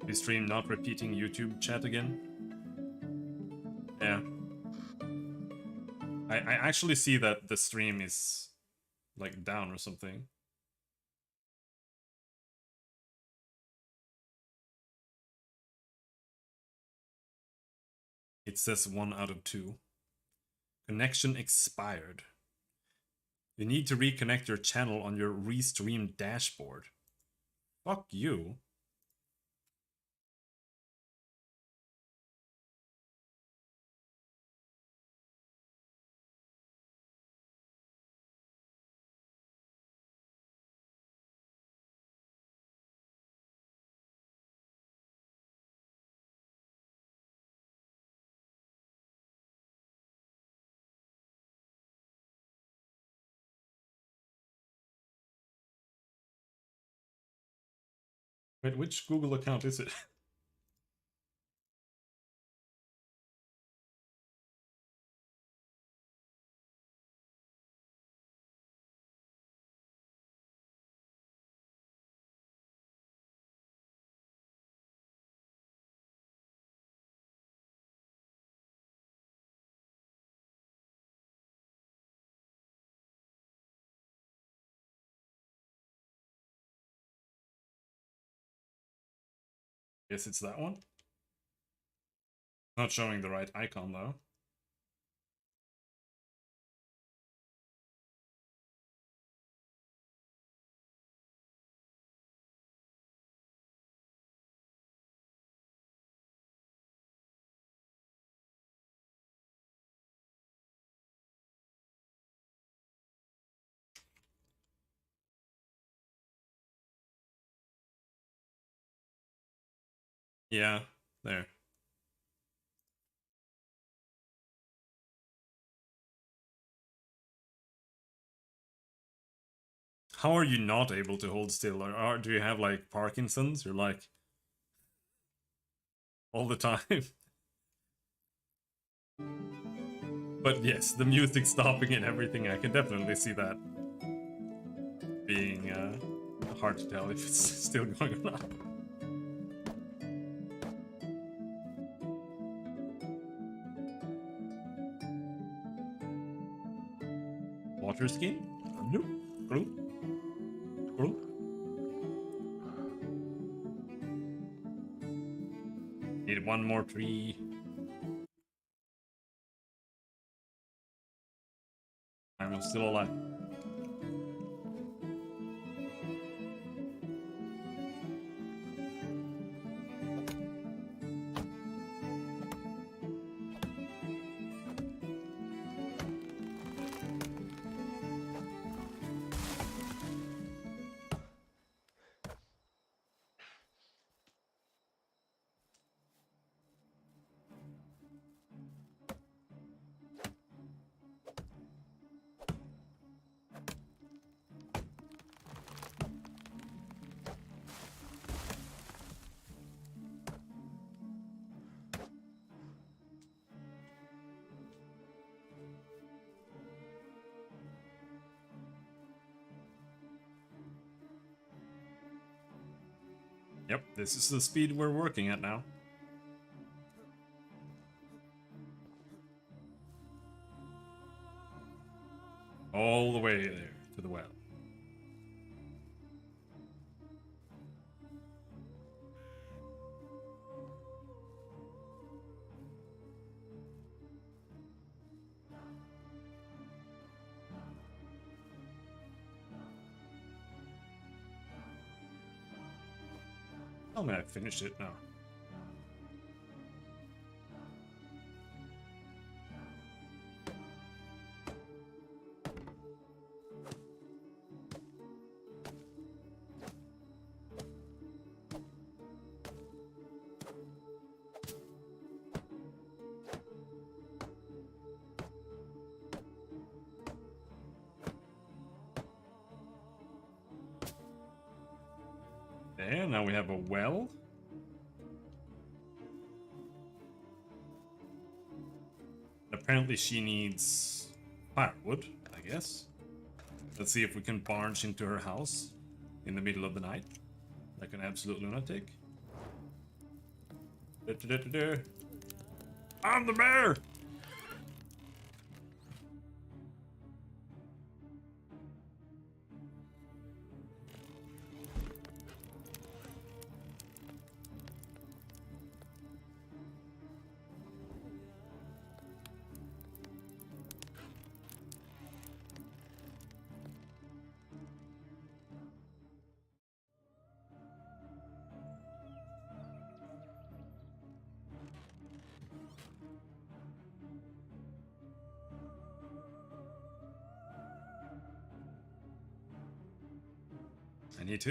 We stream not repeating YouTube chat again. Yeah. I actually see that the stream is like down or something. It says 1 out of 2. Connection expired. You need to reconnect your channel on your restream dashboard. Fuck you. Wait, which Google account is it? Guess it's that one. Not showing the right icon though. Yeah, there. How are you not able to hold still? Or do you have like Parkinson's? You're like all the time. But yes, the music stopping and everything, I can definitely see that being hard to tell if it's still going or not. Water skiing? Nope. Nope. Nope. Need one more tree. I'm still alive. Yep, this is the speed we're working at now. All the way there to the well. Tell me I finished it now. There, now we have a well. Apparently she needs firewood, I guess. Let's see if we can barge into her house in the middle of the night, like an absolute lunatic. I'm the mayor!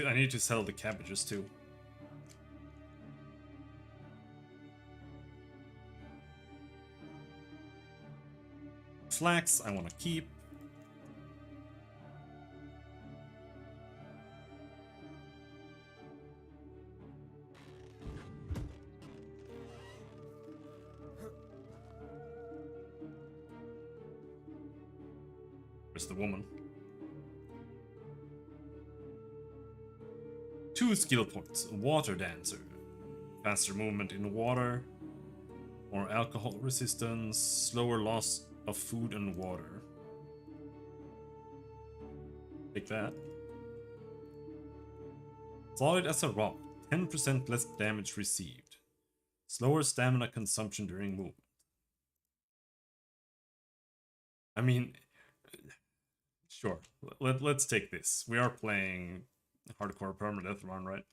I need to sell the cabbages too. Flax I want to keep. Where's the woman? 2 skill points. Water Dancer. Faster movement in water. More alcohol resistance. Slower loss of food and water. Take that. Solid as a rock. 10% less damage received. Slower stamina consumption during movement. I mean, sure. Let's take this. We are playing hardcore permadeath run, right?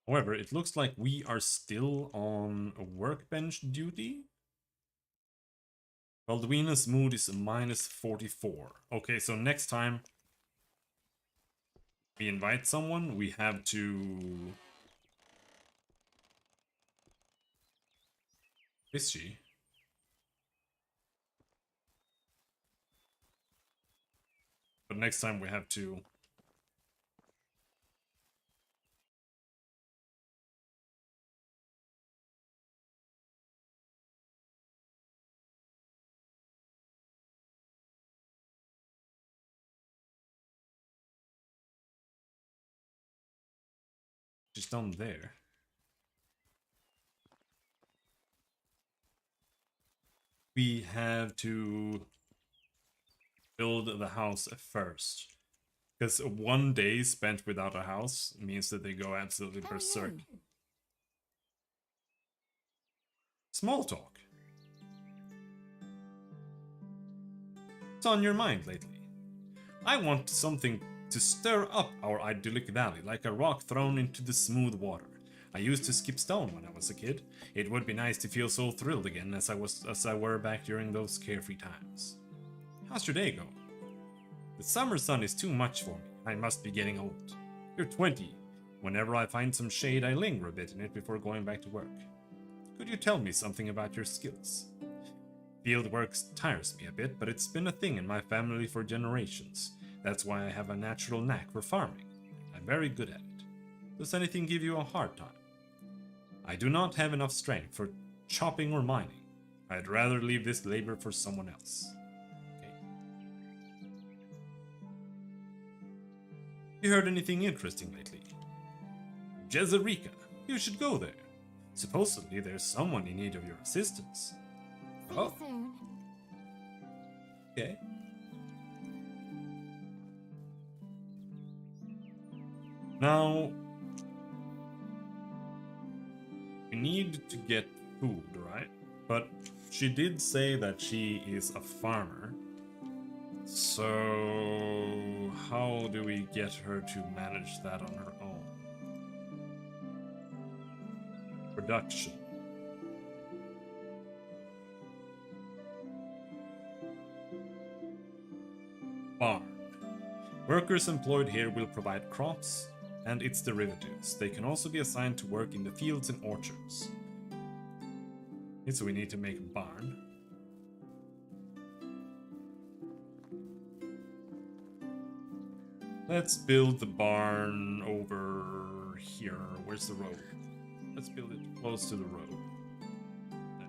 However, it looks like we are still on a workbench duty. Baldwina's mood is -44. Okay, so next time we invite someone, we have to... Is she? But next time we have to... She's down there. We have to build the house first. Because 1 day spent without a house means that they go absolutely How are berserk. you? Small talk. What's on your mind lately? I want something to stir up our idyllic valley, like a rock thrown into the smooth water. I used to skip stone when I was a kid. It would be nice to feel so thrilled again as I were back during those carefree times. How's your day going? The summer sun is too much for me. I must be getting old. You're 20. Whenever I find some shade, I linger a bit in it before going back to work. Could you tell me something about your skills? Field work tires me a bit, but it's been a thing in my family for generations. That's why I have a natural knack for farming. I'm very good at it. Does anything give you a hard time? I do not have enough strength for chopping or mining. I'd rather leave this labor for someone else. Okay. You heard anything interesting lately? Jezerica, you should go there. Supposedly there's someone in need of your assistance. See Oh. you soon. Okay. Now, we need to get food, right? But she did say that she is a farmer. So, how do we get her to manage that on her own? Production. Barn. Workers employed here will provide crops and its derivatives. They can also be assigned to work in the fields and orchards. Okay, so we need to make a barn. Let's build the barn over here. Where's the road? Let's build it close to the road. There.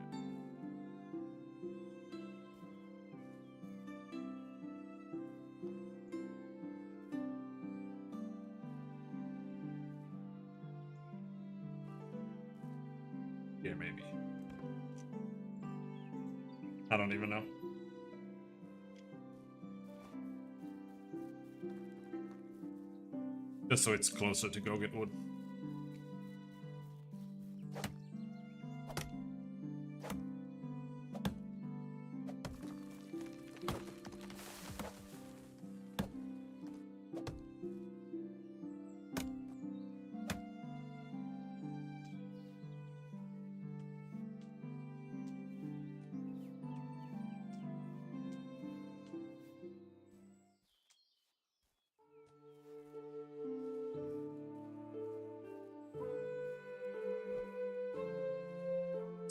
Here, maybe. I don't even know. Just so it's closer to go get wood.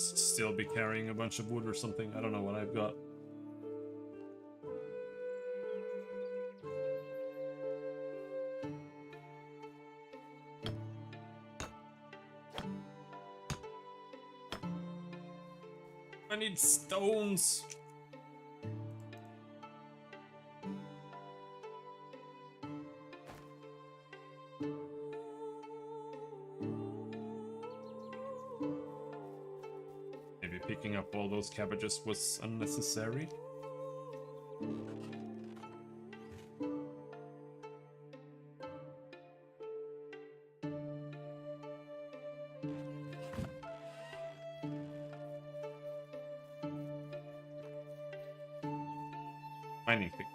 Still be carrying a bunch of wood or something. I don't know what I've got. I need stones. Maybe picking up all those cabbages was unnecessary. Mining pick.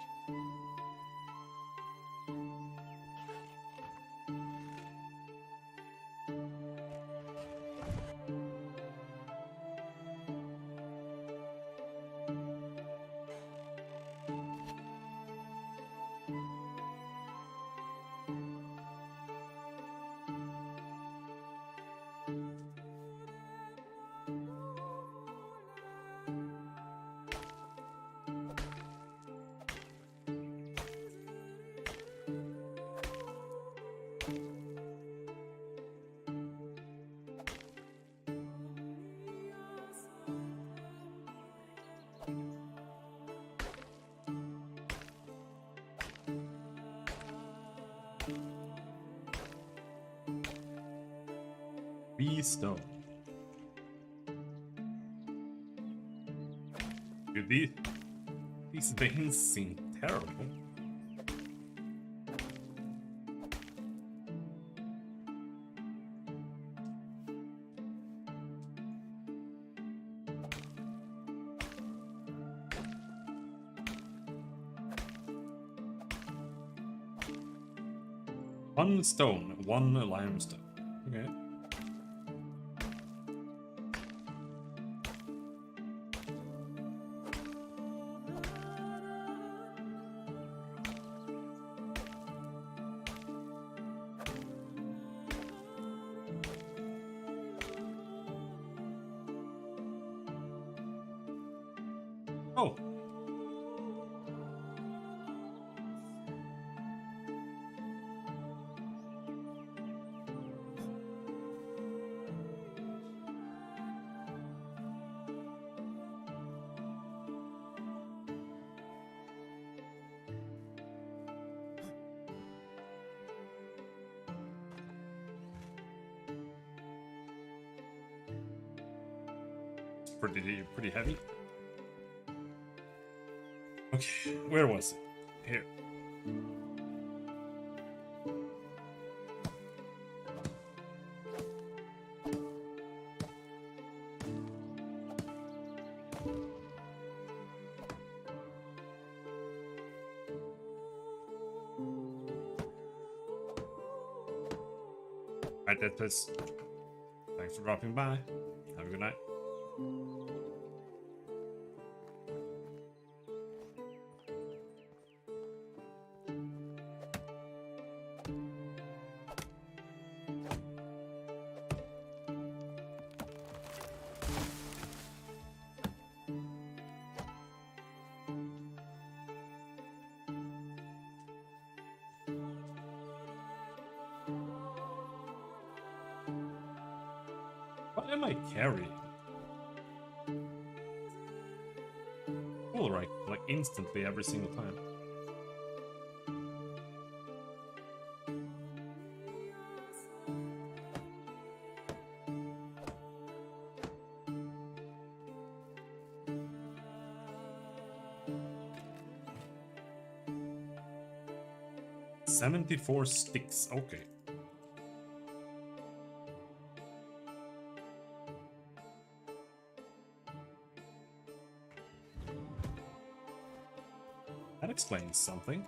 stone. Dude, these veins seem terrible. One stone, one limestone. Okay. Oh. Pretty heavy. Okay, where was it? Here. Alright, that was. Thanks for dropping by. Have a good night. What am I carrying? Full right, like instantly every single time. "74 sticks, okay. That explains something.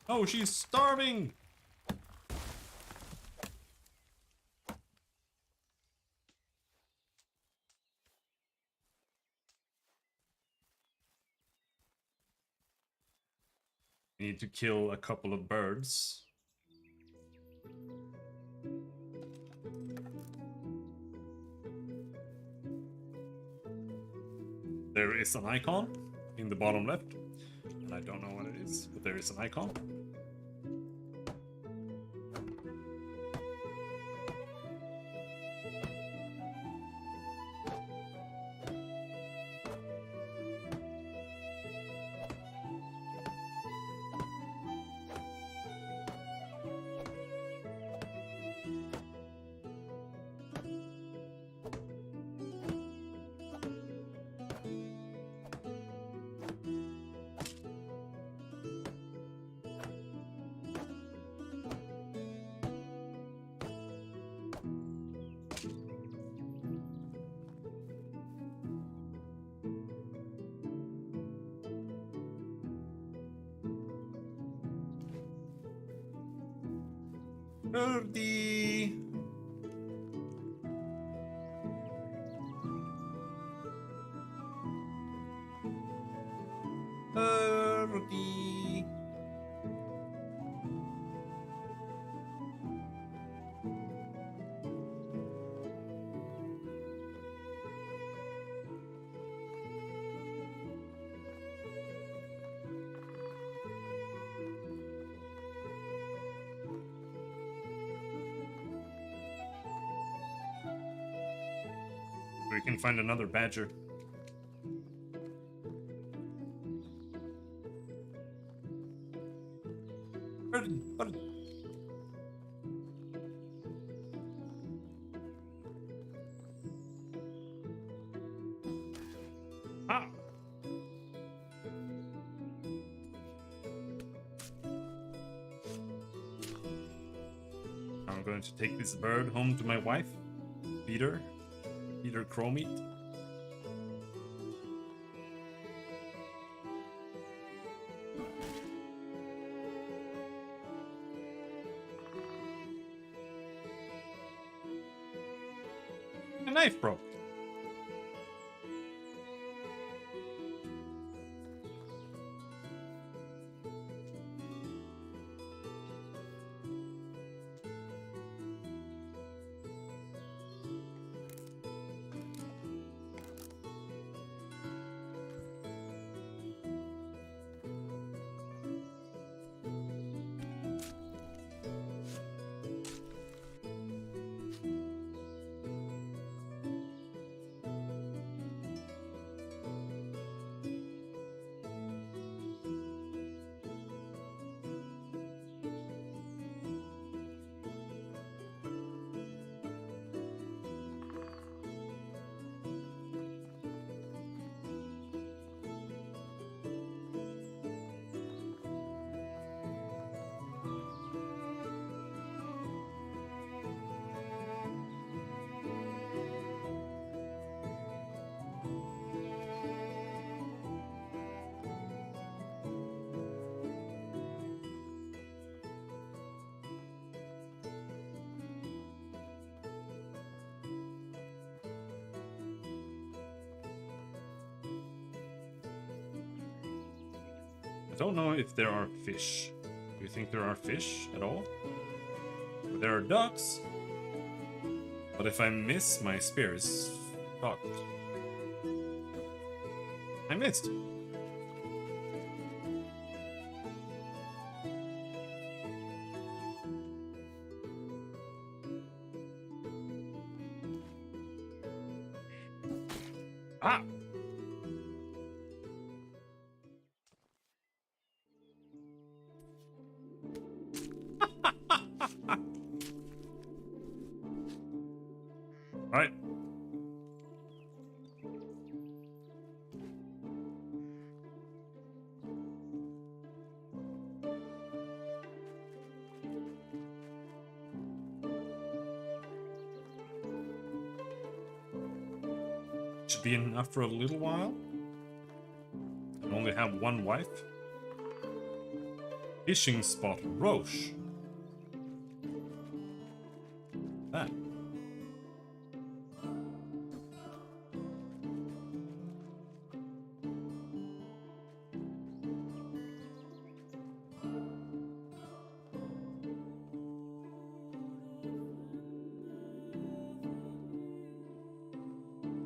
Oh, she's starving! Need to kill a couple of birds. There is an icon in the bottom left, and I don't know what it is, but there is an icon. Birdie! Birdie! We can find another badger. Birdie! Birdie! Ah! I'm going to take this bird home to my wife, Peter Chromite. A knife broke. I don't know if there are fish. Do you think there are fish at all? There are ducks. But if I miss, my spear is fucked. I missed. Ah! Alright. Should be enough for a little while. I only have one wife. Fishing spot, Roche. That.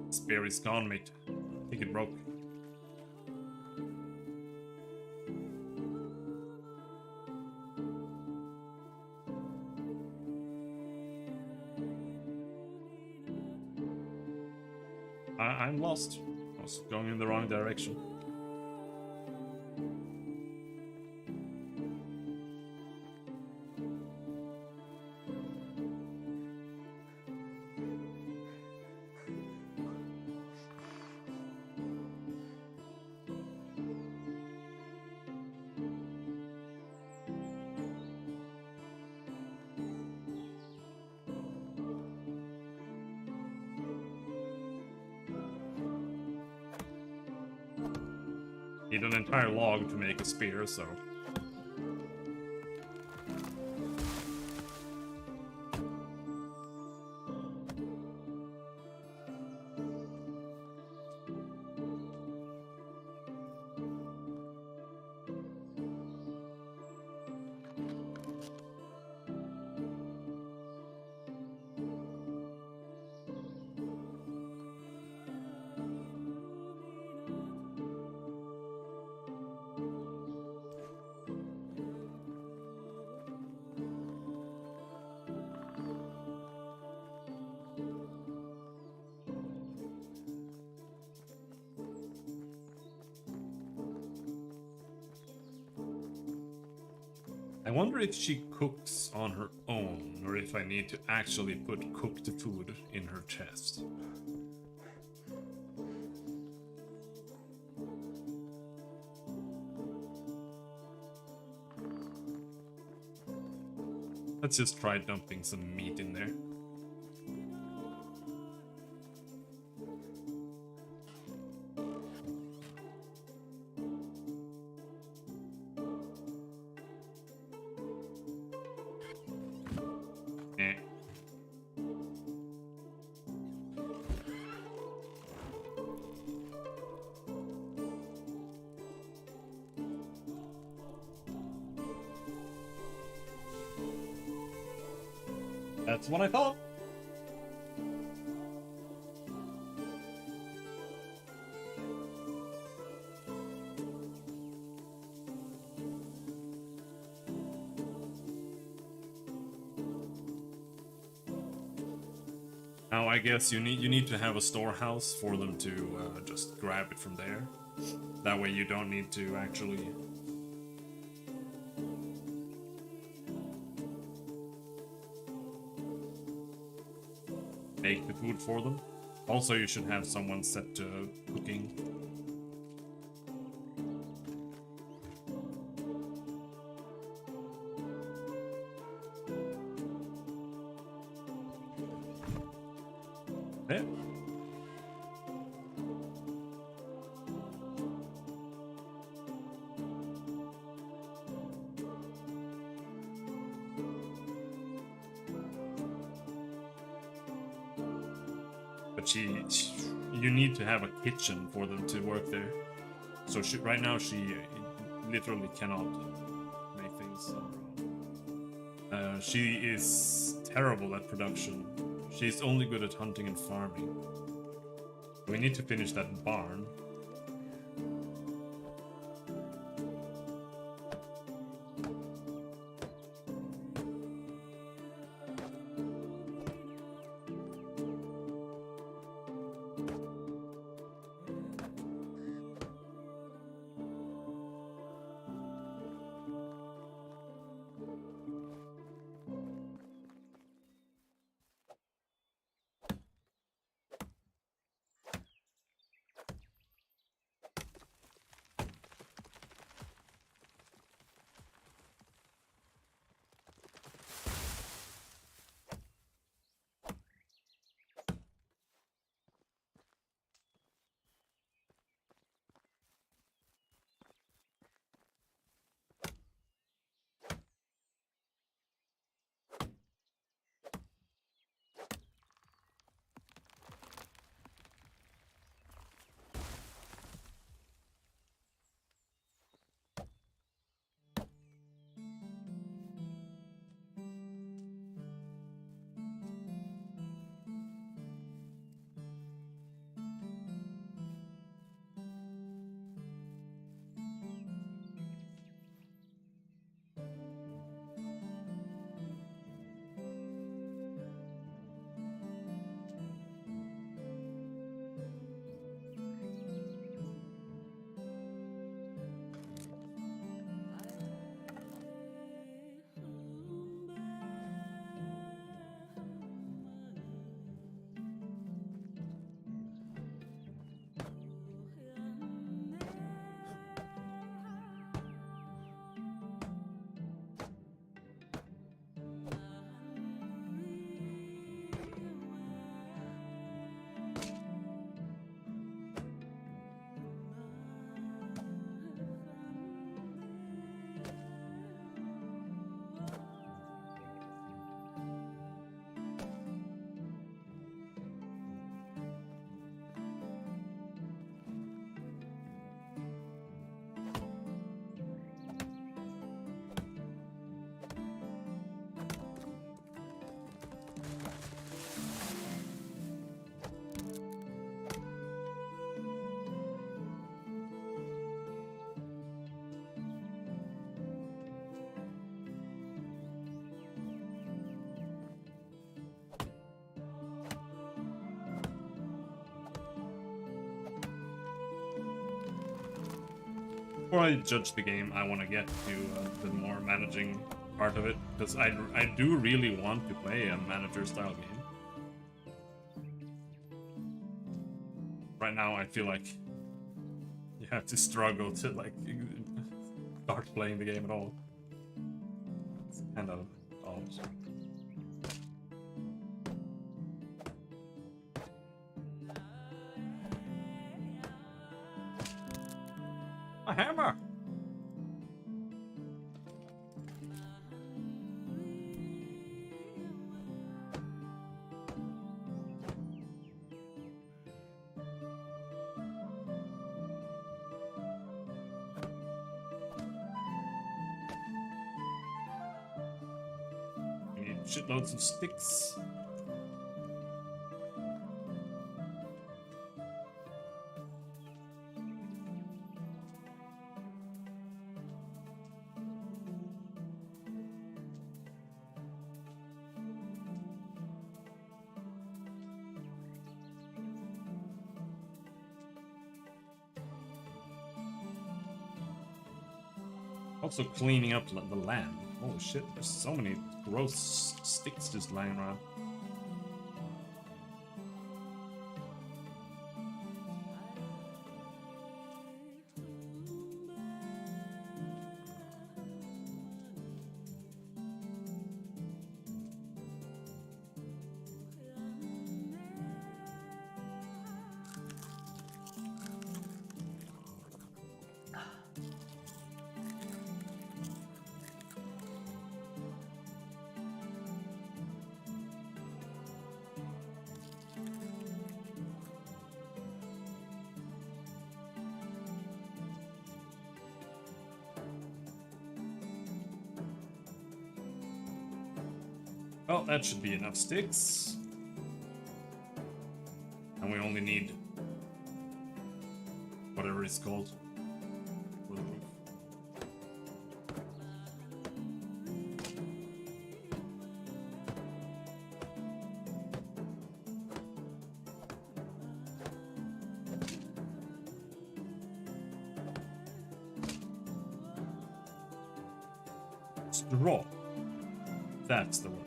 Spear is gone, mate. I think it broke. I'm lost. I was going in the wrong direction. Need an entire log to make a spear, so... I wonder if she cooks on her own, or if I need to actually put cooked food in her chest. Let's just try dumping some meat in there. Eh. That's what I thought. Now I guess you need to have a storehouse for them to just grab it from there. That way you don't need to actually make the food for them. Also, you should have someone set to cooking. There. But you need to have a kitchen for them to work there. So right now she literally cannot make things on her own. She is terrible at production. She's only good at hunting and farming. We need to finish that barn. Before I judge the game, I want to get to the more managing part of it, because I do really want to play a manager style game. Right now I feel like you have to struggle to like start playing the game at all. It's kind of odd. A hammer! We need shitloads of sticks. Also cleaning up the land. Oh shit, there's so many gross sticks just lying around. Well, that should be enough sticks. And we only need whatever it's called for the roof. Straw. That's the word.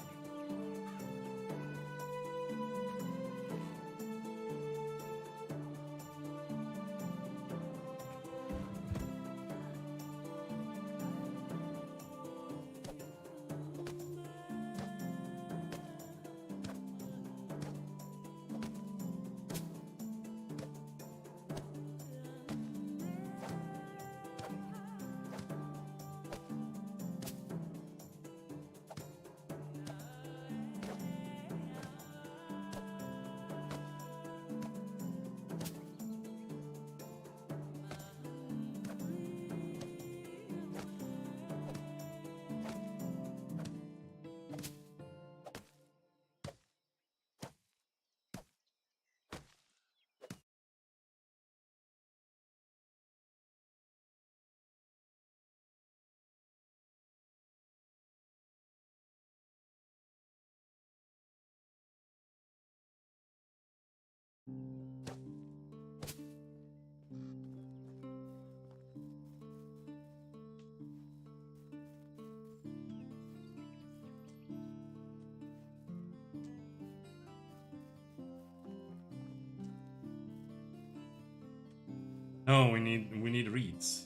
No, we need reeds.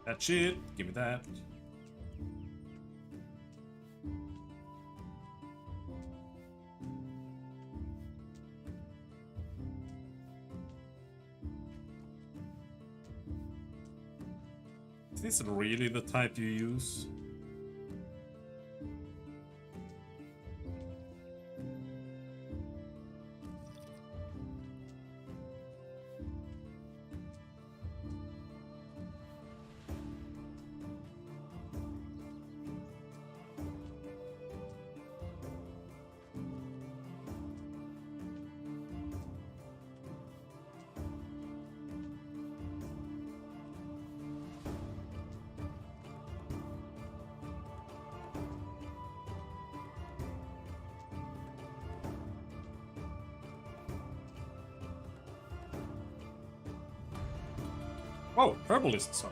That shit, give me that. Is this really the type you use? Oh, Herbalist's hut.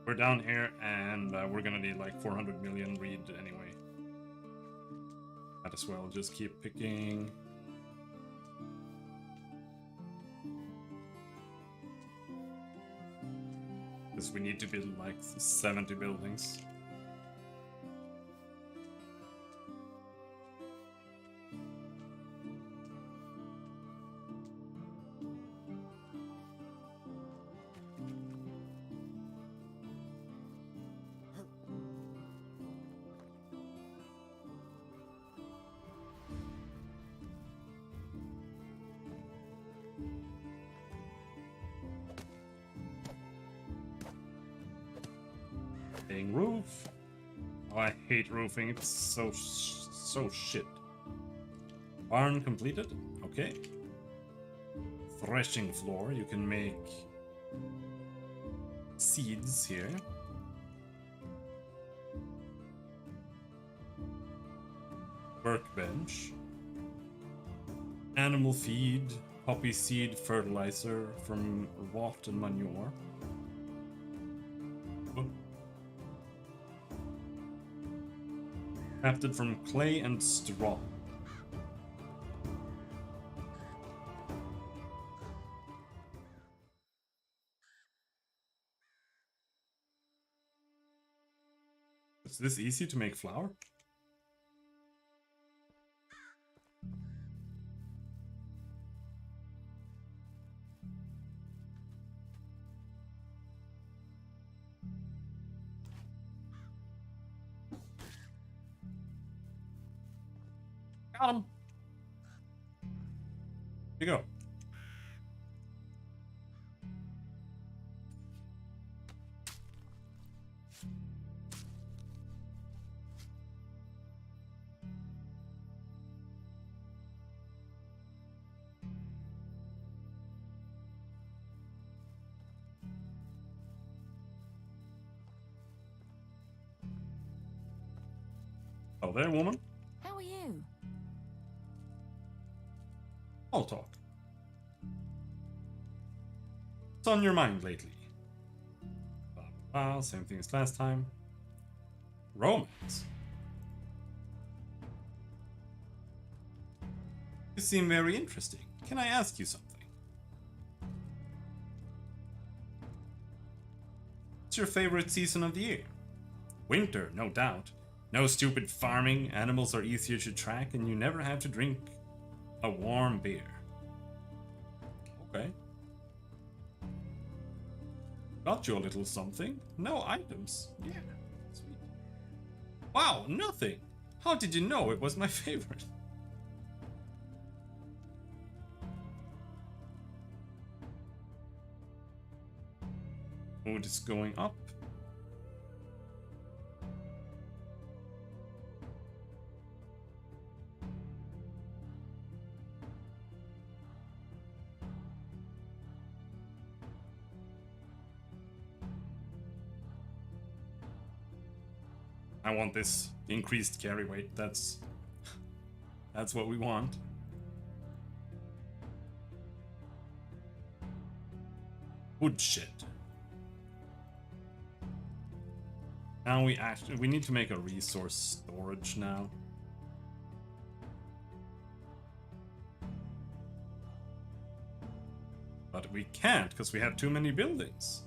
We're down here, and we're gonna need like 400 million read anyway. Might as well just keep picking. Because we need to build like 70 buildings. Roof. Oh, I hate roofing. It's so shit. Barn completed. Okay. Threshing floor. You can make seeds here. Workbench. Animal feed. Poppy seed fertilizer from rot and manure. Crafted from clay and straw. Is this easy to make flour? Got him. Here you go. Oh, there, woman. How are you? I'll talk. What's on your mind lately? Blah, blah, blah, same thing as last time. Romance. You seem very interesting. Can I ask you something? What's your favorite season of the year? Winter, no doubt. No stupid farming, animals are easier to track, and you never have to drink a warm beer. Okay. Got you a little something. No items. Yeah, sweet. Wow, nothing. How did you know it was my favorite? Mood is going up. I want this increased carry weight. That's what we want. Wood shit. Now we need to make a resource storage now. But we can't because we have too many buildings.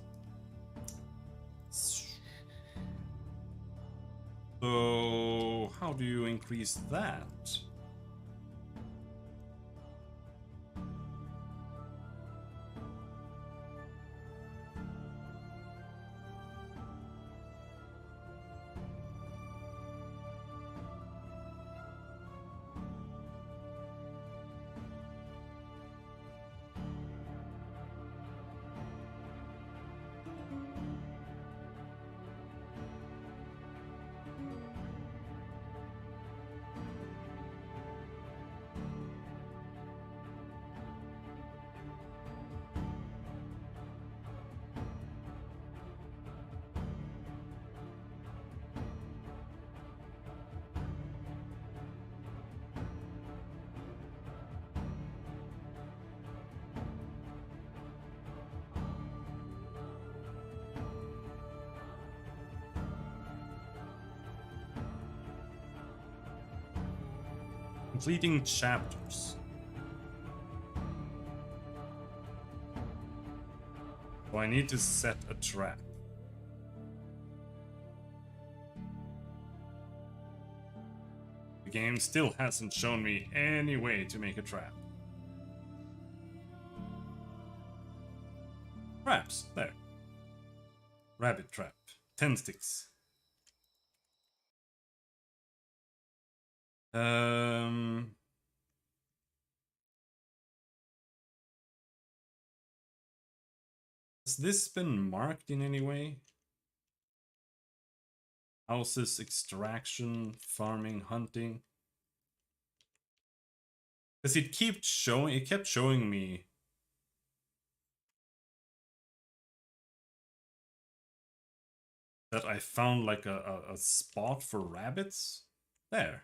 So how do you increase that? Completing chapters. So I need to set a trap. The game still hasn't shown me any way to make a trap. Traps, there. Rabbit trap. 10 sticks. Has this been marked in any way? Houses, extraction, farming, hunting. Because it kept showing me that I found like a spot for rabbits. There.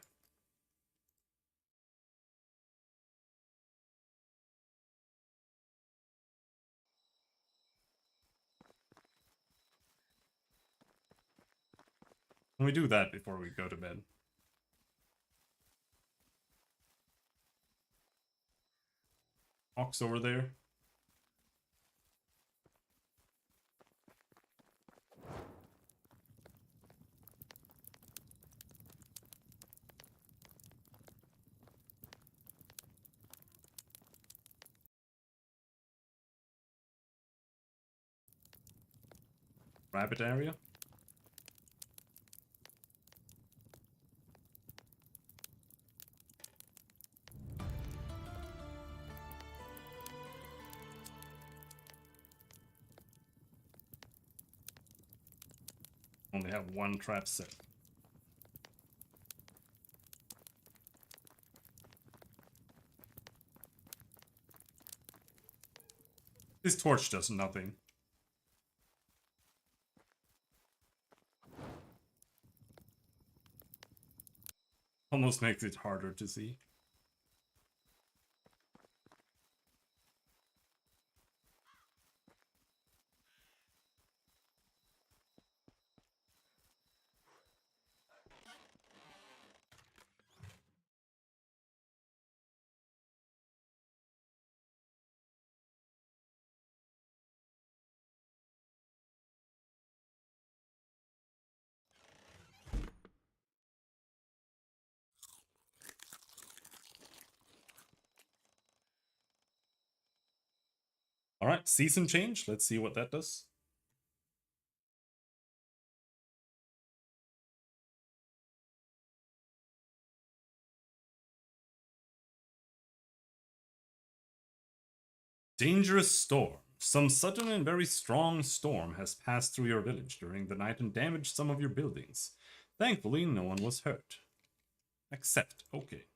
Can we do that before we go to bed? Ox over there. Rabbit area. Only have one trap set. This torch does nothing. Almost makes it harder to see. Alright, season change. Let's see what that does. Dangerous storm. Some sudden and very strong storm has passed through your village during the night and damaged some of your buildings. Thankfully, no one was hurt. Accept. Okay.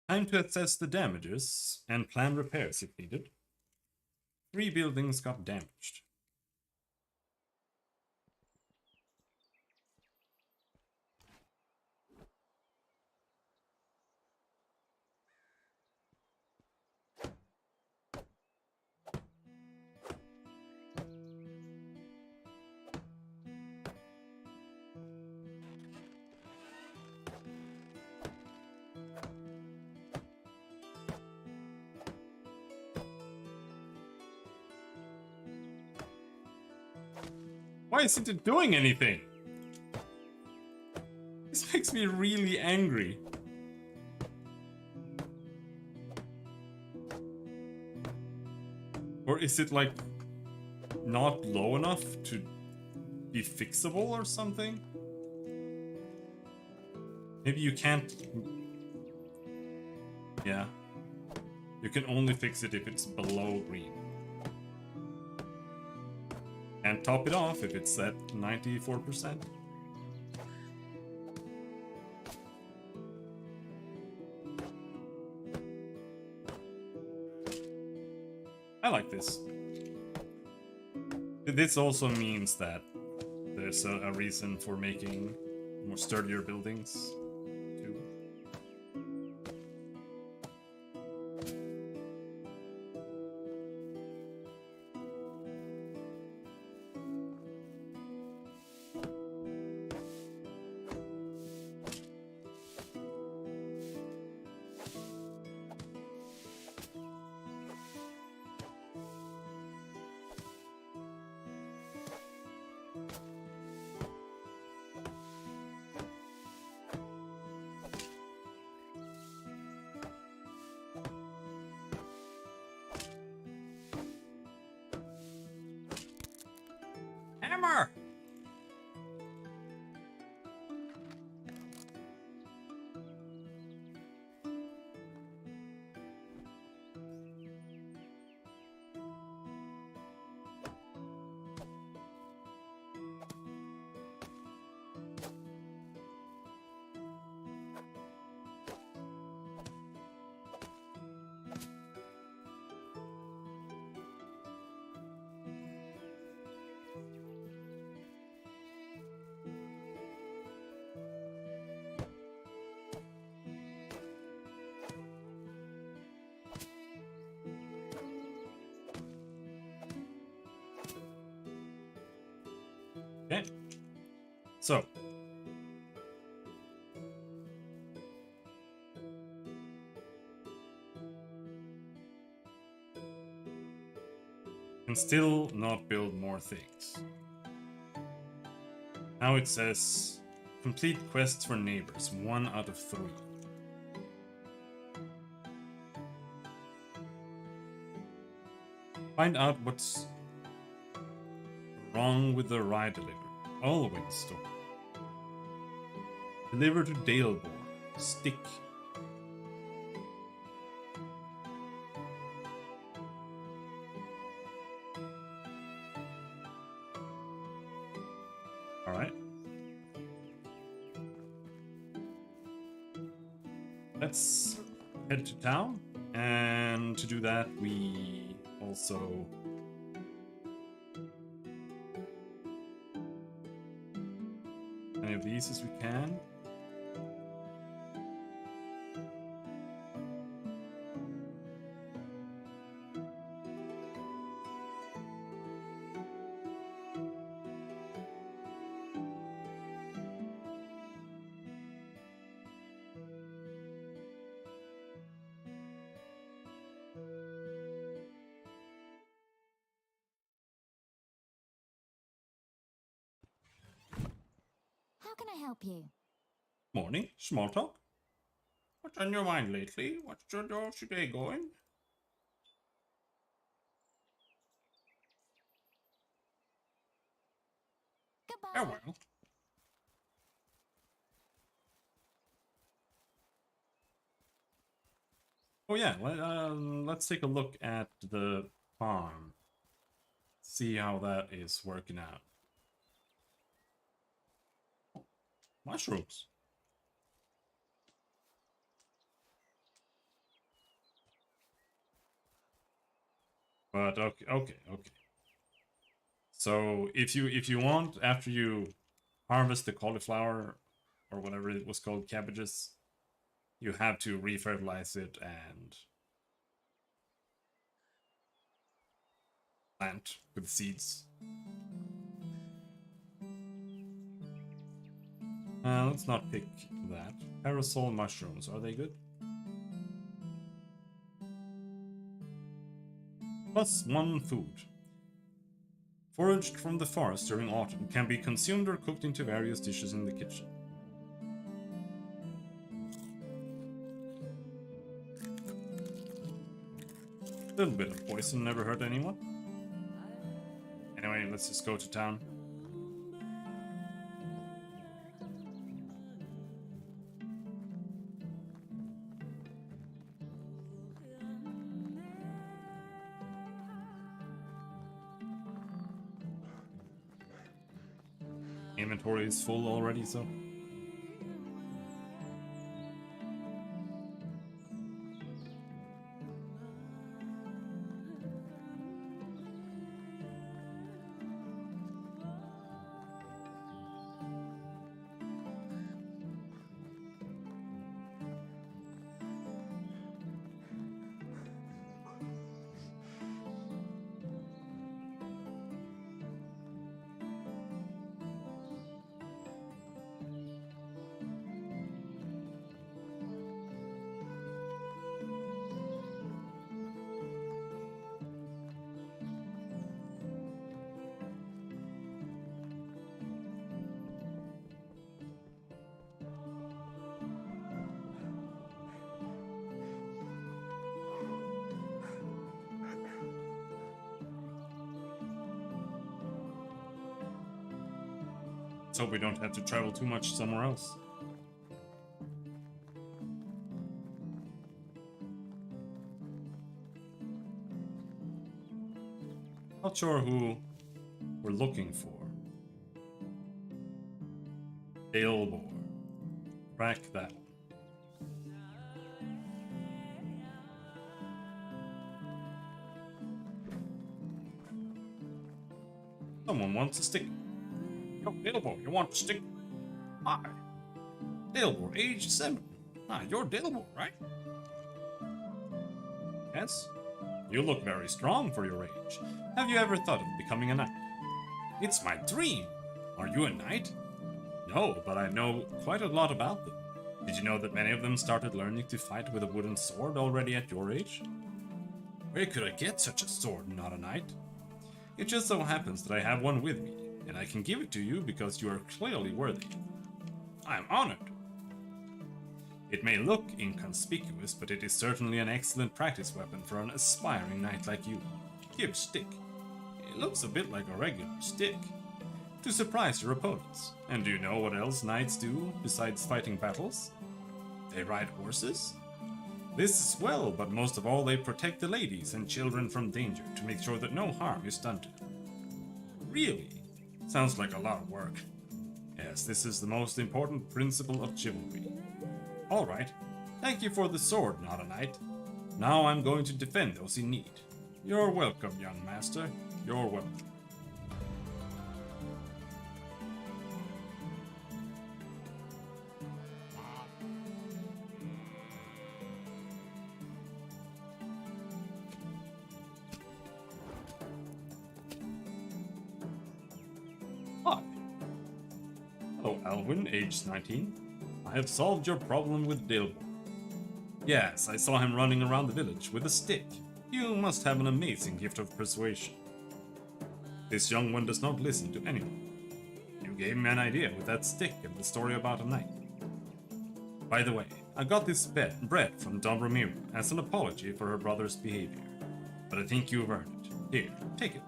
Time to assess the damages and plan repairs if needed. 3 buildings got damaged. Why isn't it doing anything? This makes me really angry. Or is it like not low enough to be fixable or something? Maybe you can't... Yeah. You can only fix it if it's below green. And top it off if it's at 94%. I like this. This also means that there's a reason for making more sturdier buildings, too. hammer! Okay. So. Can still not build more things. Now it says, complete quests for neighbors, 1 out of 3. Find out what's wrong with the ride delivery. Always store. Deliver to Daleborn. Stick. Alright. Let's head to town. And to do that, we also any of these as we can. How can I help you? Morning, small talk. What's on your mind lately? What's your day going? Goodbye. Oh well. Oh yeah, let's take a look at the farm. See how that is working out. Oh, mushrooms. But okay. So if you want, after you harvest the cauliflower or whatever it was called, cabbages, you have to refertilize it and plant with seeds. Let's not pick that. Parasol mushrooms, are they good? +1 food. Foraged from the forest during autumn, can be consumed or cooked into various dishes in the kitchen. A little bit of poison never hurt anyone. Anyway, let's just go to town. Inventory is full already, so. Let's hope we don't have to travel too much somewhere else. Not sure who we're looking for. Ailbor. Crack that. Someone wants a stick. Yo, Ailbor, you want a stick? Hi. Ailbor, age 7. Ah, you're Ailbor, right? Yes. You look very strong for your age. Have you ever thought of becoming a knight? It's my dream! Are you a knight? No, but I know quite a lot about them. Did you know that many of them started learning to fight with a wooden sword already at your age? Where could I get such a sword, not a knight? It just so happens that I have one with me, and I can give it to you because you are clearly worthy. I am honored. It may look inconspicuous, but it is certainly an excellent practice weapon for an aspiring knight like you. Give stick. It looks a bit like a regular stick. To surprise your opponents. And do you know what else knights do besides fighting battles? They ride horses? This as well, but most of all they protect the ladies and children from danger to make sure that no harm is done to them. Really? Sounds like a lot of work. Yes, this is the most important principle of chivalry. Alright, thank you for the sword, not a knight. Now I'm going to defend those in need. You're welcome, young master. You're welcome. Hi. Hello, Alwyn, aged 19. I have solved your problem with Dilbor. Yes, I saw him running around the village with a stick. You must have an amazing gift of persuasion. This young one does not listen to anyone. You gave me an idea with that stick and the story about a knight. By the way, I got this bread from Don Ramiro as an apology for her brother's behavior. But I think you've earned it. Here, take it.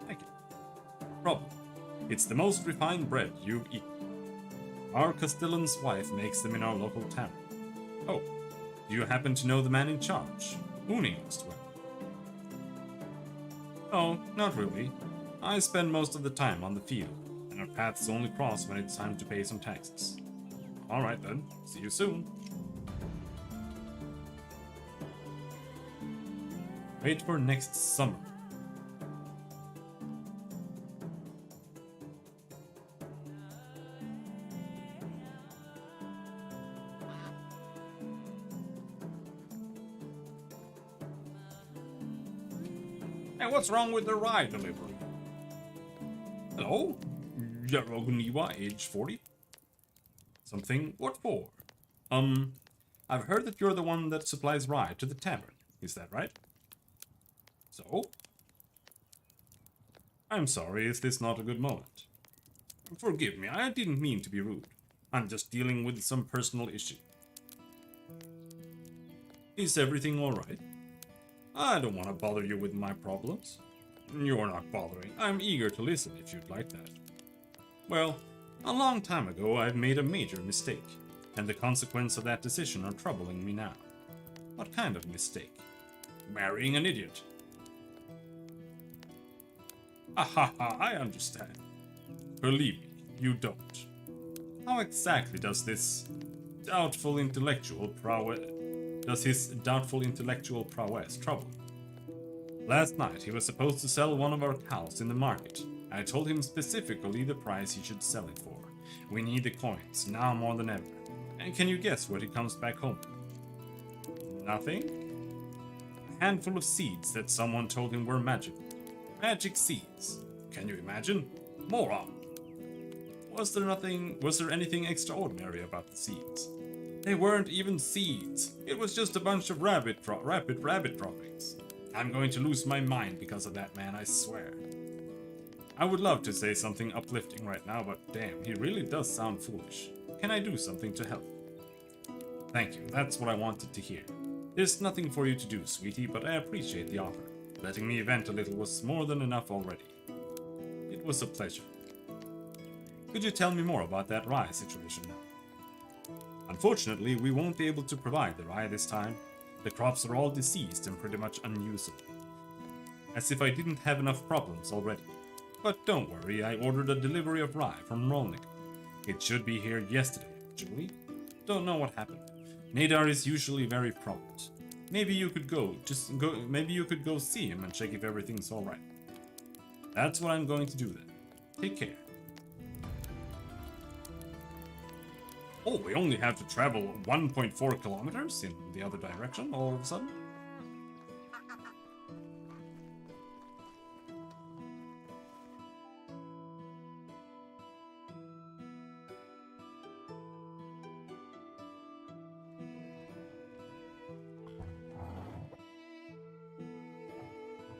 Thank you. Problem. It's the most refined bread you've eaten. Our Castellan's wife makes them in our local tavern. Oh, do you happen to know the man in charge? Uni most well. No, not really. I spend most of the time on the field, and our paths only cross when it's time to pay some taxes. Alright then, see you soon. Wait for next summer. Hey, what's wrong with the ride delivery? Hello? Yarogniwa, age 40? Something? What for? I've heard that you're the one that supplies ride to the tavern. Is that right? So? I'm sorry, is this not a good moment? Forgive me, I didn't mean to be rude. I'm just dealing with some personal issue. Is everything alright? I don't want to bother you with my problems. You're not bothering. I'm eager to listen if you'd like that. Well, a long time ago I've made a major mistake, and the consequences of that decision are troubling me now. What kind of mistake? Marrying an idiot. I understand. Believe me, you don't. How exactly does his doubtful intellectual prowess trouble him? Last night he was supposed to sell one of our cows in the market. I told him specifically the price he should sell it for. We need the coins, now more than ever. And can you guess what he comes back home with? Nothing? A handful of seeds that someone told him were magical. Magic seeds. Can you imagine? Moron. Was there anything extraordinary about the seeds? They weren't even seeds. It was just a bunch of rabbit droppings. I'm going to lose my mind because of that man, I swear. I would love to say something uplifting right now, but damn, he really does sound foolish. Can I do something to help? Thank you, that's what I wanted to hear. There's nothing for you to do, sweetie, but I appreciate the offer. Letting me vent a little was more than enough already. It was a pleasure. Could you tell me more about that rye situation now? Unfortunately, we won't be able to provide the rye this time. The crops are all diseased and pretty much unusable. As if I didn't have enough problems already. But don't worry, I ordered a delivery of rye from Rolnik. It should be here yesterday, actually. Don't know what happened. Nadar is usually very prompt. Maybe you could go see him and check if everything's alright. That's what I'm going to do then. Take care. Oh, we only have to travel 1.4 kilometers in the other direction all of a sudden?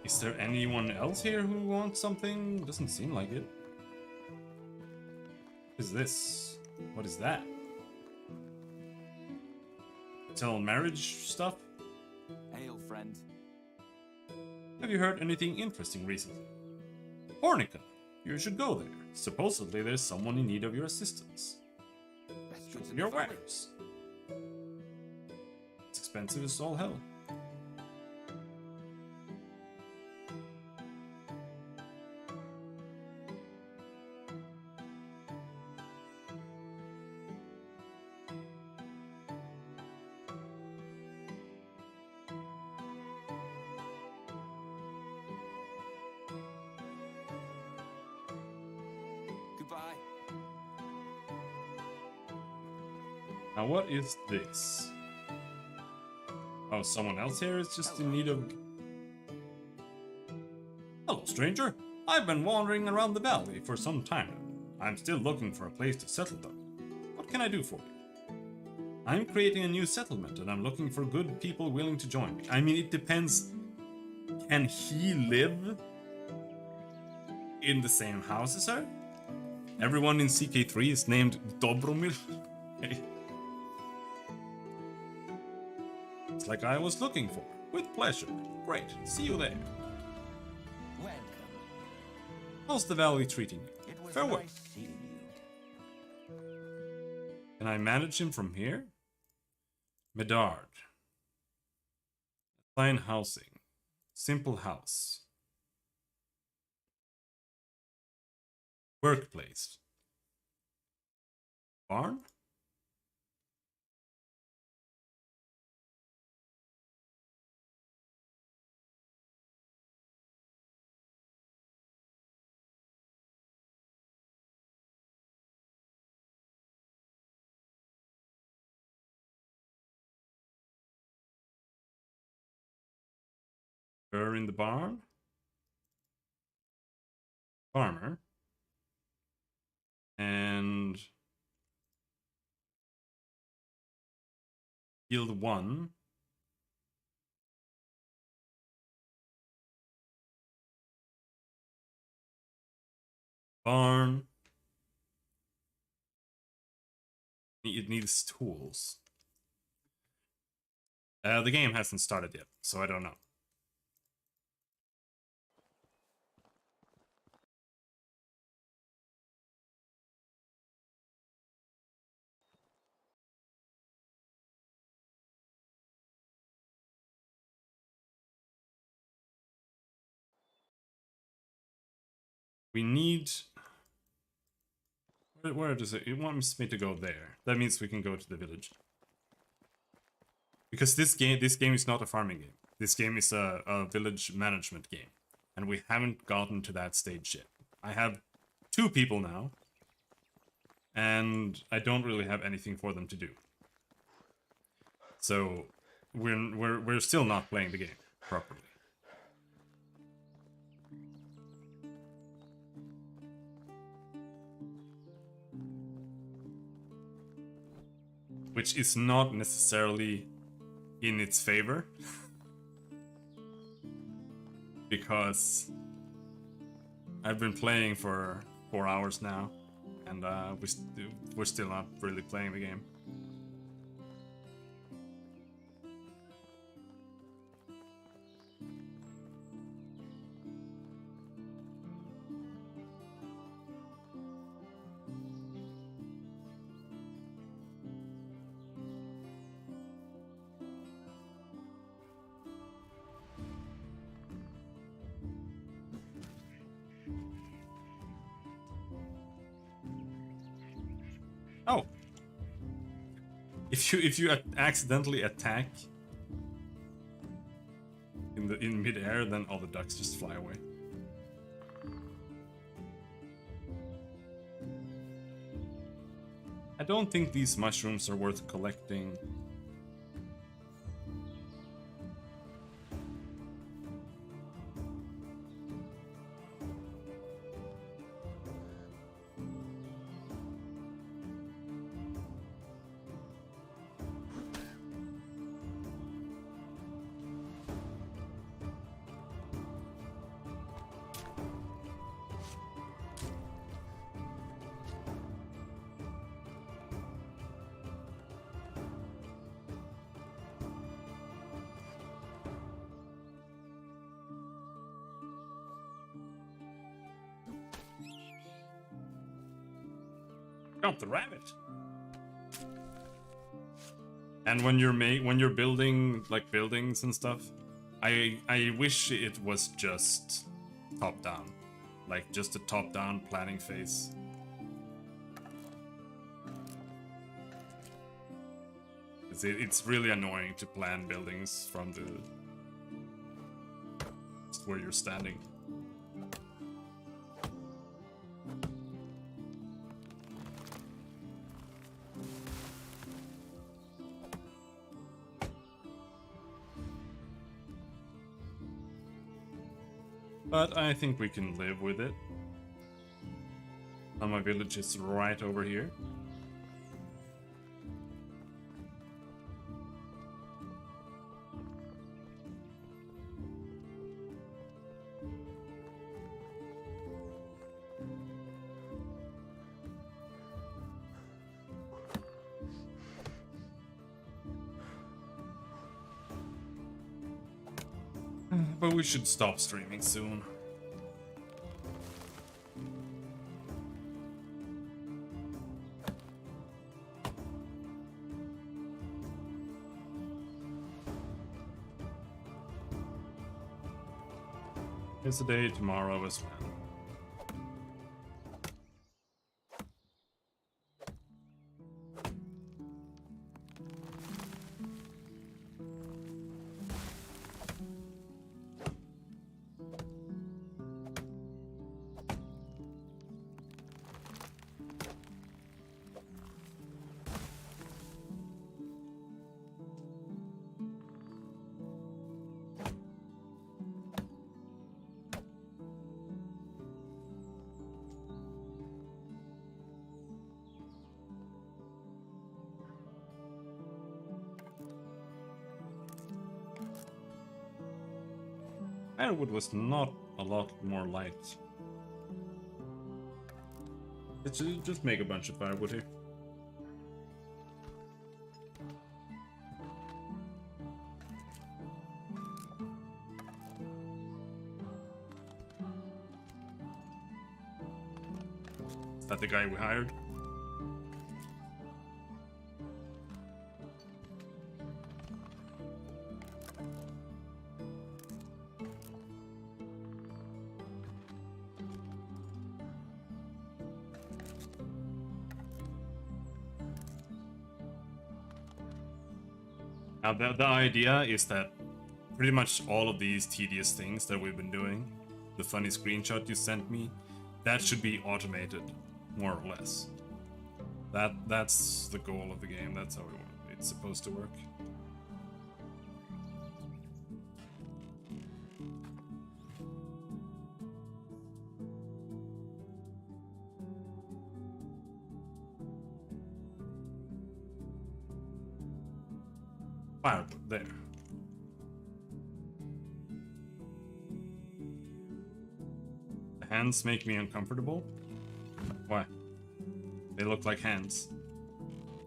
Is there anyone else here who wants something? Doesn't seem like it. What is this? What is that? Tell marriage stuff? Hail, friend. Have you heard anything interesting recently? Hornica, you should go there. Supposedly there's someone in need of your assistance. Show them your wares. It's expensive as all hell. Goodbye. Now what is this? Oh, someone else here is just in need of... Hello, stranger. I've been wandering around the valley for some time now. I'm still looking for a place to settle though. What can I do for you? I'm creating a new settlement and I'm looking for good people willing to join me. I mean, it depends. Can he live in the same house as her? Everyone in CK3 is named Dobromir. Hey. It's like I was looking for. With pleasure. Great. See you there. Welcome. How's the valley treating you? It was Farewell. nice seeing you. Can I manage him from here? Medard. Fine housing. Simple house. Workplace. Barn? Her in the barn? Farmer. And Guild 1. Barn. It needs tools. The game hasn't started yet, so I don't know. We need... Where does it... It wants me to go there. That means we can go to the village. Because this game is not a farming game. This game is a village management game. And we haven't gotten to that stage yet. I have 2 people now. And I don't really have anything for them to do. So we're still not playing the game properly. Which is not necessarily in its favor. Because I've been playing for 4 hours now. And we're still not really playing the game. Oh. If you accidentally attack in midair, then all the ducks just fly away. I don't think these mushrooms are worth collecting. Jump the rabbit. And when you're building like buildings and stuff, I wish it was just top down, like just a top down planning phase. It's really annoying to plan buildings from the just where you're standing. But I think we can live with it. And my village is right over here. But we should stop streaming soon. It's a day tomorrow as well. Firewood was not a lot more light. Let's just make a bunch of firewood here. Is that the guy we hired? Now, the idea is that pretty much all of these tedious things that we've been doing, the funny screenshot you sent me, that should be automated, more or less. That's the goal of the game. That's how it's supposed to work. Firewood, there. The hands make me uncomfortable. Why? They look like hands.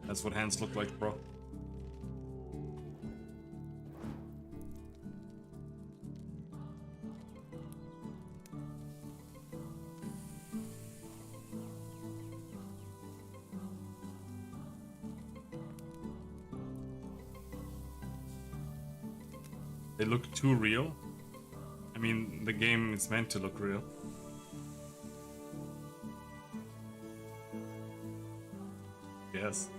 That's what hands look like, bro. They look too real. I mean, the game is meant to look real. guess.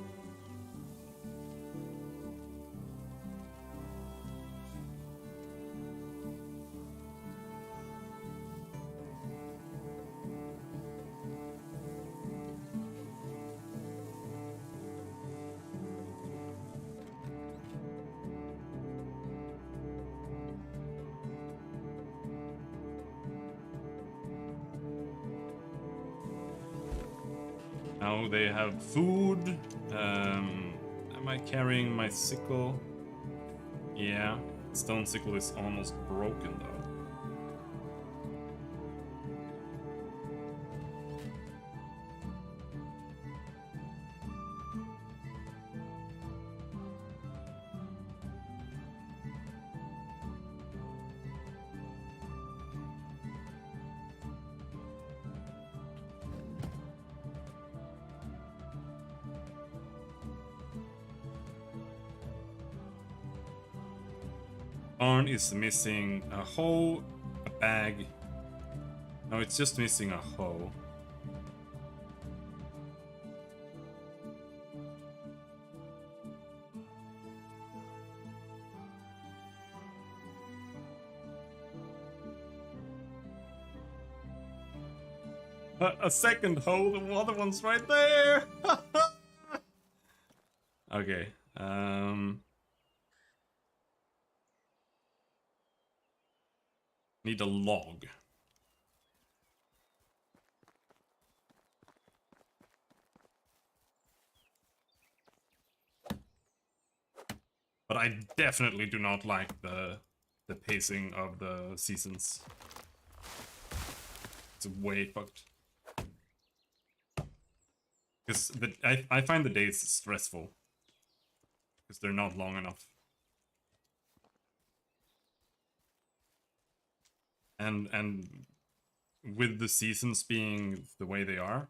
Now they have food. Am I carrying my sickle? Yeah, stone sickle is almost broken though. Barn is missing a hoe, a bag. No, it's just missing a hoe. A second hoe, the other one's right there! Okay, need a log. But I definitely do not like the pacing of the seasons. It's way fucked. Because I find the days stressful. Because they're not long enough. And with the seasons being the way they are,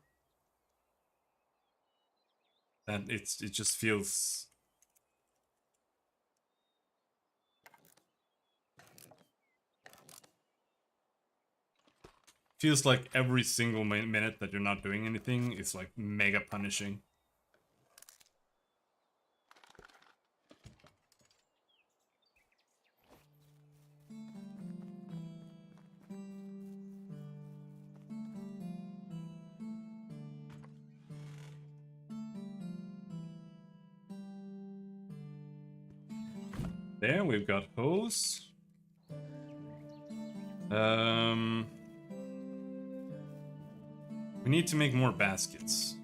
and it just feels like every single minute that you're not doing anything is like mega punishing. There, we've got hose. We need to make more baskets.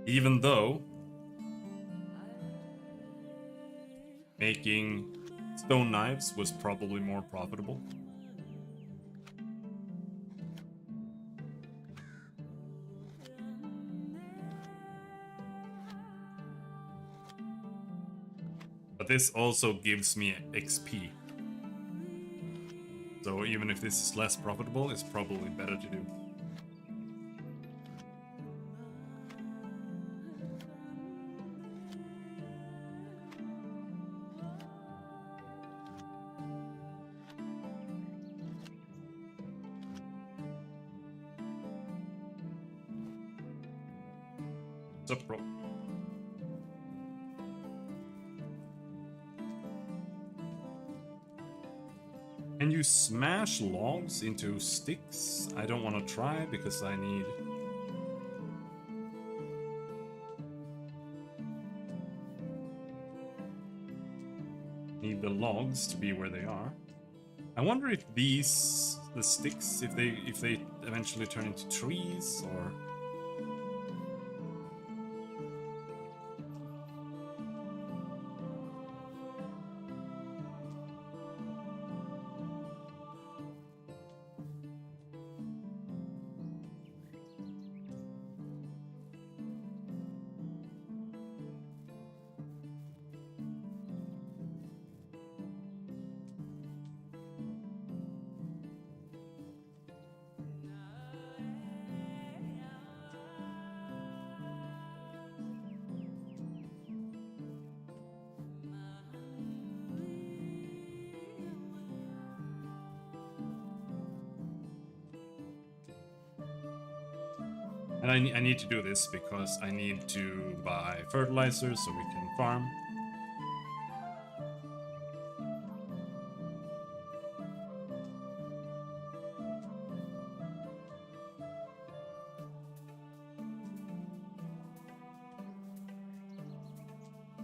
Even though making stone knives was probably more profitable. But this also gives me XP. So even if this is less profitable, it's probably better to do. What's up, bro? Can you smash logs into sticks? I don't want to try because I need the logs to be where they are. I wonder if the sticks, if they eventually turn into trees or. And I need to do this because I need to buy fertilizer so we can farm.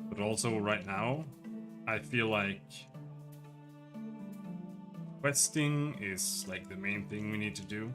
But also right now, I feel like questing is like the main thing we need to do.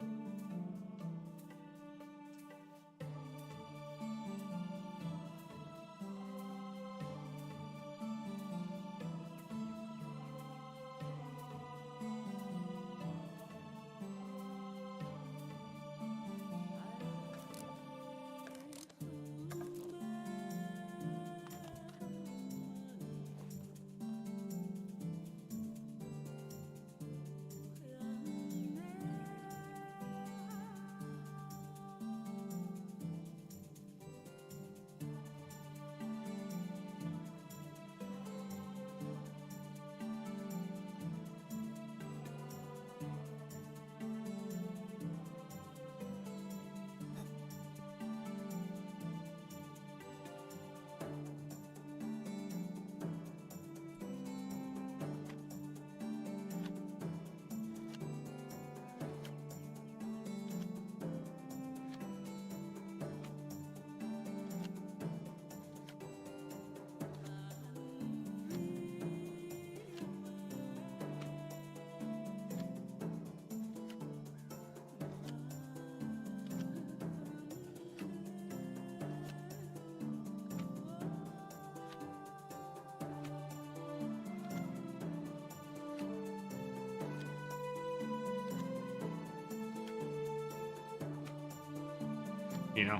You know?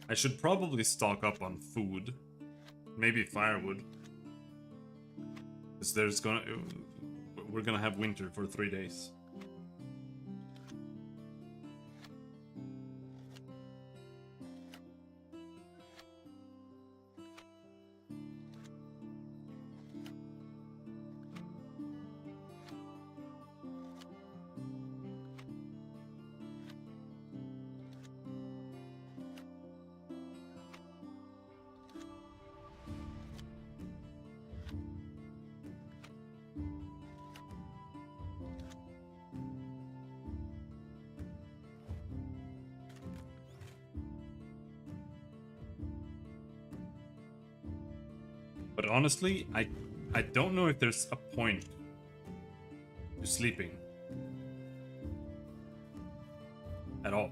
I should probably stock up on food. Maybe firewood. Because we're gonna have winter for 3 days. But honestly, I don't know if there's a point to sleeping at all.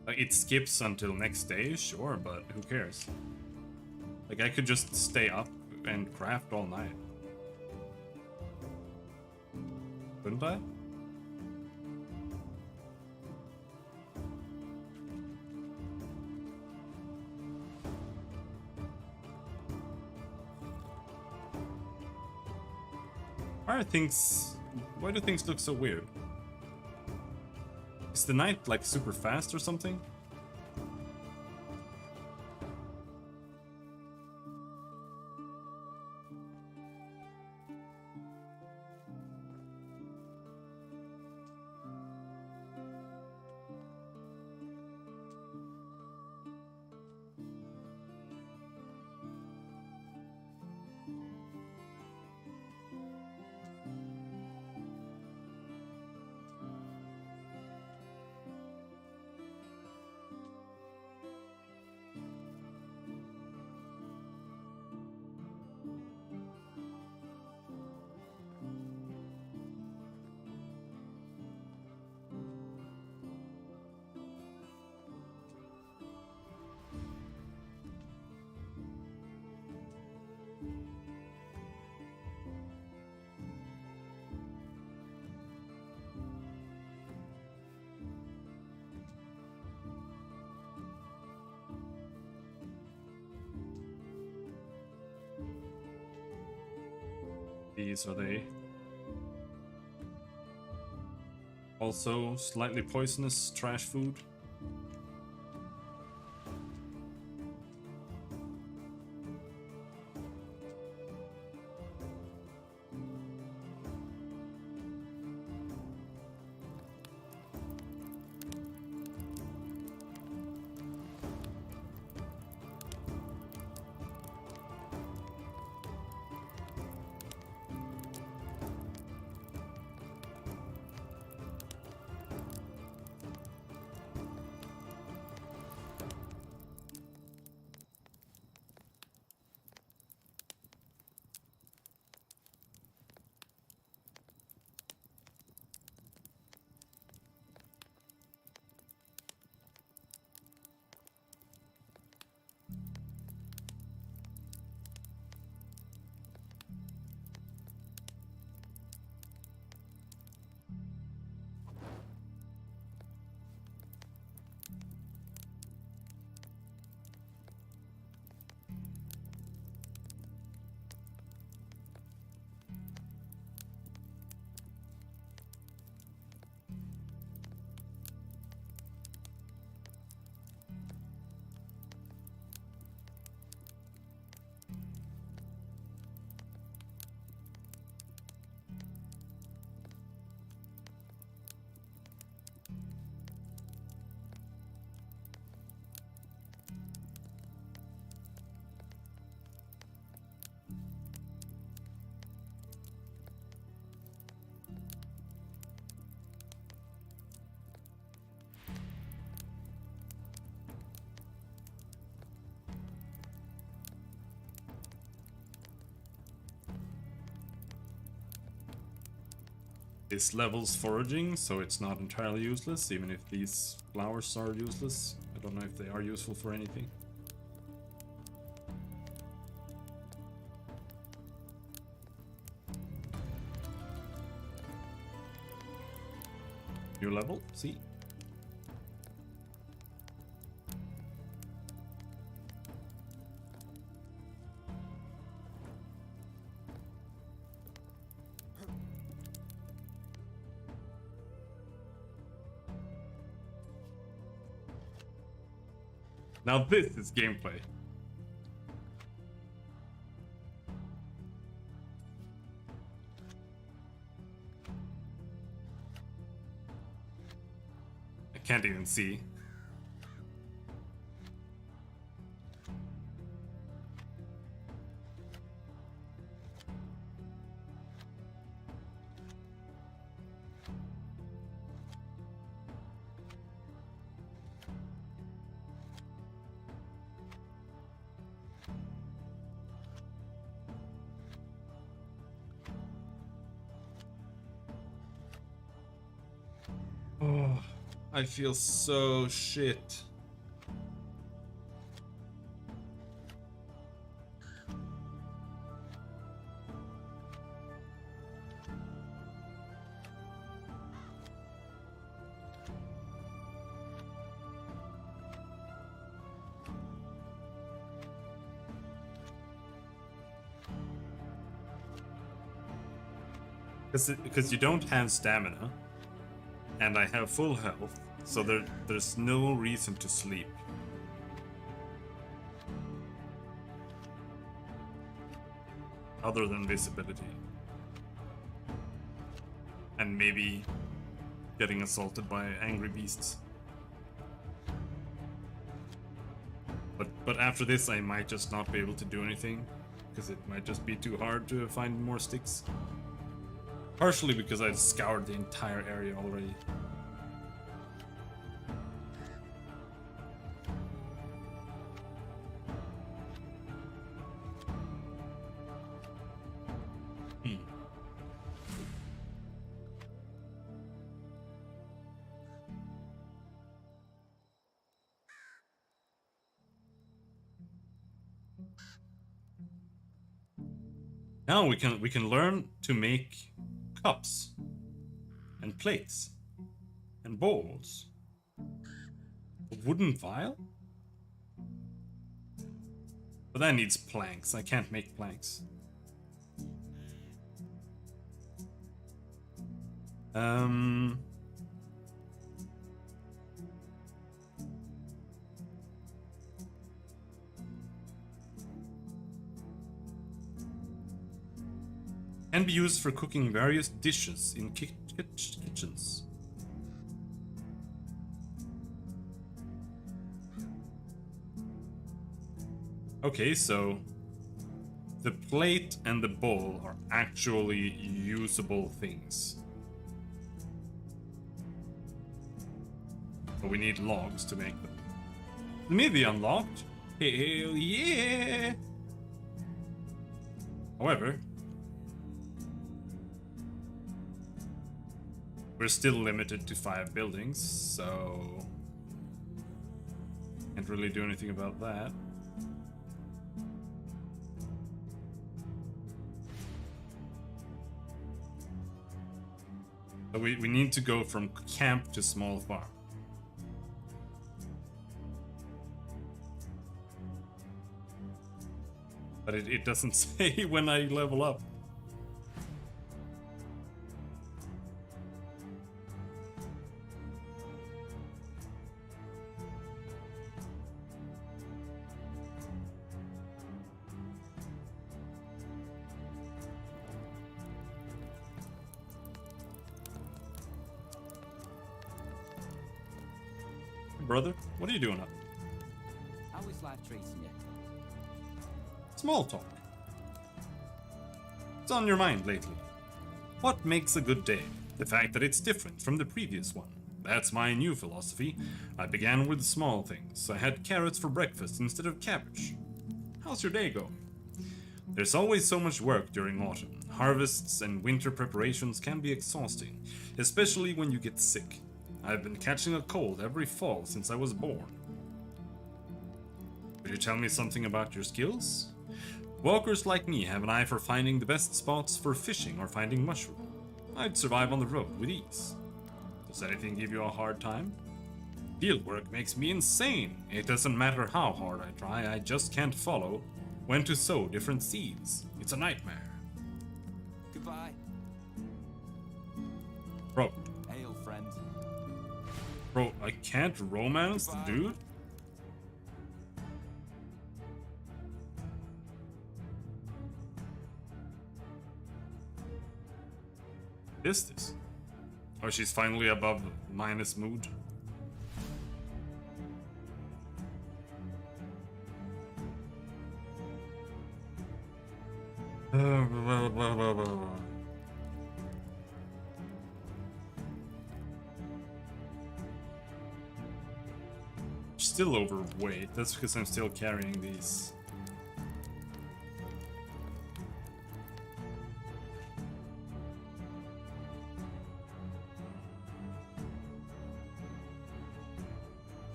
Like, it skips until next day, sure, but who cares? Like, I could just stay up and craft all night. Couldn't I? Why do things look so weird? Is the night like super fast or something? These are they. Also slightly poisonous trash food. This level's foraging, so it's not entirely useless, even if these flowers are useless. I don't know if they are useful for anything. New level, see? Now this is gameplay. I can't even see. Oh, I feel so shit. Because you don't have stamina. And I have full health, so there's no reason to sleep. Other than visibility. And maybe getting assaulted by angry beasts. But after this I might just not be able to do anything, because it might just be too hard to find more sticks. Partially because I've scoured the entire area already. Now we can learn to make cups and plates and bowls. A wooden vial? But that needs planks. I can't make planks. Um... Can be used for cooking various dishes in kitchens. Okay, so the plate and the bowl are actually usable things. But we need logs to make them. Maybe unlocked. Hell yeah! However, we're still limited to 5 buildings, so can't really do anything about that. So we need to go from camp to small farm. But it doesn't say when I level up. Brother, what are you doing up? How is life treating you? Small talk. What's on your mind lately? What makes a good day? The fact that it's different from the previous one. That's my new philosophy. I began with small things. I had carrots for breakfast instead of cabbage. How's your day going? There's always so much work during autumn. Harvests and winter preparations can be exhausting, especially when you get sick. I've been catching a cold every fall since I was born. Could you tell me something about your skills? Walkers like me have an eye for finding the best spots for fishing or finding mushroom. I'd survive on the road with ease. Does anything give you a hard time? Fieldwork makes me insane. It doesn't matter how hard I try, I just can't follow when to sow different seeds. It's a nightmare. Goodbye. Bro, Hail, friend. Bro, I can't romance the dude? What is this? Oh, she's finally above minus mood. Still overweight. That's because I'm still carrying these.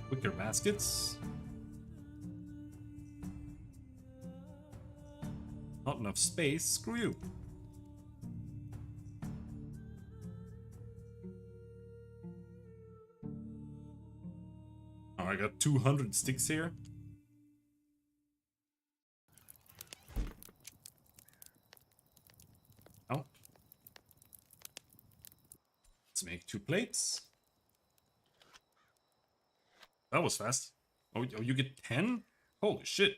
Wicker baskets. Not enough space. Screw you. Oh, I got 200 sticks here. Oh. Let's make 2 plates. That was fast. Oh, you get 10? Holy shit.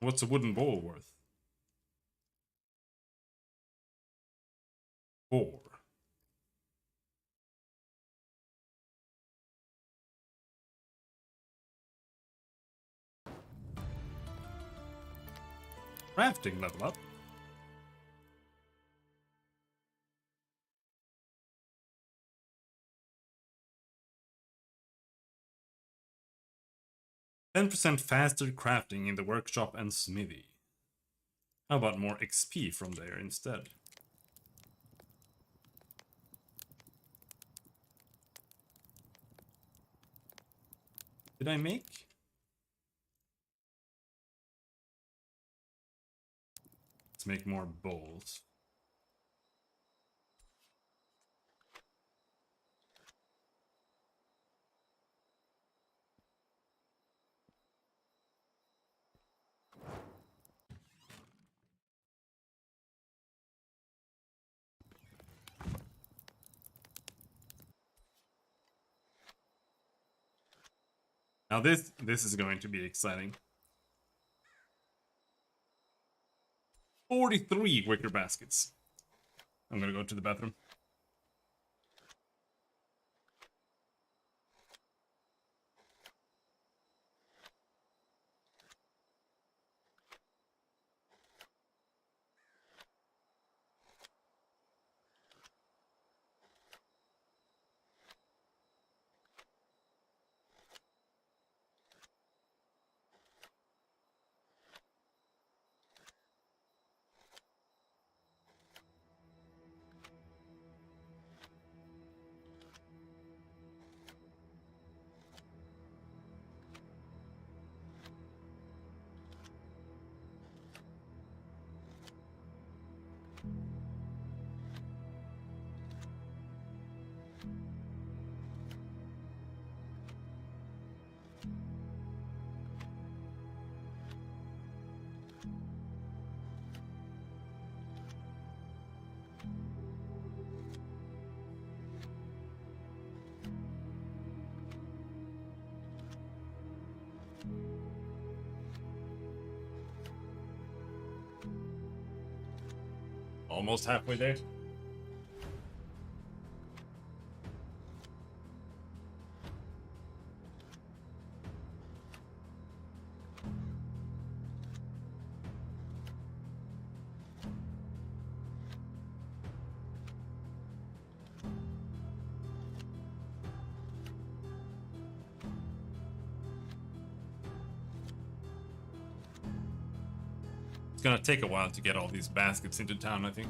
What's a wooden bowl worth? 4. Crafting level up. %, faster crafting in the workshop and smithy. How about more XP from there instead? Did I make? Let's make more bowls. Now this is going to be exciting. 43 wicker baskets. I'm gonna go to the bathroom. Almost halfway there. It's gonna take a while to get all these baskets into town, I think.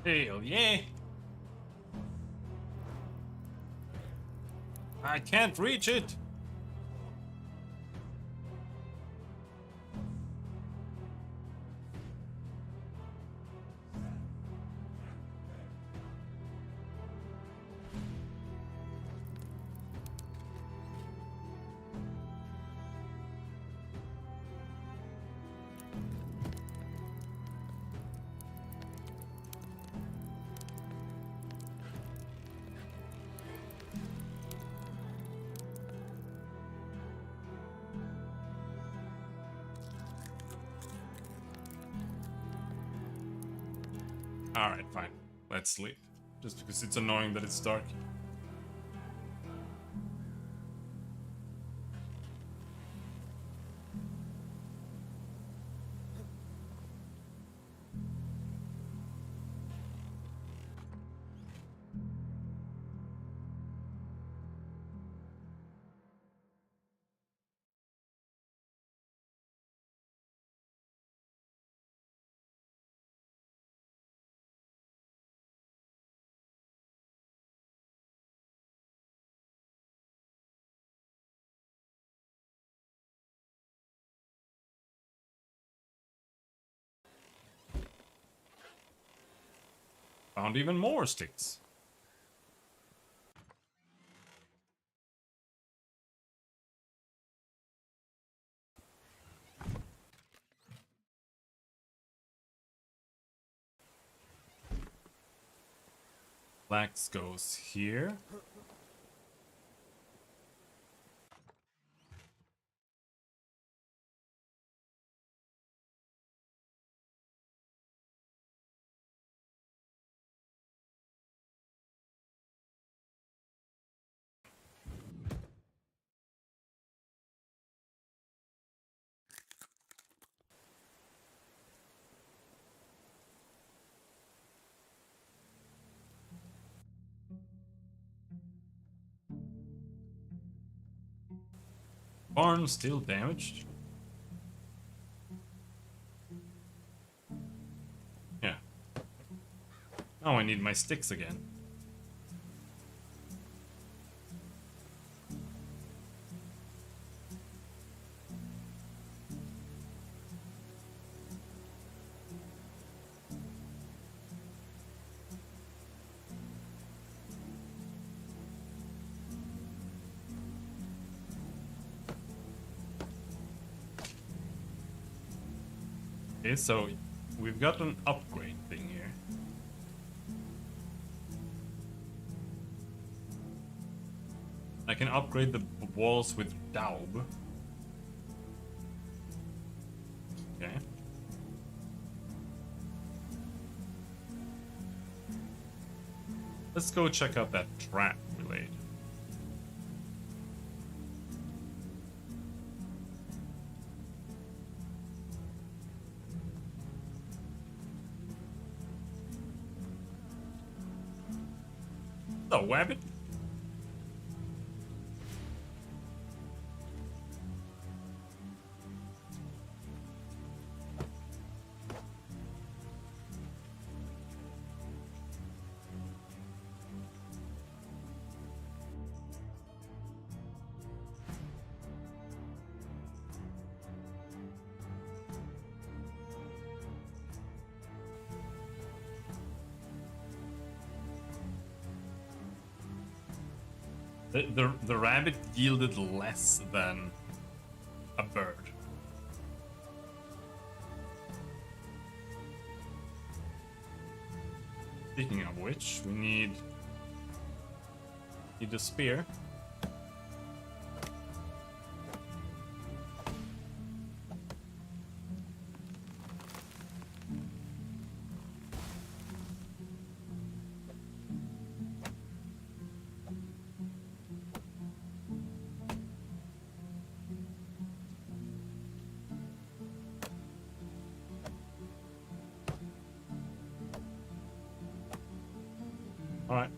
Hell yeah! I can't reach it! Alright, fine. Let's sleep. Just because it's annoying that it's dark. Found even more sticks. Flax goes here. Barn still damaged. Yeah. Now I need my sticks again. Okay, so we've got an upgrade thing here. I can upgrade the walls with daub. Okay. Let's go check out that trap we laid. Oh, wabbit. The rabbit yielded less than a bird. Speaking of which, we need a spear. All right.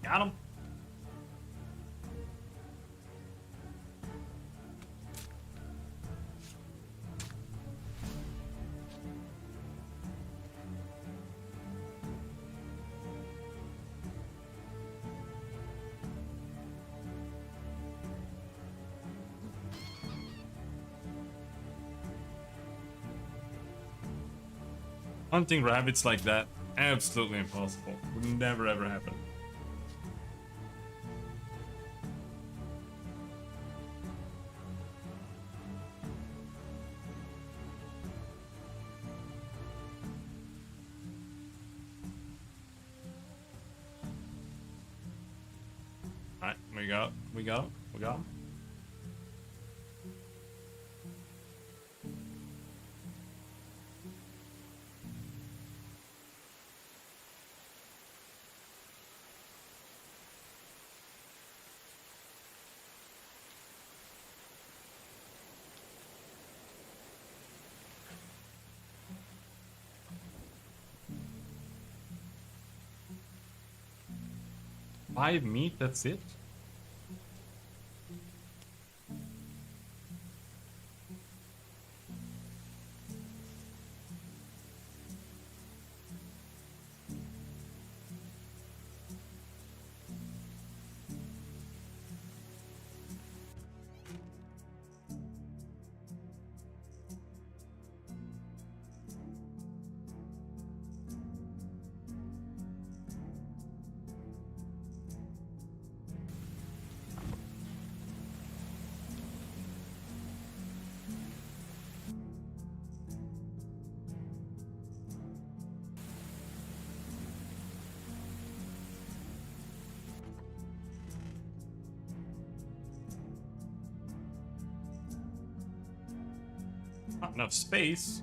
Got him. Hunting rabbits like that, absolutely impossible. Would never ever happen. Alright, we got him. 5 meat, that's it? Not enough space.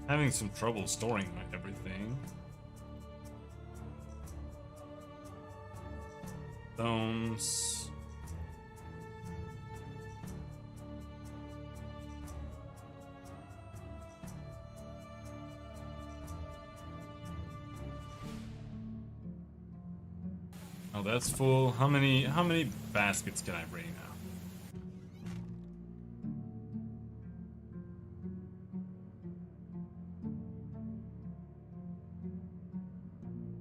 Having some trouble storing everything. Stones. Oh, that's full. How many baskets can I bring now?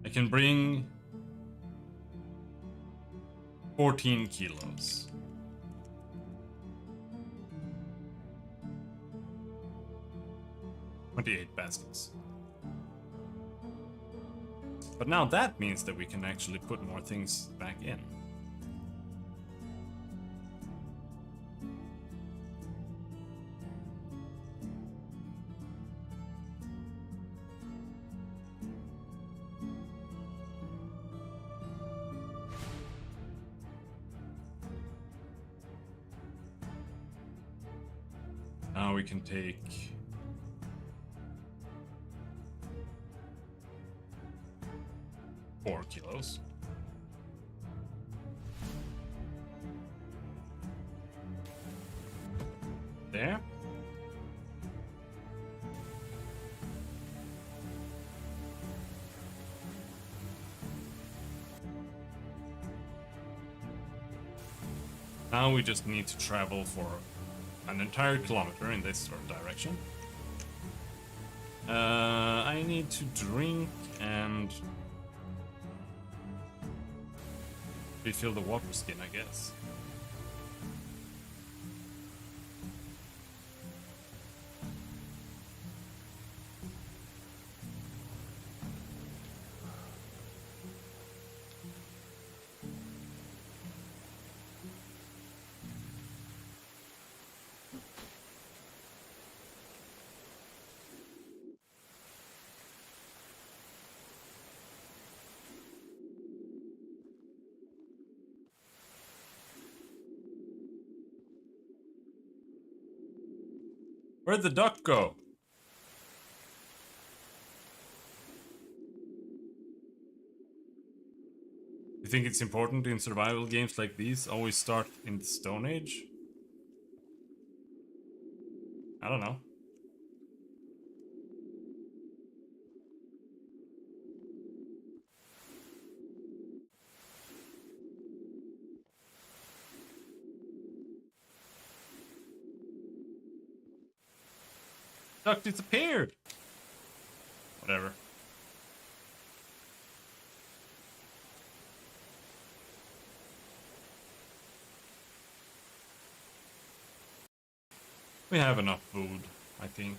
I can bring 14 kilos. $28 baskets. But now that means that we can actually put more things back in. Now we can take 4 kilos. There. Now we just need to travel for an entire kilometer in this sort of direction. I need to drink and refill the water skin, I guess. Where'd the duck go? You think it's important in survival games like these always start in the Stone Age? I don't know. Duck disappeared! Whatever. We have enough food, I think.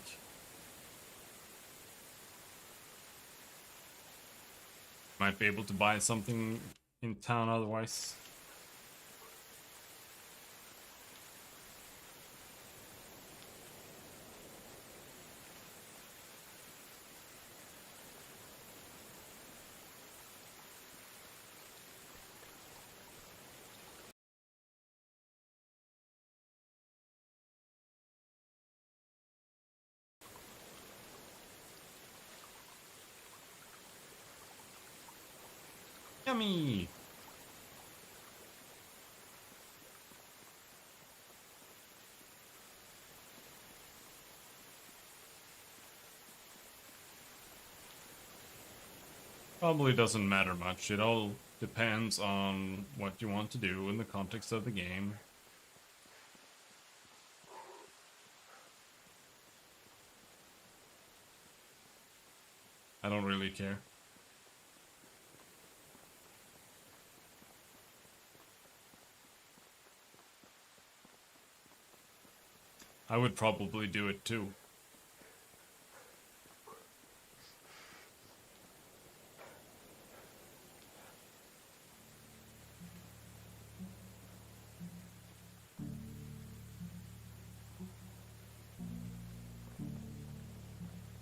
Might be able to buy something in town otherwise. Yummy! Probably doesn't matter much. It all depends on what you want to do in the context of the game. I don't really care. I would probably do it too.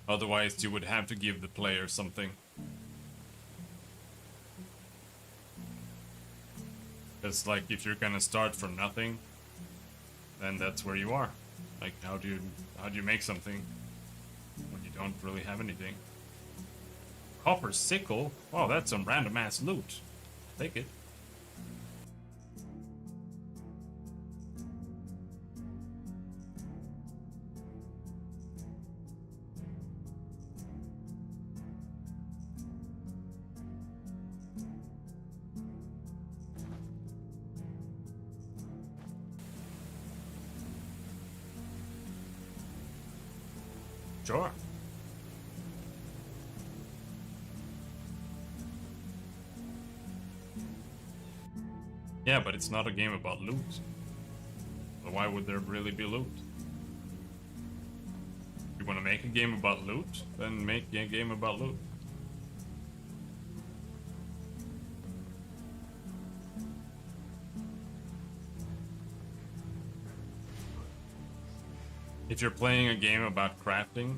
Otherwise, you would have to give the player something. It's like if you're gonna start from nothing, then that's where you are. Like, how do you make something when you don't really have anything? Copper sickle? Oh, that's some random ass loot. Take it. Sure. Yeah, but it's not a game about loot. So why would there really be loot? If you want to make a game about loot, then make a game about loot. If you're playing a game about crafting,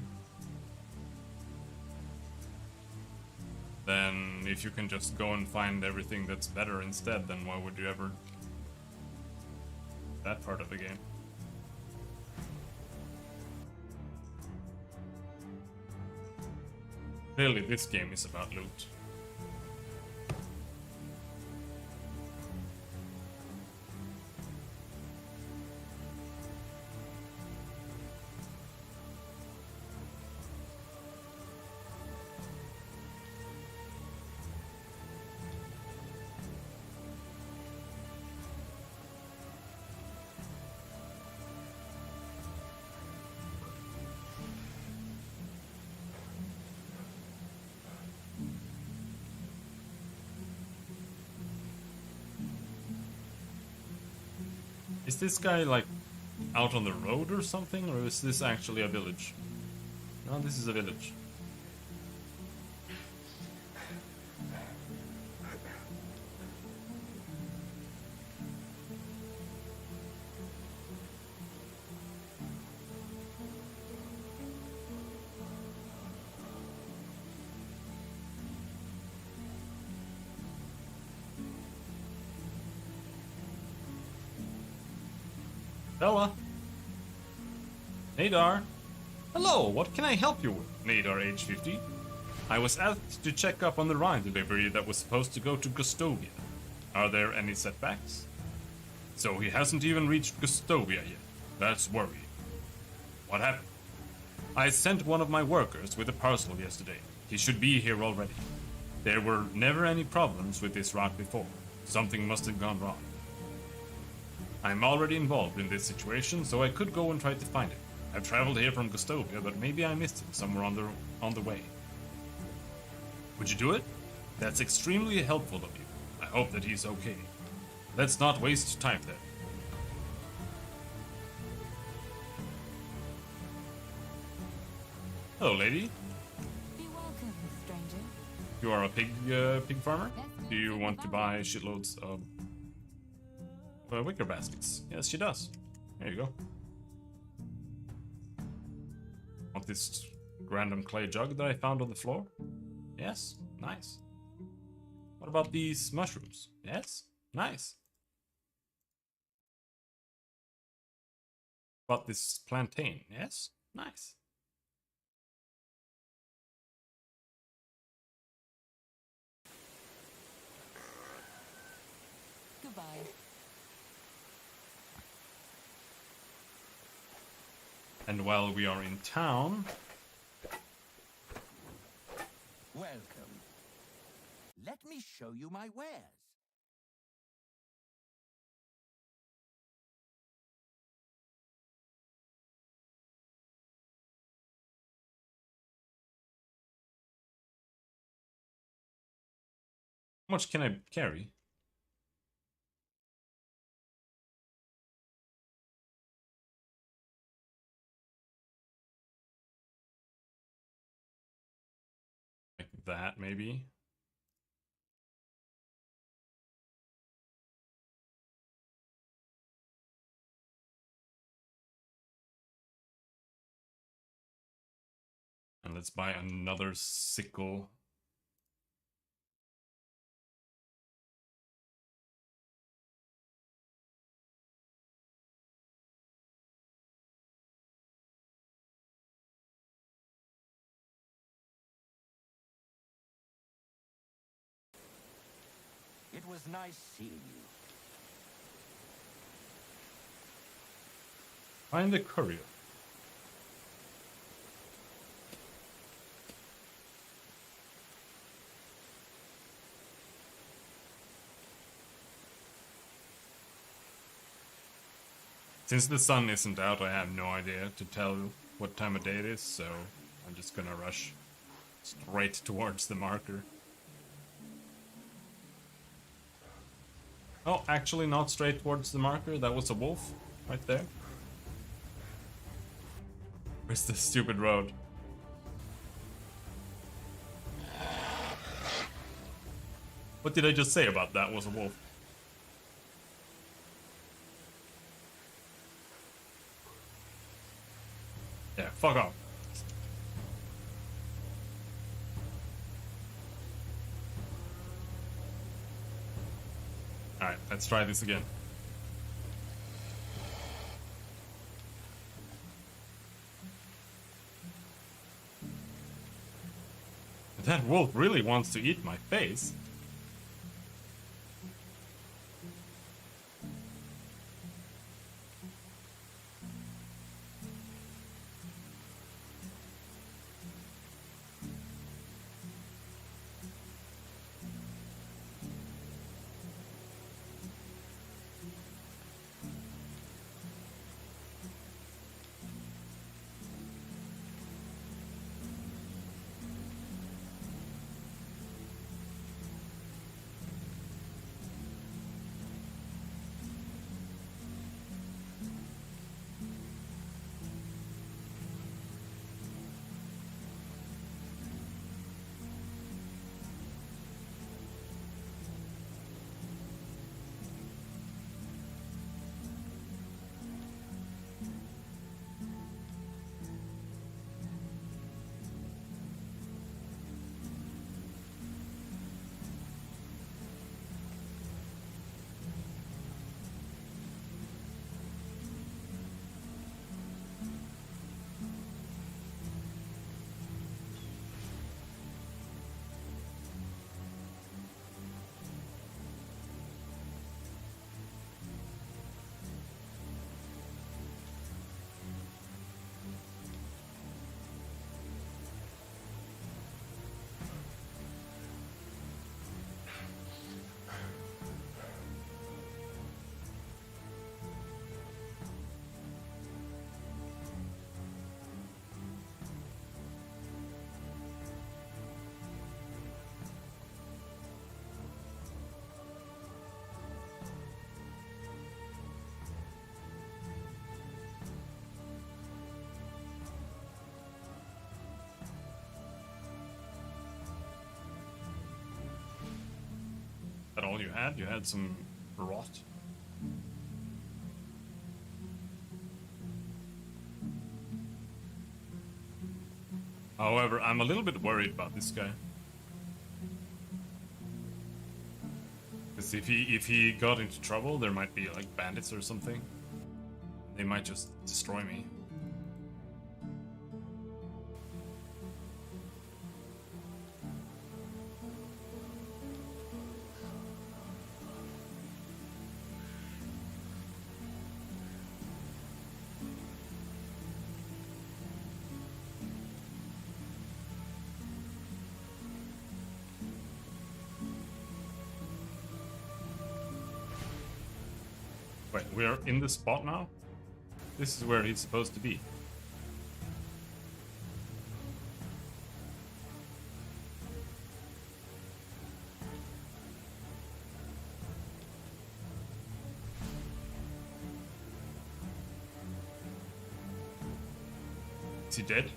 then if you can just go and find everything that's better instead, then why would you ever... that part of the game? Clearly, this game is about loot. Is this guy, like, out on the road or something? Or is this actually a village? No, this is a village. Bella? Nadar? Hello, what can I help you with? Nadar, age 50. I was asked to check up on the Rhine delivery that was supposed to go to Gustovia. Are there any setbacks? So he hasn't even reached Gustovia yet. That's worrying. What happened? I sent one of my workers with a parcel yesterday. He should be here already. There were never any problems with this route before. Something must have gone wrong. I'm already involved in this situation, so I could go and try to find it. I've traveled here from Gustovia, but maybe I missed him somewhere on the way. Would you do it? That's extremely helpful of you. I hope that he's okay. Let's not waste time then. Hello, lady. Be welcome, stranger. You are a pig farmer? Do you want to buy shitloads of wicker baskets? Yes, she does. There you go. Want this random clay jug that I found on the floor? Yes, nice. What about these mushrooms? Yes, nice. About this plantain? Yes, nice. Goodbye. And while we are in town... Welcome. Let me show you my wares. How much can I carry? Like that, maybe? And let's buy another sickle. It was nice seeing you. Find the courier. Since the sun isn't out, I have no idea to tell what time of day it is, so I'm just gonna rush straight towards the marker. Oh, actually not straight towards the marker, that was a wolf right there. Where's the stupid road? What did I just say about that was a wolf? Yeah, fuck off. Alright, let's try this again. That wolf really wants to eat my face. that all you had? You had some rot? However, I'm a little bit worried about this guy. Because if he got into trouble, there might be like bandits or something. They might just destroy me. Wait, we're in the spot now? This is where he's supposed to be. Is he dead?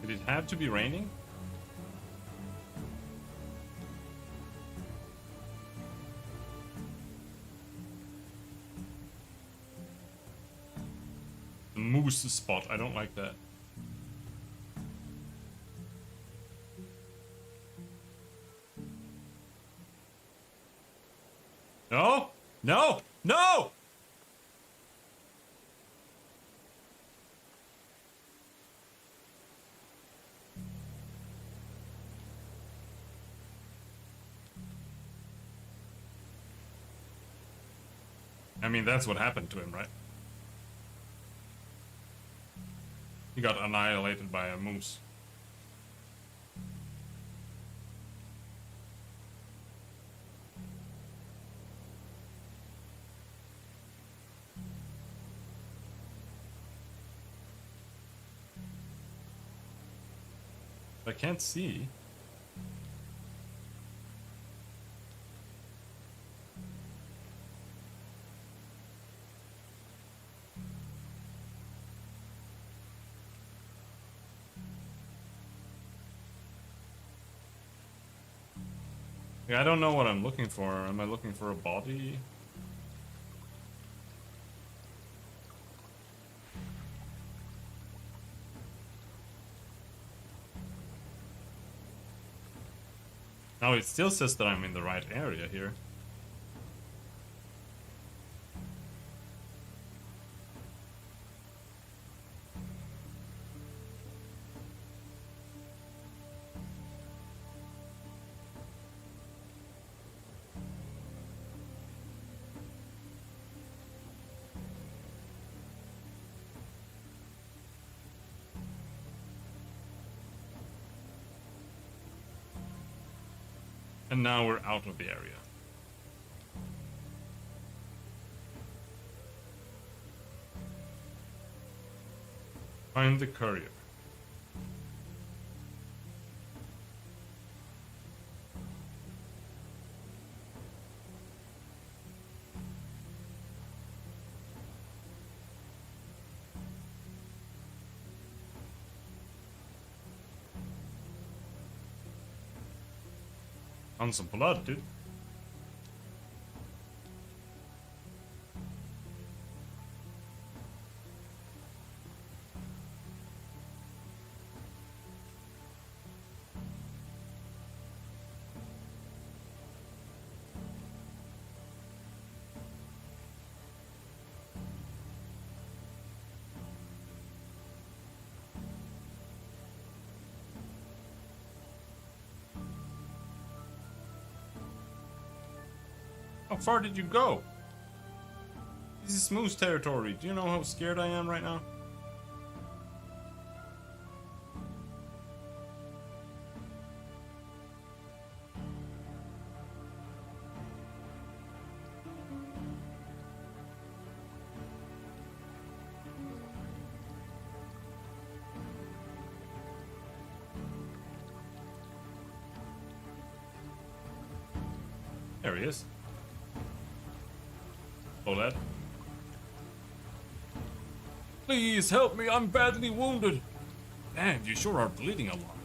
Did it have to be raining? The moose spot, I don't like that. No! No! No! I mean, that's what happened to him, right? He got annihilated by a moose. I can't see. Yeah, I don't know what I'm looking for. Am I looking for a body? Now it still says that I'm in the right area here. And now we're out of the area. Find the courier. On some blood, dude. How far did you go? This is Moose territory. Do you know how scared I am right now? There he is. Oled. Please help me, I'm badly wounded. Man, you sure are bleeding a lot.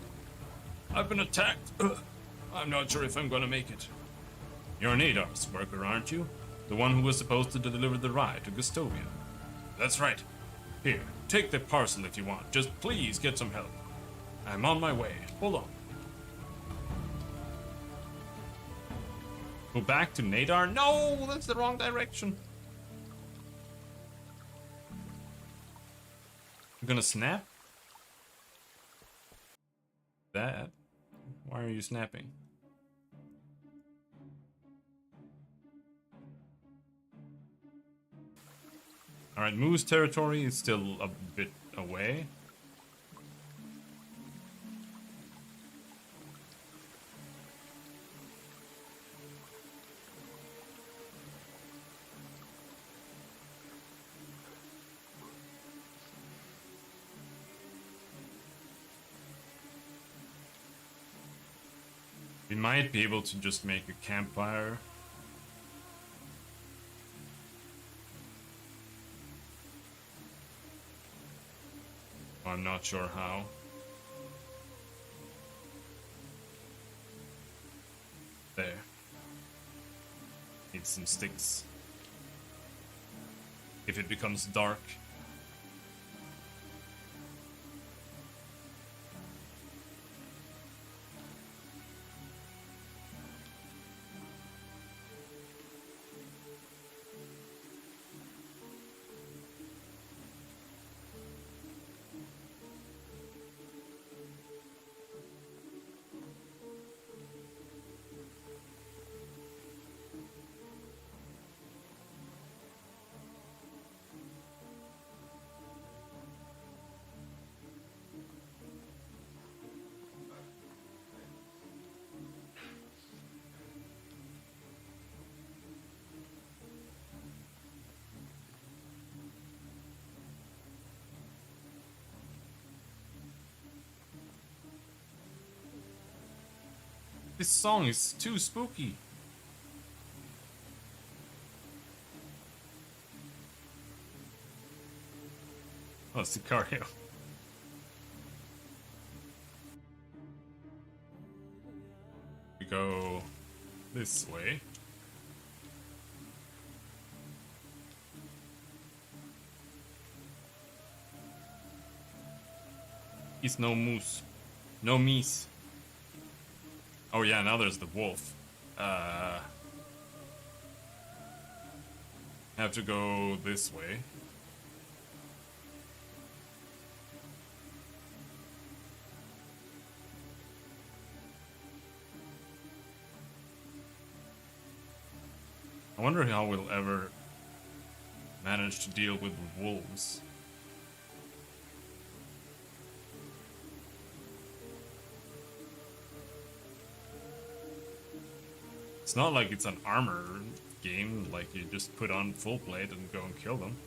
I've been attacked. I'm not sure if I'm gonna make it. You're Nadar's worker, aren't you? The one who was supposed to deliver the ride to Gustovia. That's right. Here, take the parcel if you want. Just please get some help. I'm on my way. Hold on. Go back to Nadar? No, that's the wrong direction. I'm gonna snap? That? Why are you snapping? Alright, Moose territory is still a bit away. We might be able to just make a campfire. I'm not sure how. There. Need some sticks. If it becomes dark. This song is too spooky. Oh, Sicario. We go this way. He's no moose. No meese. Oh yeah, now there's the wolf. Have to go this way. I wonder how we'll ever manage to deal with wolves. It's not like it's an armor game, like you just put on full plate and go and kill them.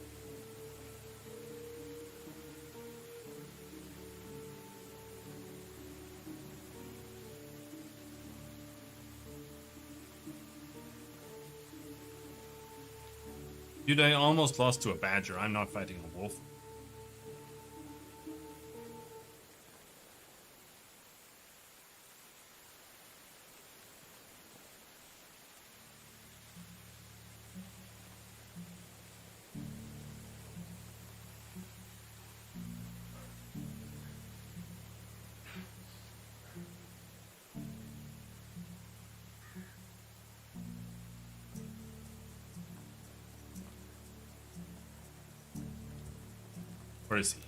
Dude, I almost lost to a badger. I'm not fighting a wolf. Where is he?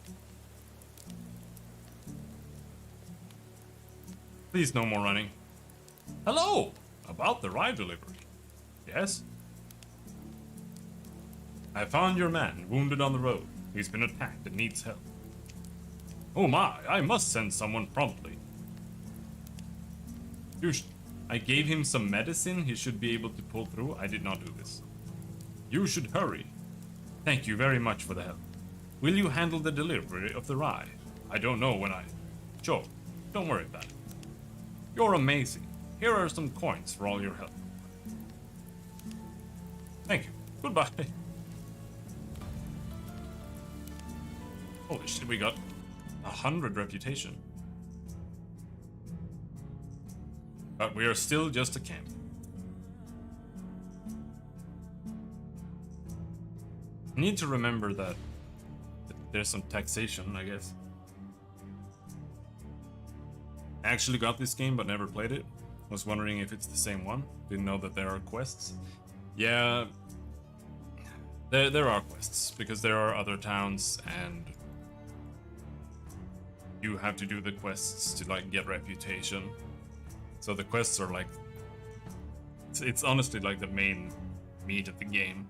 Please, no more running. Hello! About the ride delivery. Yes? I found your man, wounded on the road. He's been attacked and needs help. Oh my, I must send someone promptly. I gave him some medicine he should be able to pull through. I did not do this. You should hurry. Thank you very much for the help. Will you handle the delivery of the rye? I don't know when I... Sure, don't worry about it. You're amazing. Here are some coins for all your help. Thank you. Goodbye. Holy shit, we got 100 reputation. But we are still just a camp. I need to remember that there's some taxation, I guess. I actually got this game but never played it. Was wondering if it's the same one. Didn't know that there are quests. Yeah, there are quests because there are other towns and you have to do the quests to like get reputation. So the quests are like it's honestly like the main meat of the game.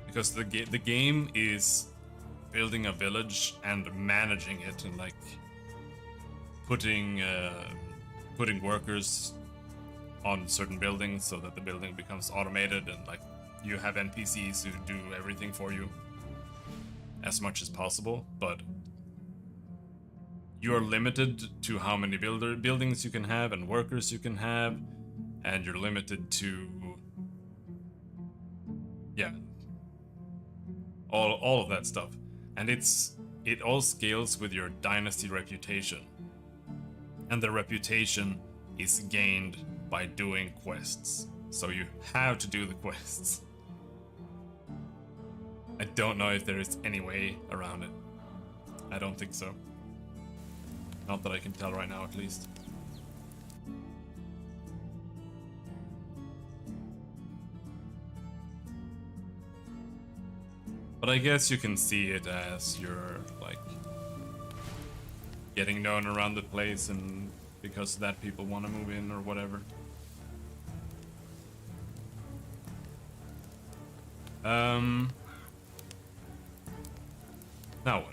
Because the game is building a village and managing it and like putting workers on certain buildings so that the building becomes automated and like you have NPCs who do everything for you as much as possible, but you are limited to how many buildings you can have and workers you can have, and you're limited to yeah, all of that stuff. And it all scales with your dynasty reputation. And the reputation is gained by doing quests. So you have to do the quests. I don't know if there is any way around it. I don't think so. Not that I can tell right now, at least. But I guess you can see it as you're, like, getting known around the place and because of that people want to move in or whatever. Now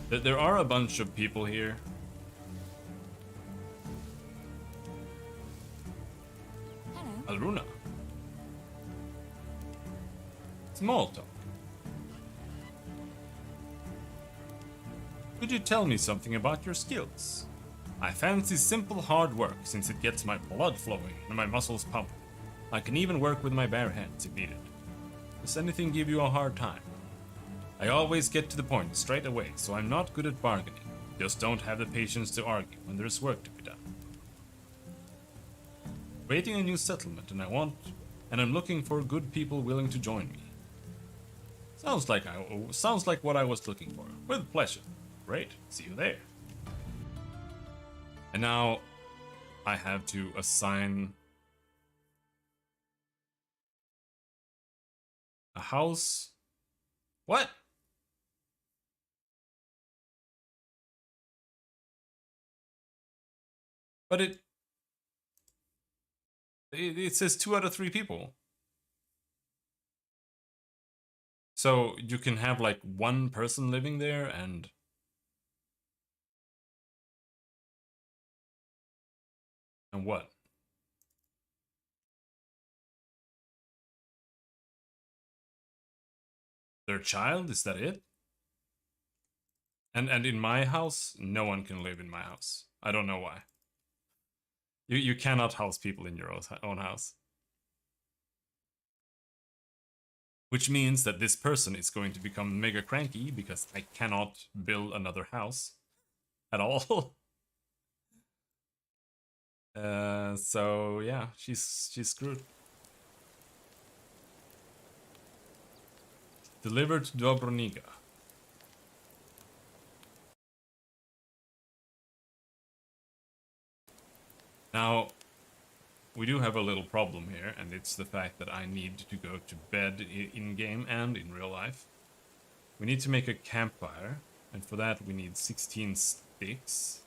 what? There are a bunch of people here. Hello. Alruna. Small talk. Could you tell me something about your skills? I fancy simple hard work since it gets my blood flowing and my muscles pumping. I can even work with my bare hands if needed. Does anything give you a hard time? I always get to the point straight away, so I'm not good at bargaining. Just don't have the patience to argue when there's work to be done. Creating a new settlement and I'm looking for good people willing to join me. Sounds like what I was looking for. With pleasure. Great. See you there. And now I have to assign a house. What? But it says 2 out of 3 people. So you can have like one person living there and what? Their child? Is that it? And in my house, no one can live in my house. I don't know why. You cannot house people in your own house. Which means that this person is going to become mega cranky because I cannot build another house at all. So yeah, she's screwed. Delivered to Dobroniga. Now, we do have a little problem here, and it's the fact that I need to go to bed in-game and in real life. We need to make a campfire, and for that we need 16 sticks.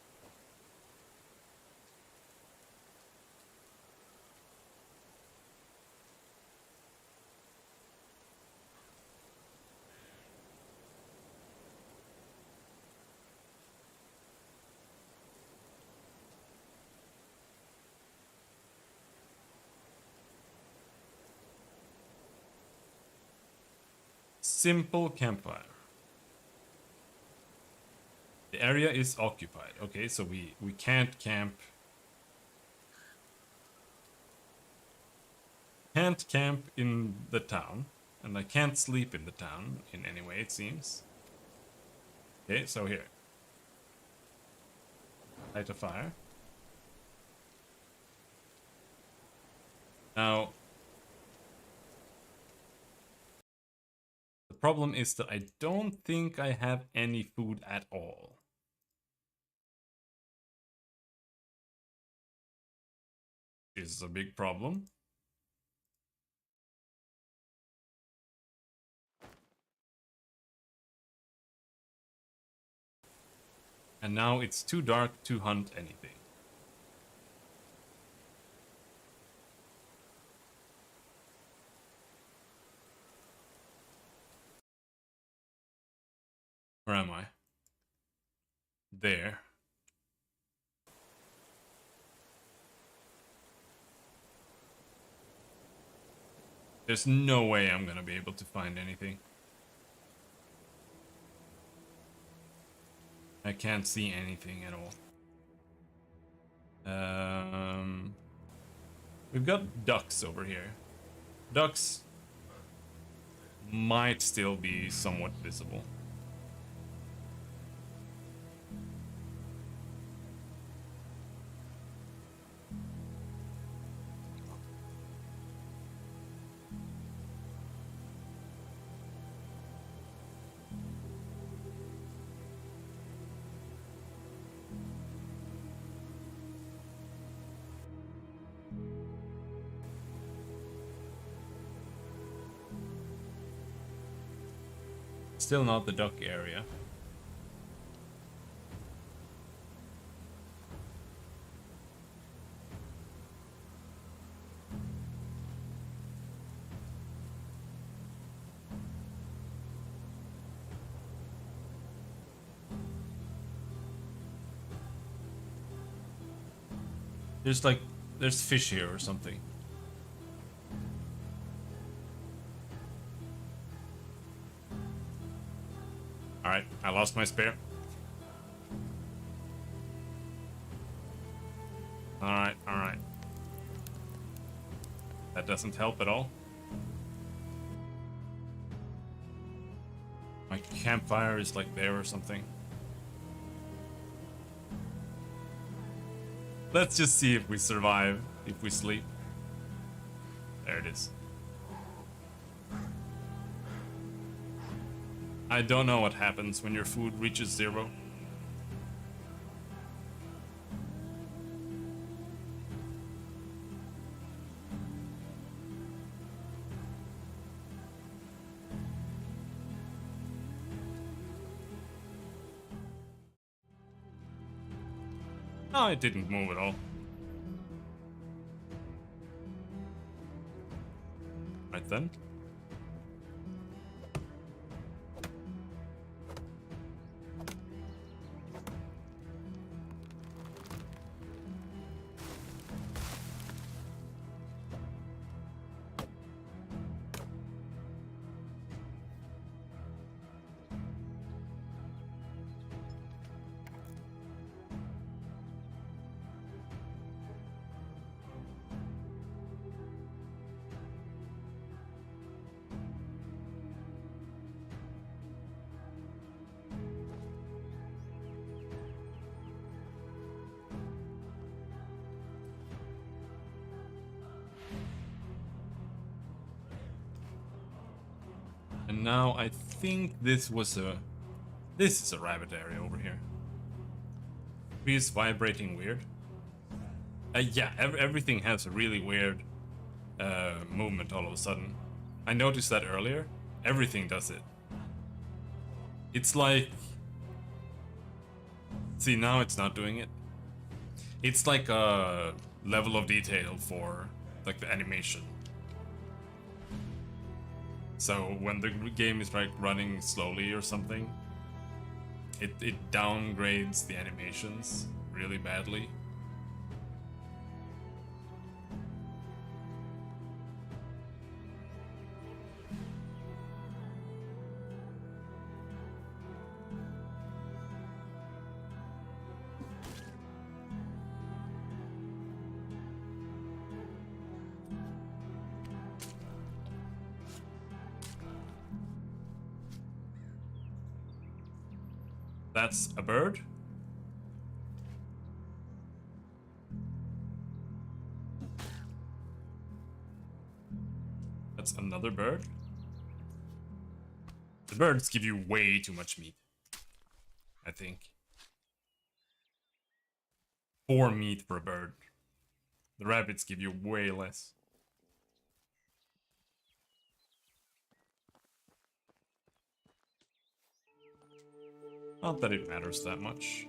Simple campfire. The area is occupied. Okay, so we can't camp can't camp in the town, and I can't sleep in the town in any way, it seems. Okay, so here. Light a fire. Now, the problem is that I don't think I have any food at all. This is a big problem. And now it's too dark to hunt anything. Where am I? There. There's no way I'm gonna be able to find anything. I can't see anything at all. We've got ducks over here. Ducks might still be somewhat visible. Still not the duck area. There's fish here or something. Alright, I lost my spear. Alright, alright. That doesn't help at all. My campfire is like there or something. Let's just see if we survive, if we sleep. There it is. I don't know what happens when your food reaches 0. No, it didn't move at all. Right then. And now I think this is a rabbit area over here. Tree is vibrating weird. Yeah, everything has a really weird movement all of a sudden. I noticed that earlier. Everything does it. It's like... See, now it's not doing it. It's like a level of detail for like the animation. So when the game is like running slowly or something, it downgrades the animations really badly. That's a bird. That's another bird. The birds give you way too much meat, I think. 4 meat for a bird. The rabbits give you way less. Not that it matters that much.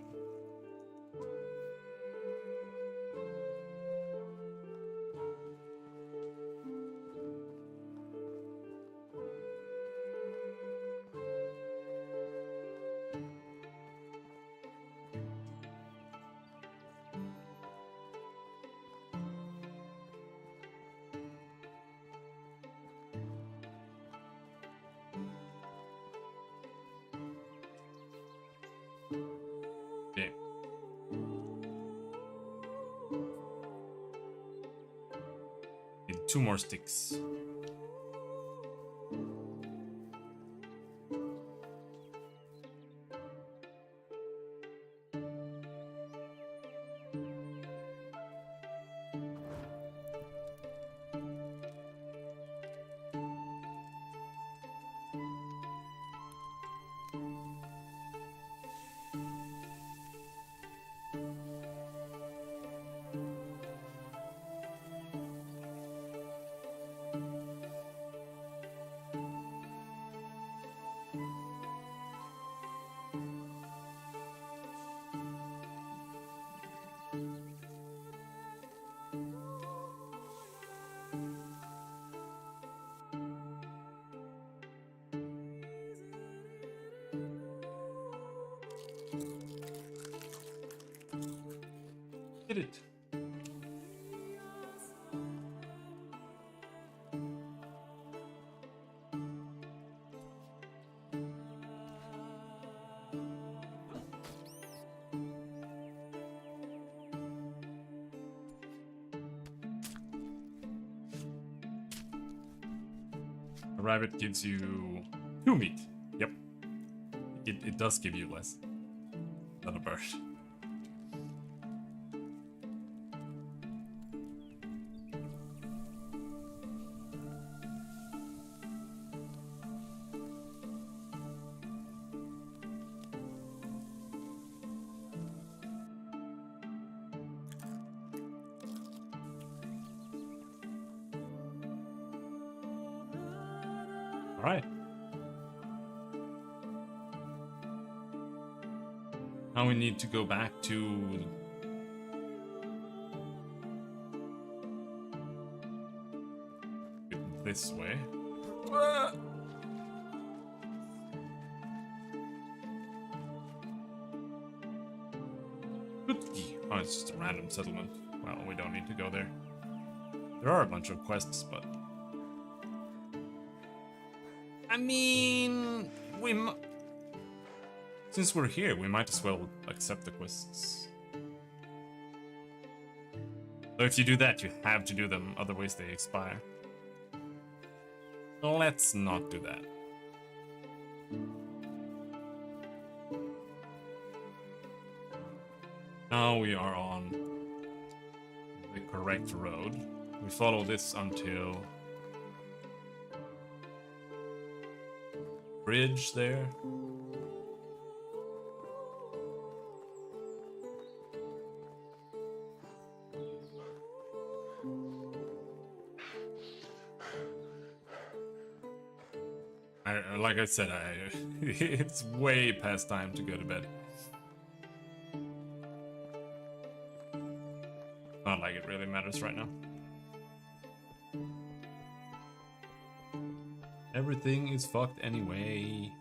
Okay. Need 2 more sticks. Did it. A rabbit gives you 2 meat. Yep. It does give you less than a bird. All right. Now we need to go back to this way. Oh, it's just a random settlement. Well, we don't need to go there. There are a bunch of quests, but I mean, since we're here, we might as well accept the quests. So if you do that, you have to do them, otherwise they expire. Let's not do that. Now we are on the correct road. We follow this until bridge there. Like I said, it's way past time to go to bed. Not like it really matters right now. Everything is fucked anyway.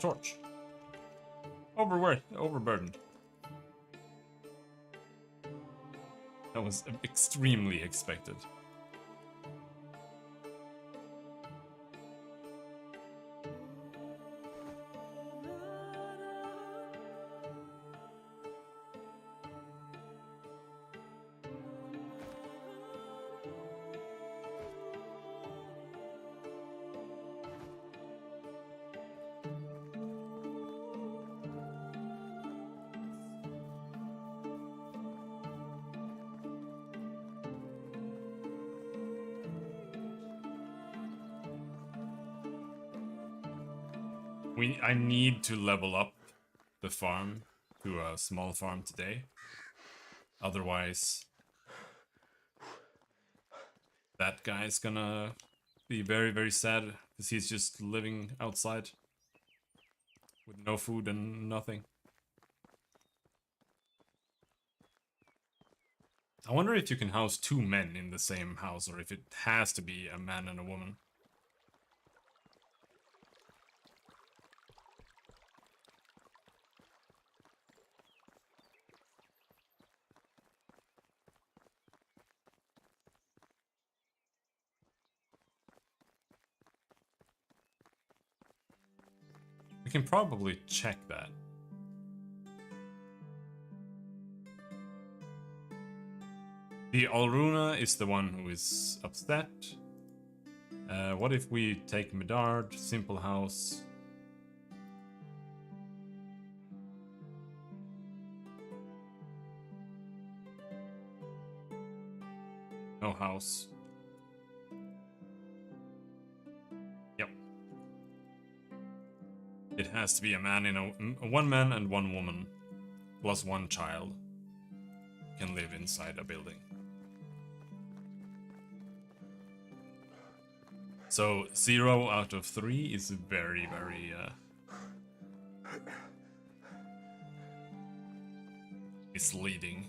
torch. Overburdened. That was extremely expected. I need to level up the farm to a small farm today. Otherwise, that guy's gonna be very, very sad because he's just living outside with no food and nothing. I wonder if you can house two men in the same house or if it has to be a man and a woman. We can probably check that. The Alruna is the one who is upset. What if we take Medard, simple house? No house. Yep. It has to be a man in a one man and one woman, plus one child, can live inside a building. So 0 out of 3 is very, very misleading.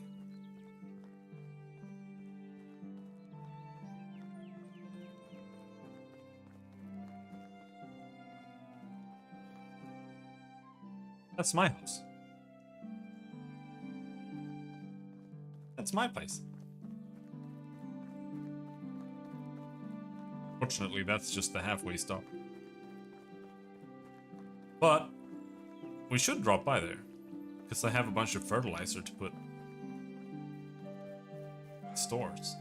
That's my house. That's my place. Fortunately, that's just the halfway stop. But we should drop by there, because I have a bunch of fertilizer to put in stores.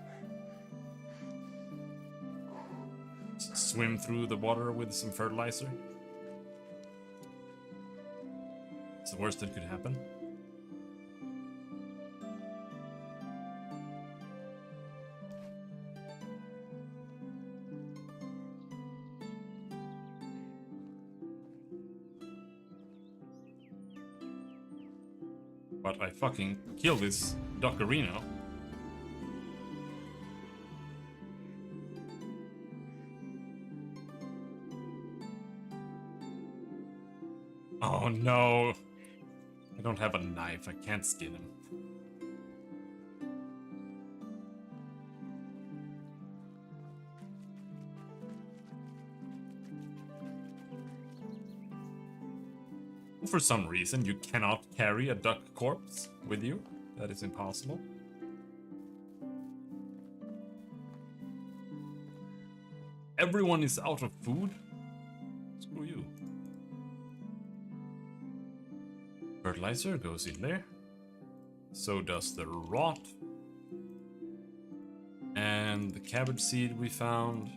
Swim through the water with some fertilizer. It's the worst that could happen. But I fucking kill this Dockerino. Oh no! I don't have a knife, I can't skin him. For some reason, you cannot carry a duck corpse with you. That is impossible. Everyone is out of food? Screw you. Fertilizer goes in there. So does the rot. And the cabbage seed we found.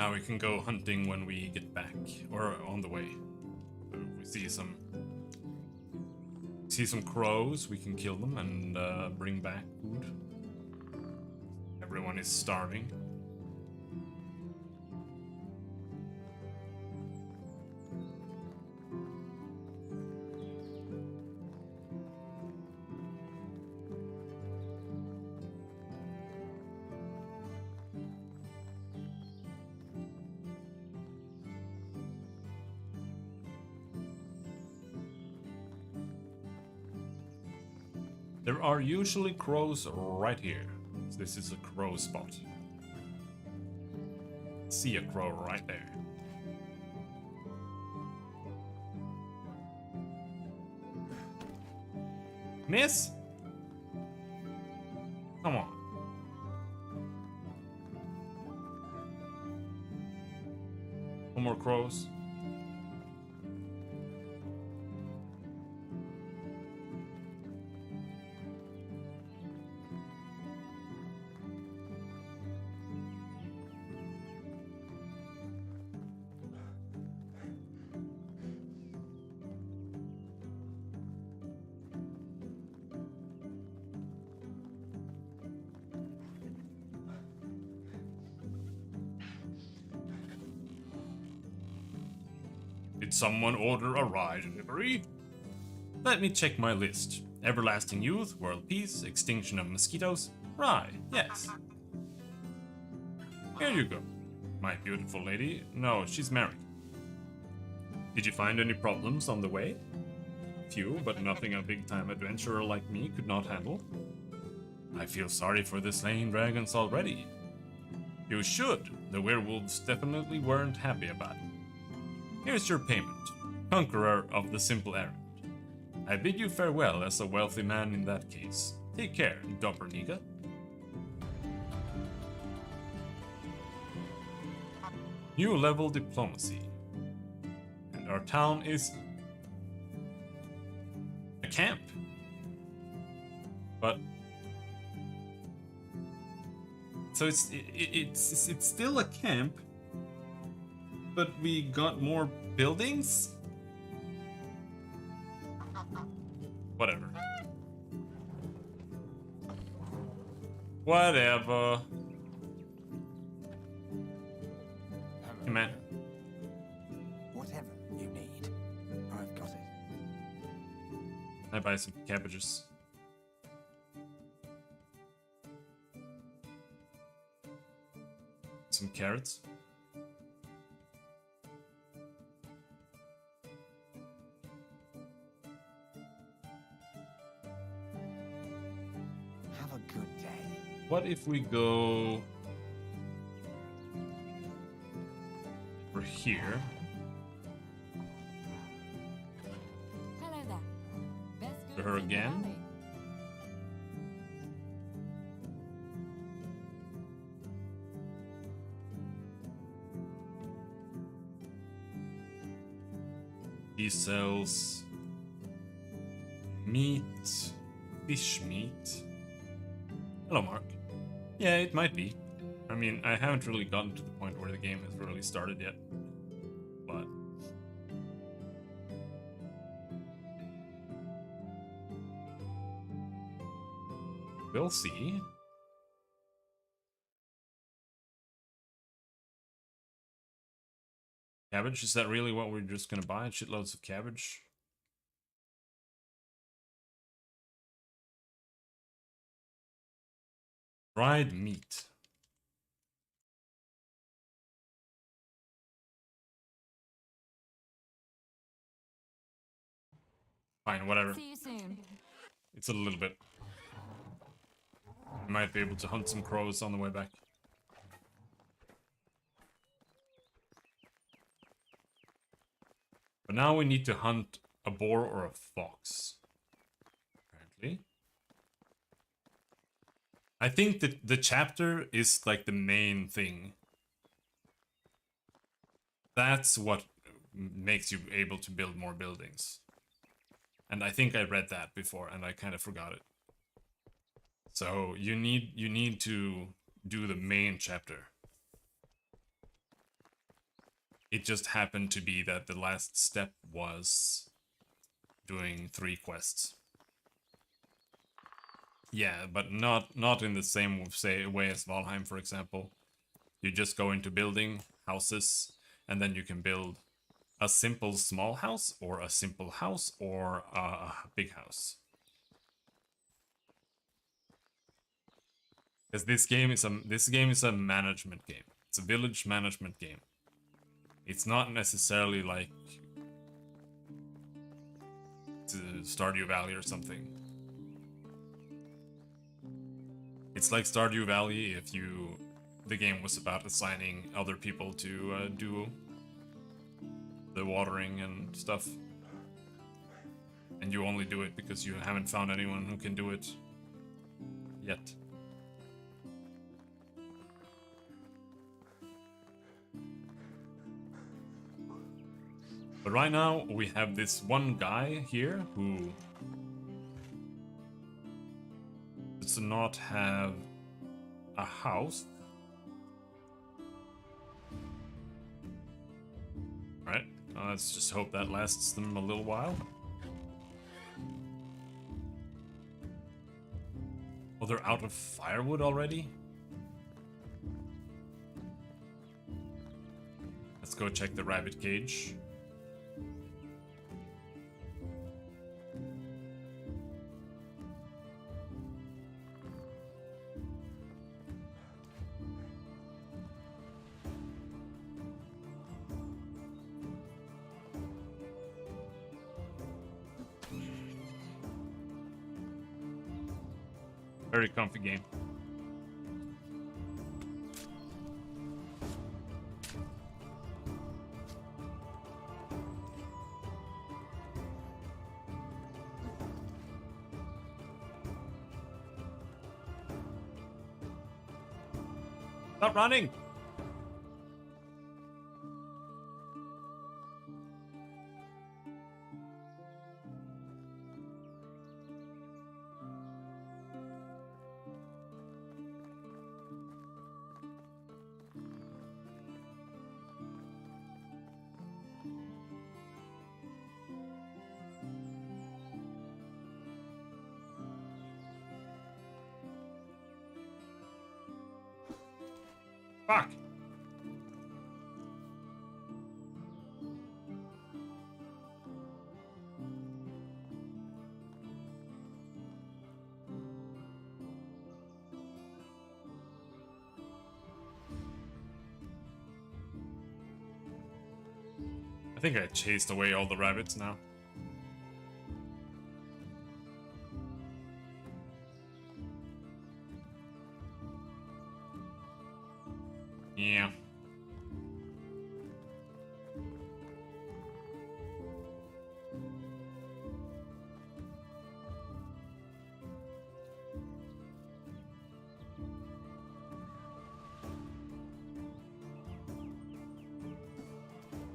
Now we can go hunting when we get back, or on the way. So if we see some crows, we can kill them and bring back food. Everyone is starving. There are usually crows right here. This is a crow spot. See a crow right there. Miss? Come on. No more crows. Did someone order a ride delivery? Let me check my list. Everlasting youth, world peace, extinction of mosquitoes. Right, yes. Here you go. My beautiful lady. No, she's married. Did you find any problems on the way? Few, but nothing a big-time adventurer like me could not handle. I feel sorry for the slain dragons already. You should. The werewolves definitely weren't happy about it. Here's your payment, conqueror of the simple errand. I bid you farewell as a wealthy man in that case. Take care, Doppelniga. New level diplomacy. And our town is a camp. But so it's still a camp. But we got more buildings? Whatever. Whatever. Hey, man. Whatever you need, I've got it. I buy some cabbages. Some carrots. Have a good day. What if we go over here? Hello there. Best To go her see the again? valley. He sells meat, fish meat. Hello, Mark. Yeah, it might be. I mean, I haven't really gotten to the point where the game has really started yet. But we'll see. Cabbage? Is that really what we're just gonna buy? Shitloads of cabbage? Dried meat. Fine, whatever. See you soon. It's a little bit. We might be able to hunt some crows on the way back. But now we need to hunt a boar or a fox. Apparently. I think that the chapter is like the main thing. That's what makes you able to build more buildings. And I think I read that before and I kind of forgot it. So you need to do the main chapter. It just happened to be that the last step was doing 3 quests. Yeah, but not in the same way as Valheim, for example. You just go into building houses, and then you can build a simple small house, or a simple house, or a big house. Because this game is a management game. It's a village management game. It's not necessarily like to Stardew Valley or something. It's like Stardew Valley if the game was about assigning other people to do the watering and stuff. And you only do it because you haven't found anyone who can do it yet. But right now, we have this one guy here who does not have a house. Right, let's just hope that lasts them a little while. Oh, they're out of firewood already? Let's go check the rabbit cage. Very comfy game. Stop running! Fuck! I think I chased away all the rabbits now. Yeah.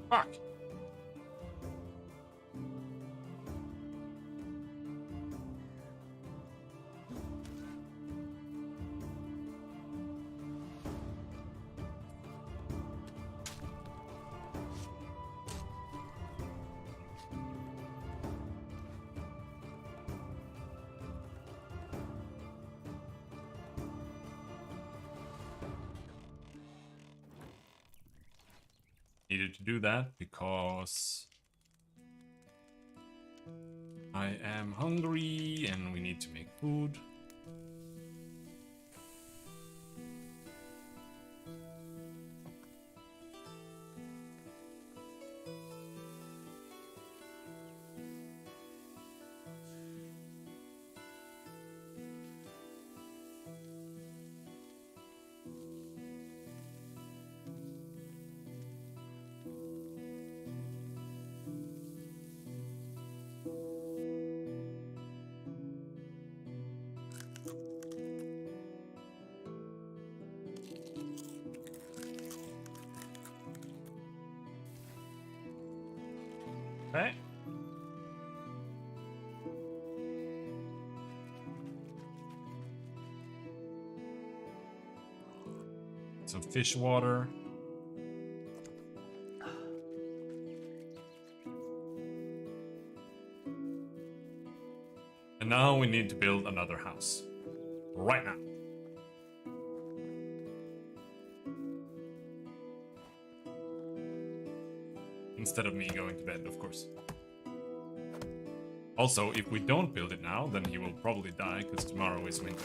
Fuck. Needed to do that because I am hungry and we need to make food. Okay. Some fish water. And now we need to build another house. Right now. Instead of me going to bed, of course. Also, if we don't build it now, then he will probably die, because tomorrow is winter.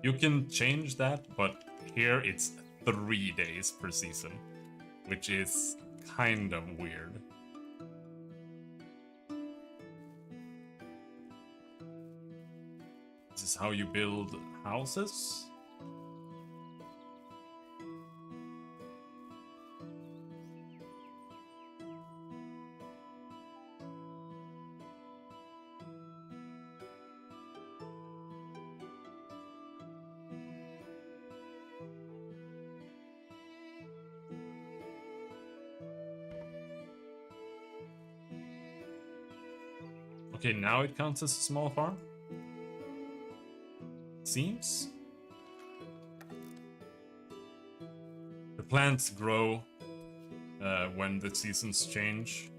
You can change that, but here it's 3 days per season, which is kind of weird. This is how you build houses? Okay, now it counts as a small farm? Seems? The plants grow when the seasons change.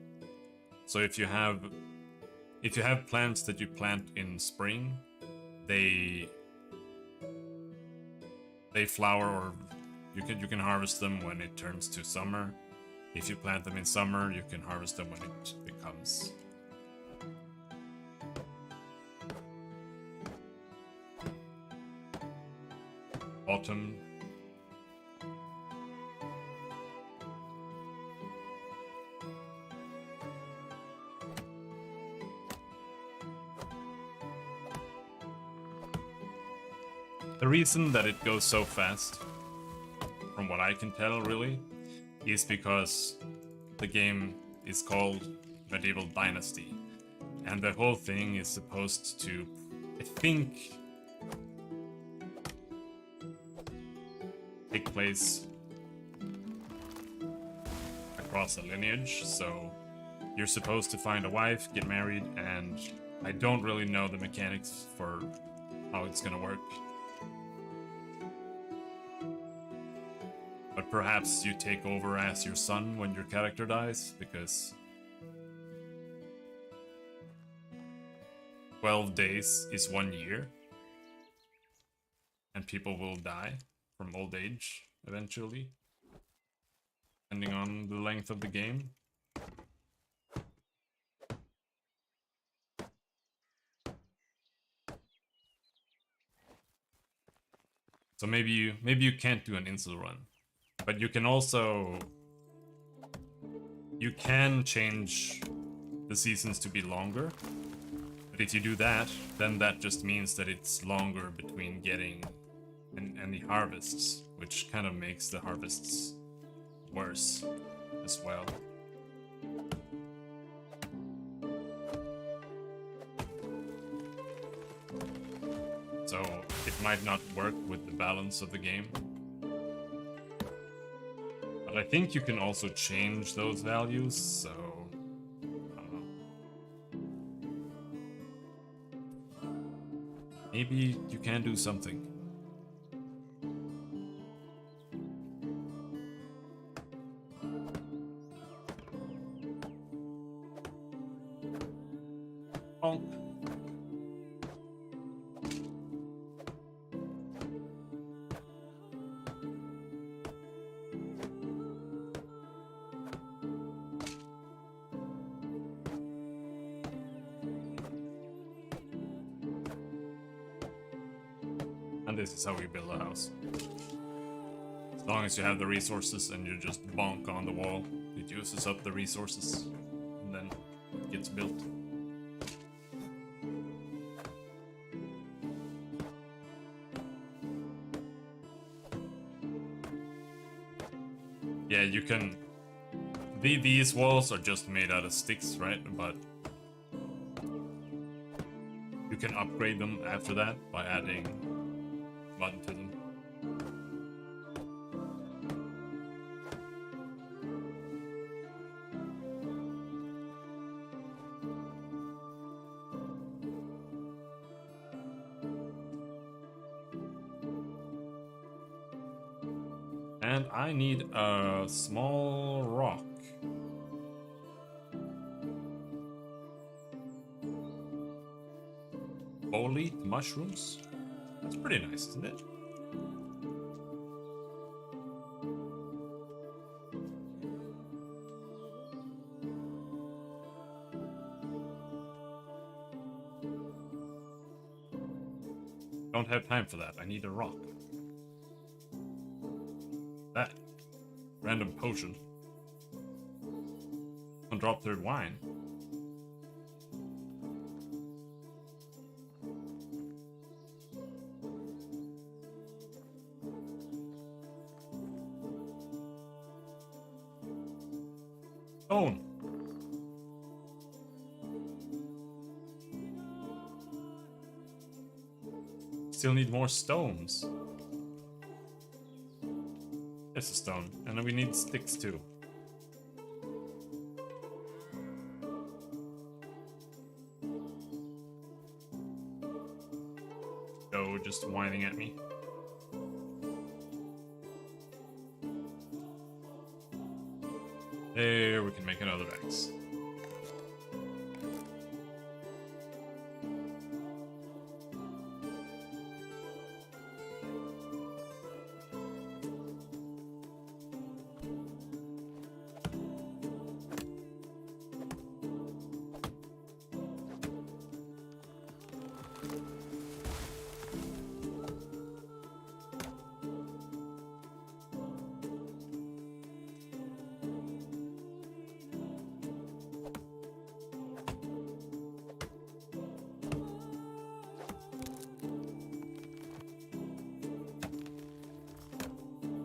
So if you have plants that you plant in spring, they flower, or you can harvest them when it turns to summer. If you plant them in summer, you can harvest them when it becomes autumn. The reason that it goes so fast, from what I can tell really, is because the game is called Medieval Dynasty, and the whole thing is supposed to, I think, take place across a lineage. So you're supposed to find a wife, get married, and I don't really know the mechanics for how it's gonna work. But perhaps you take over as your son when your character dies, because 12 days is 1 year, and people will die from old age eventually, depending on the length of the game. So maybe you can't do an instant run, but you can also change the seasons to be longer. But if you do that, then that just means that it's longer between getting any harvests, which kind of makes the harvests worse as well. So it might not work with the balance of the game. But I think you can also change those values, so I don't know. Maybe you can do something. Bonk. And this is how we build a house. As long as you have the resources and you just bonk on the wall, it uses up the resources and then it gets built. Yeah, you can... These walls are just made out of sticks, right? But you can upgrade them after that by adding mud to them. And I need a small rock. Bolete mushrooms? That's pretty nice, isn't it? Don't have time for that. I need a rock. That. Random potion. Undropped wine. Stone. Still need more stones. It's a stone. And then we need sticks too. Oh, just whining at me. There, we can make another axe.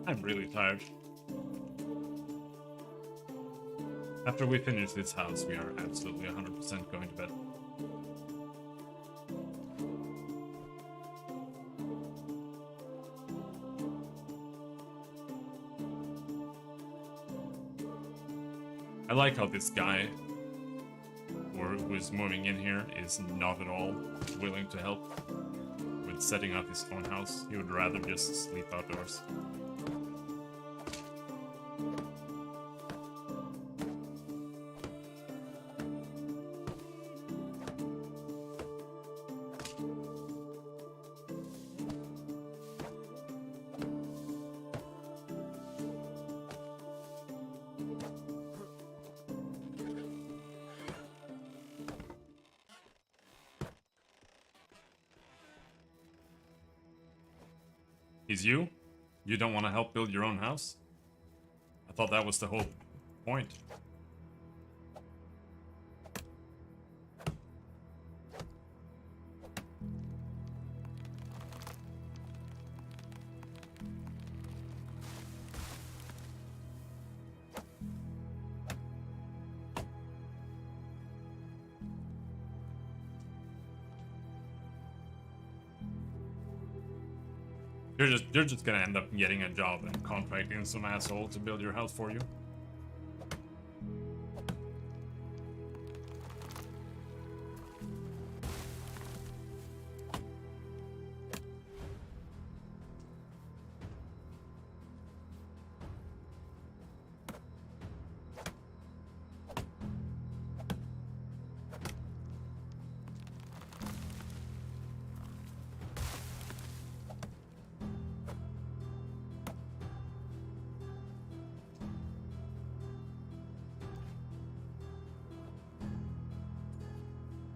I'm really tired. After we finish this house, we are absolutely 100% going to bed. I like how this guy who is moving in here is not at all willing to help with setting up his own house. He would rather just sleep outdoors. He's you? You don't want to help build your own house? I thought that was the whole point. You're just gonna end up getting a job and contracting some asshole to build your house for you.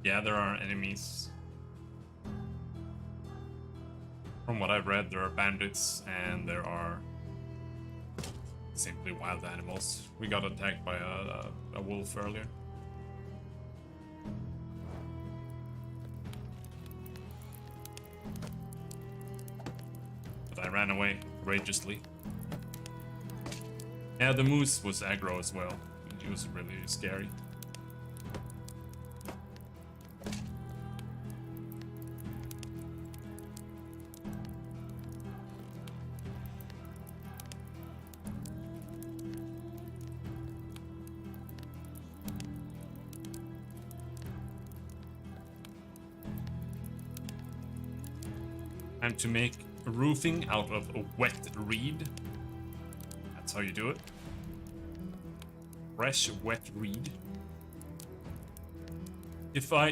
Yeah, there are enemies. From what I've read, there are bandits and there are simply wild animals. We got attacked by a wolf earlier. But I ran away courageously. Yeah, the moose was aggro as well. It was really scary. Time to make roofing out of a wet reed. That's how you do it. Fresh, wet reed. If I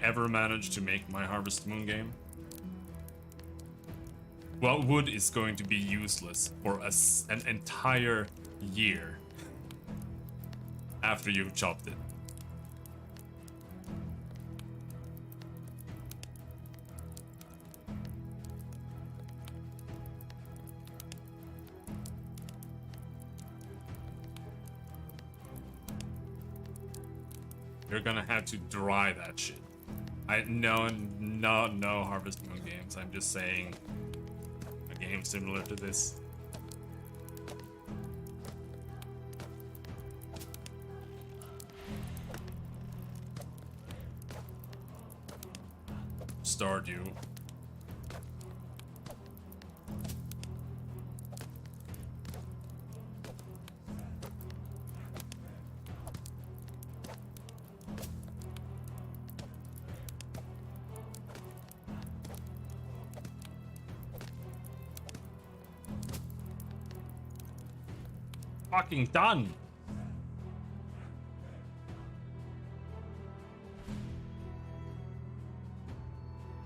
ever manage to make my Harvest Moon game, well, wood is going to be useless for an entire year after you've chopped it. You're gonna have to dry that shit. No Harvest Moon games. I'm just saying a game similar to this. Stardew. Fucking done.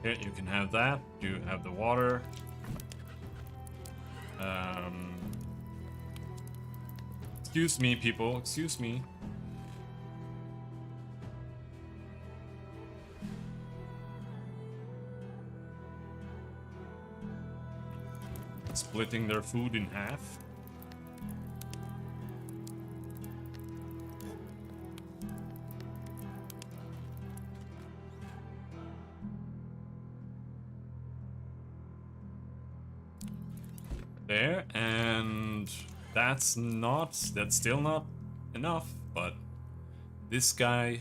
Here, you can have that. You have the water. Excuse me, people. Excuse me. Splitting their food in half. There, and that's still not enough, but this guy,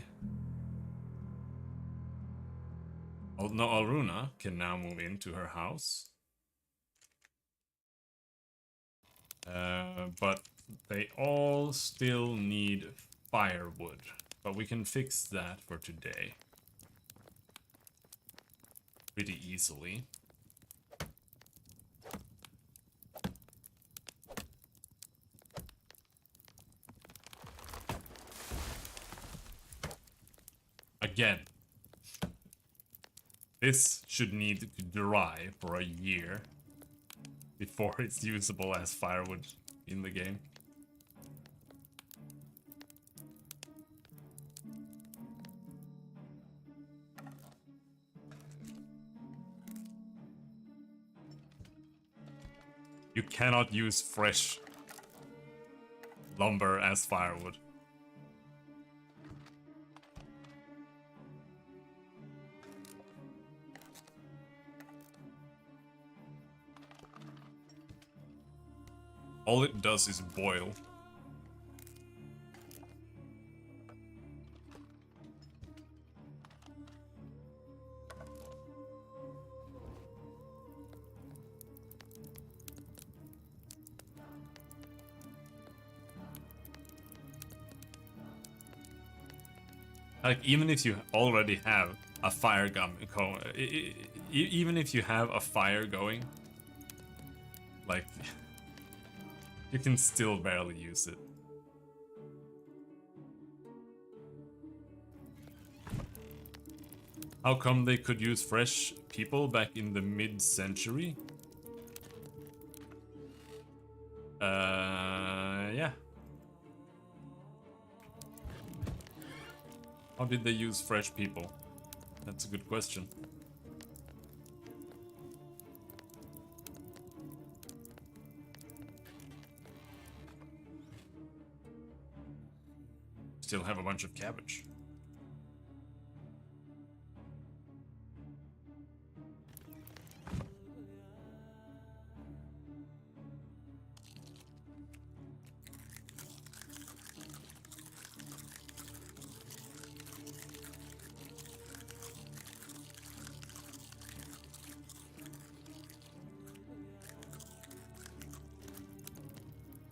oh no, Aruna can now move into her house. But they all still need firewood, but we can fix that for today pretty easily. Again, this should need to dry for a year before it's usable as firewood in the game. You cannot use fresh lumber as firewood. All it does is boil. Like, even if you already have a fire gun, even if you have a fire going, like, you can still barely use it. How come they could use fresh people back in the mid-century? Yeah. How did they use fresh people? That's a good question. Still have a bunch of cabbage.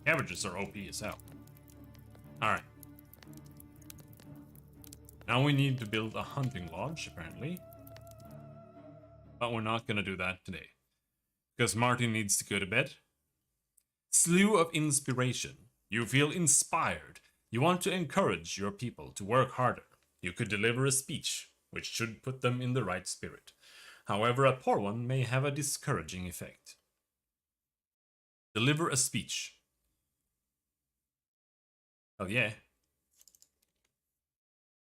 Cabbages are OP as hell. Alright. Now we need to build a hunting lodge, apparently. But we're not gonna do that today. Because Martin needs to go to bed. Slew of inspiration. You feel inspired. You want to encourage your people to work harder. You could deliver a speech, which should put them in the right spirit. However, a poor one may have a discouraging effect. Deliver a speech. Oh yeah.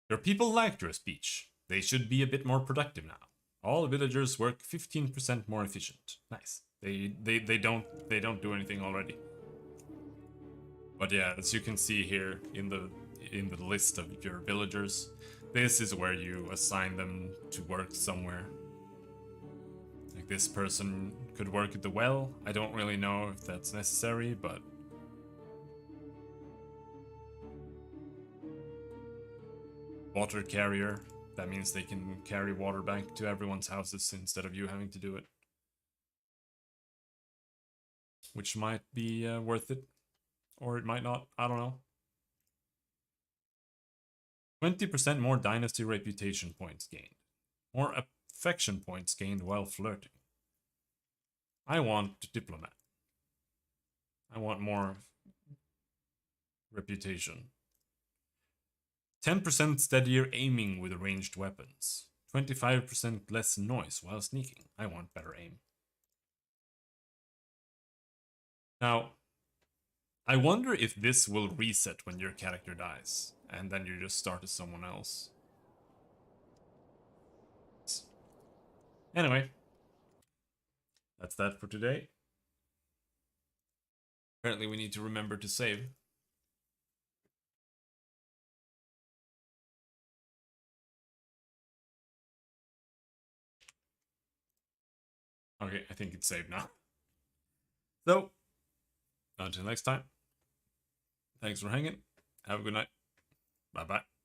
Your people liked your speech. They should be a bit more productive now. All villagers work 15% more efficient. Nice. They don't do anything already. But yeah, as you can see here in the list of your villagers, this is where you assign them to work somewhere. Like this person could work at the well. I don't really know if that's necessary, but water carrier. That means they can carry water back to everyone's houses instead of you having to do it. Which might be worth it. Or it might not. I don't know. 20% more Dynasty reputation points gained. More affection points gained while flirting. I want diplomat. I want more reputation. 10% steadier aiming with ranged weapons. 25% less noise while sneaking. I want better aim. Now, I wonder if this will reset when your character dies, and then you just start as someone else. Anyway, that's that for today. Apparently we need to remember to save. Okay, I think it's saved now. So, until next time, thanks for hanging. Have a good night. Bye-bye.